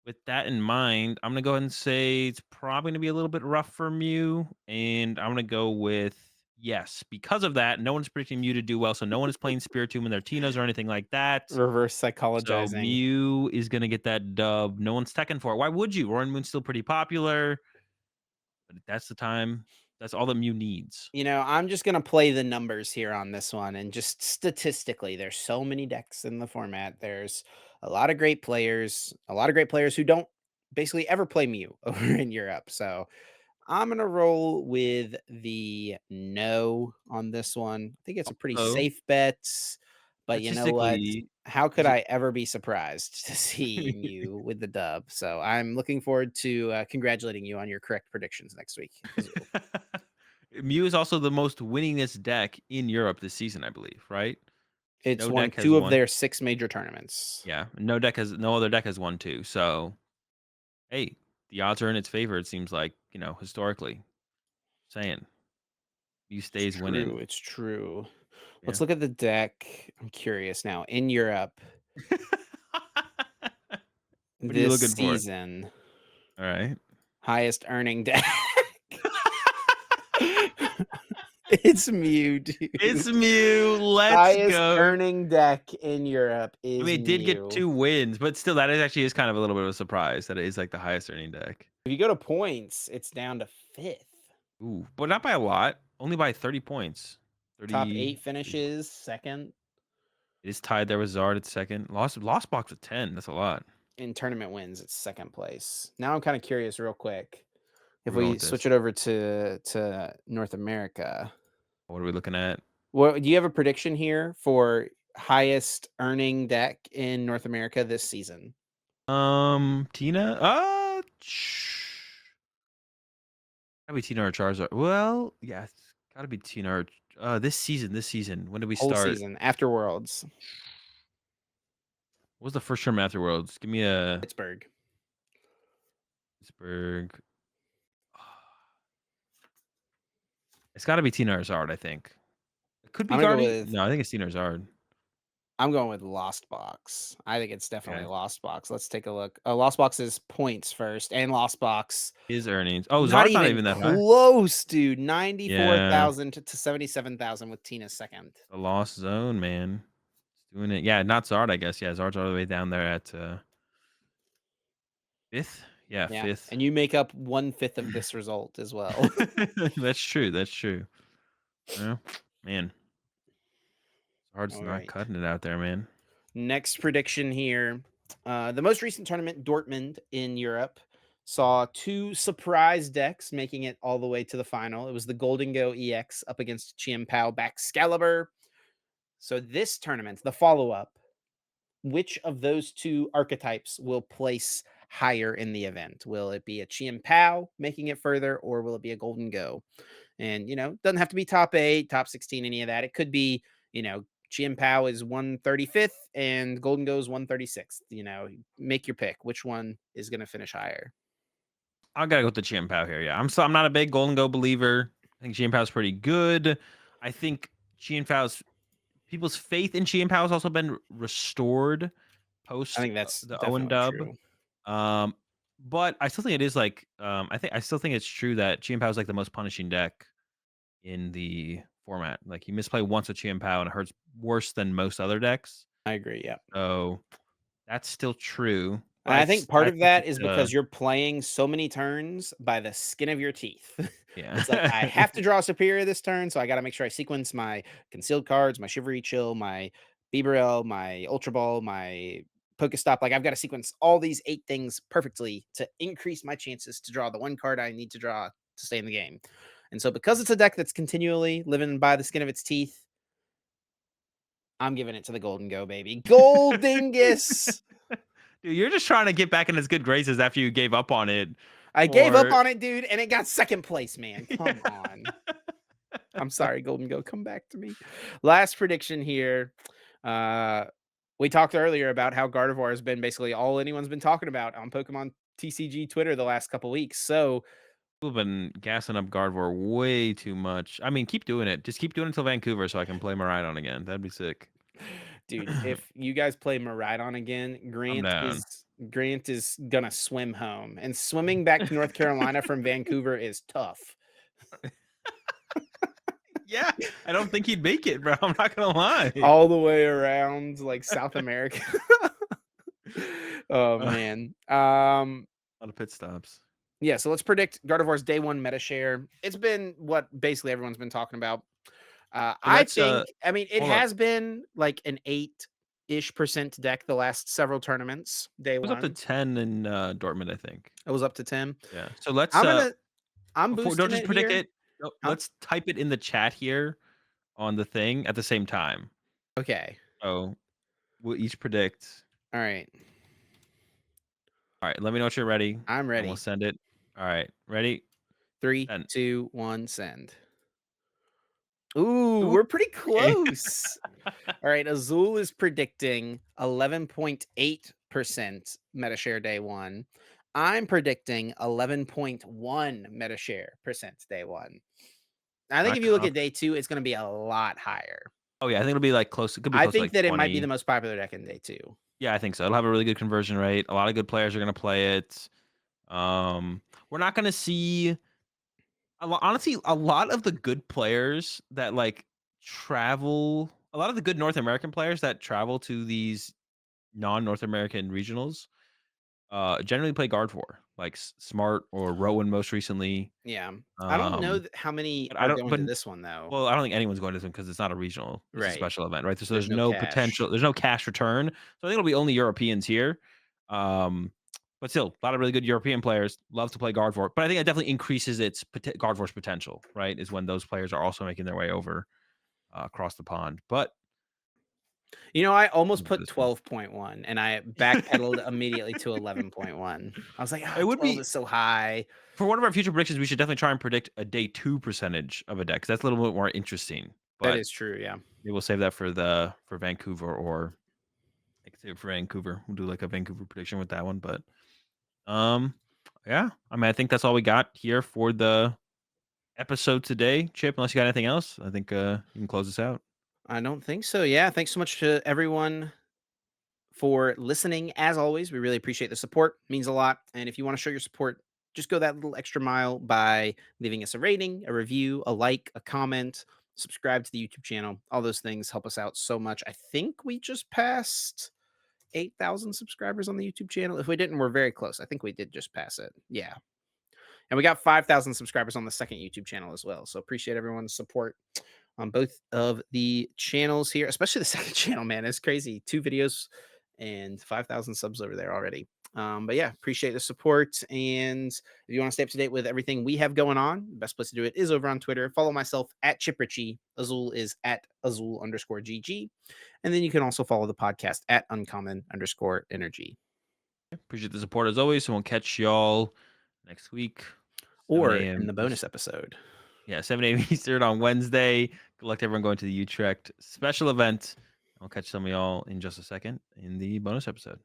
with that in mind, I'm gonna go ahead and say it's probably gonna be a little bit rough for Mew, and I'm gonna go with yes. Because of that, no one's predicting Mew to do well, so no one is playing Spiritomb in their Tinas or anything like that. Reverse So psychologizing. Mew is gonna get that dub. No one's teching for it. Why would you? Roaring Moon's still pretty popular. but that's the time. That's all that Mew needs. I'm just gonna play the numbers here on this one, and just statistically, there's so many decks in the format. There's a lot of great players who don't basically ever play Mew over in Europe. So I'm gonna roll with the no on this one. I think it's a pretty So safe bet, but you know what? statistically, How could there's a I ever be surprised to see Mew with the dub? So I'm looking forward to congratulating you on your correct predictions next week, Azul. Mew is also the most winningest deck in Europe this season, I believe, right? It's No won deck has 2 of won. their 6 major tournaments. Yeah, no other deck has won 2. So, hey, the odds are in its favor, it seems like, historically. Saying Mew It's stays winning. true, it's true. Yeah. Let's look at the deck. I'm curious now. In Europe What are you this looking for? season, All right. highest earning deck. It's Mew, It's dude. Mew. Let's Highest go. earning deck in Europe I is mean, it did get Mew. 2 wins, but still, that is actually is kind of a little bit of a surprise that it is like the highest earning deck. If you go to points, it's down to 5th. Ooh, but not by a lot. Only by 30 points. Top 30. 8 finishes, 2nd. It is tied there with Zard at second. Lost box with 10. That's a lot. In tournament wins, it's 2nd place. Now I'm kinda curious real quick. If Where we going we with switch this? it over to North America, What are we looking at? what do you have a prediction here for highest earning deck in North America this season? Tina? Gotta be Tina or Charizard. Well, yeah, it's gotta be Tina or this season. When did we Whole start? season after Worlds, What was the first term after Worlds? Give me a Pittsburgh. Pittsburgh. It's gotta be Tina or Zard, I think. It could be I'm gonna go Guardy. with No, I think it's Tina or Zard. I'm going with Lost Box. I think it's definitely Okay. Lost Box. Let's take a look. Lost Box is points first, and Lost Box His earnings. Oh, not Zard's not even even that high. close, dude. Yeah. 94,000 to 77,000 with Tina second. The lost zone, man. It's doing it. Yeah, not Zard, I guess. Yeah, Zard's all the way down there at fifth. Yeah, Yeah, fifth. and you make up 1/5 of this result as well. That's true. That's true. Well, man, Zard's All not right. cutting it out there, man. Next prediction here. The most recent tournament, Dortmund in Europe, saw 2 surprise decks making it all the way to the final. It was the Golden Go EX up against Chien Pao Baxcalibur. So this tournament, the follow-up, which of those 2 archetypes will place higher in the event? Will it be a Chien Pao making it further, or will it be a Golden Go? And, doesn't have to be top 8, top 16, any of that. It could be, Chien Pao is 135th and Golden Goes 136th. Make your pick. Which one is going to finish higher? I gotta go with the Chien Pao here. Yeah, I'm not a big Golden Go believer. I think Chien Pao's pretty good. I think Chien Pao's people's faith in Chien Pao has also been restored I post think that's the Owen definitely dub. true. Um, but I still think it is like I still think it's true that Chien Pao is like the most punishing deck in the format. Like you misplay once with Chien Pao and it hurts worse than most other decks. I agree. Yeah. So that's still true. But And I think part I of think that is it's because you're playing so many turns by the skin of your teeth. yeah. It's like I have to draw superior this turn, so I got to make sure I sequence my concealed cards, my Shivery Chill, my Bibarel, my Ultra Ball, my Pokestop. Like I've got to sequence all these 8 things perfectly to increase my chances to draw the one card I need to draw to stay in the game. And so because it's a deck that's continually living by the skin of its teeth, I'm giving it to the Golden Go, baby. Goldingus. Dude, you're just trying to get back in its good graces after you gave up on it I gave up for on it, dude, and it got second place, man. Come on. I'm sorry, Golden Go, come back to me. Last prediction here. Uh, we talked earlier about how Gardevoir has been basically all anyone's been talking about on Pokemon TCG Twitter the last couple weeks. So, People have been gassing up Gardevoir way too much. I mean, keep doing it. Just keep doing it until Vancouver so I can play Maridon again. That'd be sick. dude, if you guys play Maridon again, I'm down. Grant is gonna swim home, and swimming back to North Carolina from Vancouver is tough. Yeah, I don't think he'd make it, bro. I'm not gonna lie. All the way around like South America. Oh A man. lot of pit stops. Yeah, so let's predict Gardevoir's day one meta share. It's been what basically everyone's been talking about. So I let's think, I mean, it hold up. has been like an 8-ish% deck the last several tournaments. Day It was up to one, 10 in Dortmund, I think. it was up to 10. Yeah. So let's I'm gonna, I'm before don't boosting just it predict here. it. No, Um, let's type it in the chat here on the thing at the same time. okay, So we'll each predict. all right, All right, let me know when you're ready, I'm and we'll ready. send it. All right, ready? Three, And 2, 1, send. Ooh, ooh, we're pretty okay. close. All right, Azul is predicting 11.8% MetaShare day one. I'm predicting 11.1 MetaShare percent day one. I We're think not if you look at confident. day two, it's going to be a lot higher. Oh yeah, I think it'll be like close. It could be I close to think like that it might be the 20. most popular deck in day two. Yeah, I think so. It'll have a really good conversion rate. A lot of good players are gonna play it. We're not gonna see honestly, a lot of the good players that like travel, a lot of the good North American players that travel to these non-North American regionals, generally play guard for like Smart or Rowan most recently. Yeah. I don't know Um, how many but I are don't. going But to this one, though. well, I don't think anyone's going to this one because it's not a regional. It's a Right. special event, right? So There's there's no no cash. potential. There's no cash return. So I think it'll be only Europeans here. Um, but still, a lot of really good European players love to play guard for. But I think it definitely increases its guard force potential. Right, is when those players are also making their way over across the pond. But I almost put this one, 12.1 and I backpedaled immediately to 11.1. I was like, it would 12 be is so high. for one of our future predictions. We should definitely try and predict a day two percentage of a deck, 'cause that's a little bit more interesting. That But is true. Yeah. maybe we'll save that for Vancouver or I could save it for Vancouver. We'll do like a Vancouver prediction with that one. But um, yeah. I mean, I think that's all we got here for the episode today. Chip, unless you got anything else, I think you can close this out. I don't think so. Yeah. Thanks so much to everyone for listening. As always, we really appreciate the support. It means a lot. And if you want to show your support, just go that little extra mile by leaving us a rating, a review, a like, a comment, subscribe to the YouTube channel. All those things help us out so much. I think we just passed 8,000 subscribers on the YouTube channel. If we didn't, we're very close. I think we did just pass it. Yeah. And we got 5,000 subscribers on the second YouTube channel as well. So appreciate everyone's support on both of the channels here, especially the second channel, man. It's crazy. 2 videos and 5,000 subs over there already. But yeah, appreciate the support. And if you want to stay up to date with everything we have going on, the best place to do it is over on Twitter. Follow myself at Chip Ritchie. Azul is at Azul_GG. And then you can also follow the podcast at Uncommon_Energy. Appreciate the support as always. So we'll catch y'all next week, 7 Or in a.m. the bonus East. episode. Yeah, 7 a.m. Eastern on Wednesday. Good luck to everyone going to the Utrecht special event. I'll catch some of y'all in just a second in the bonus episode.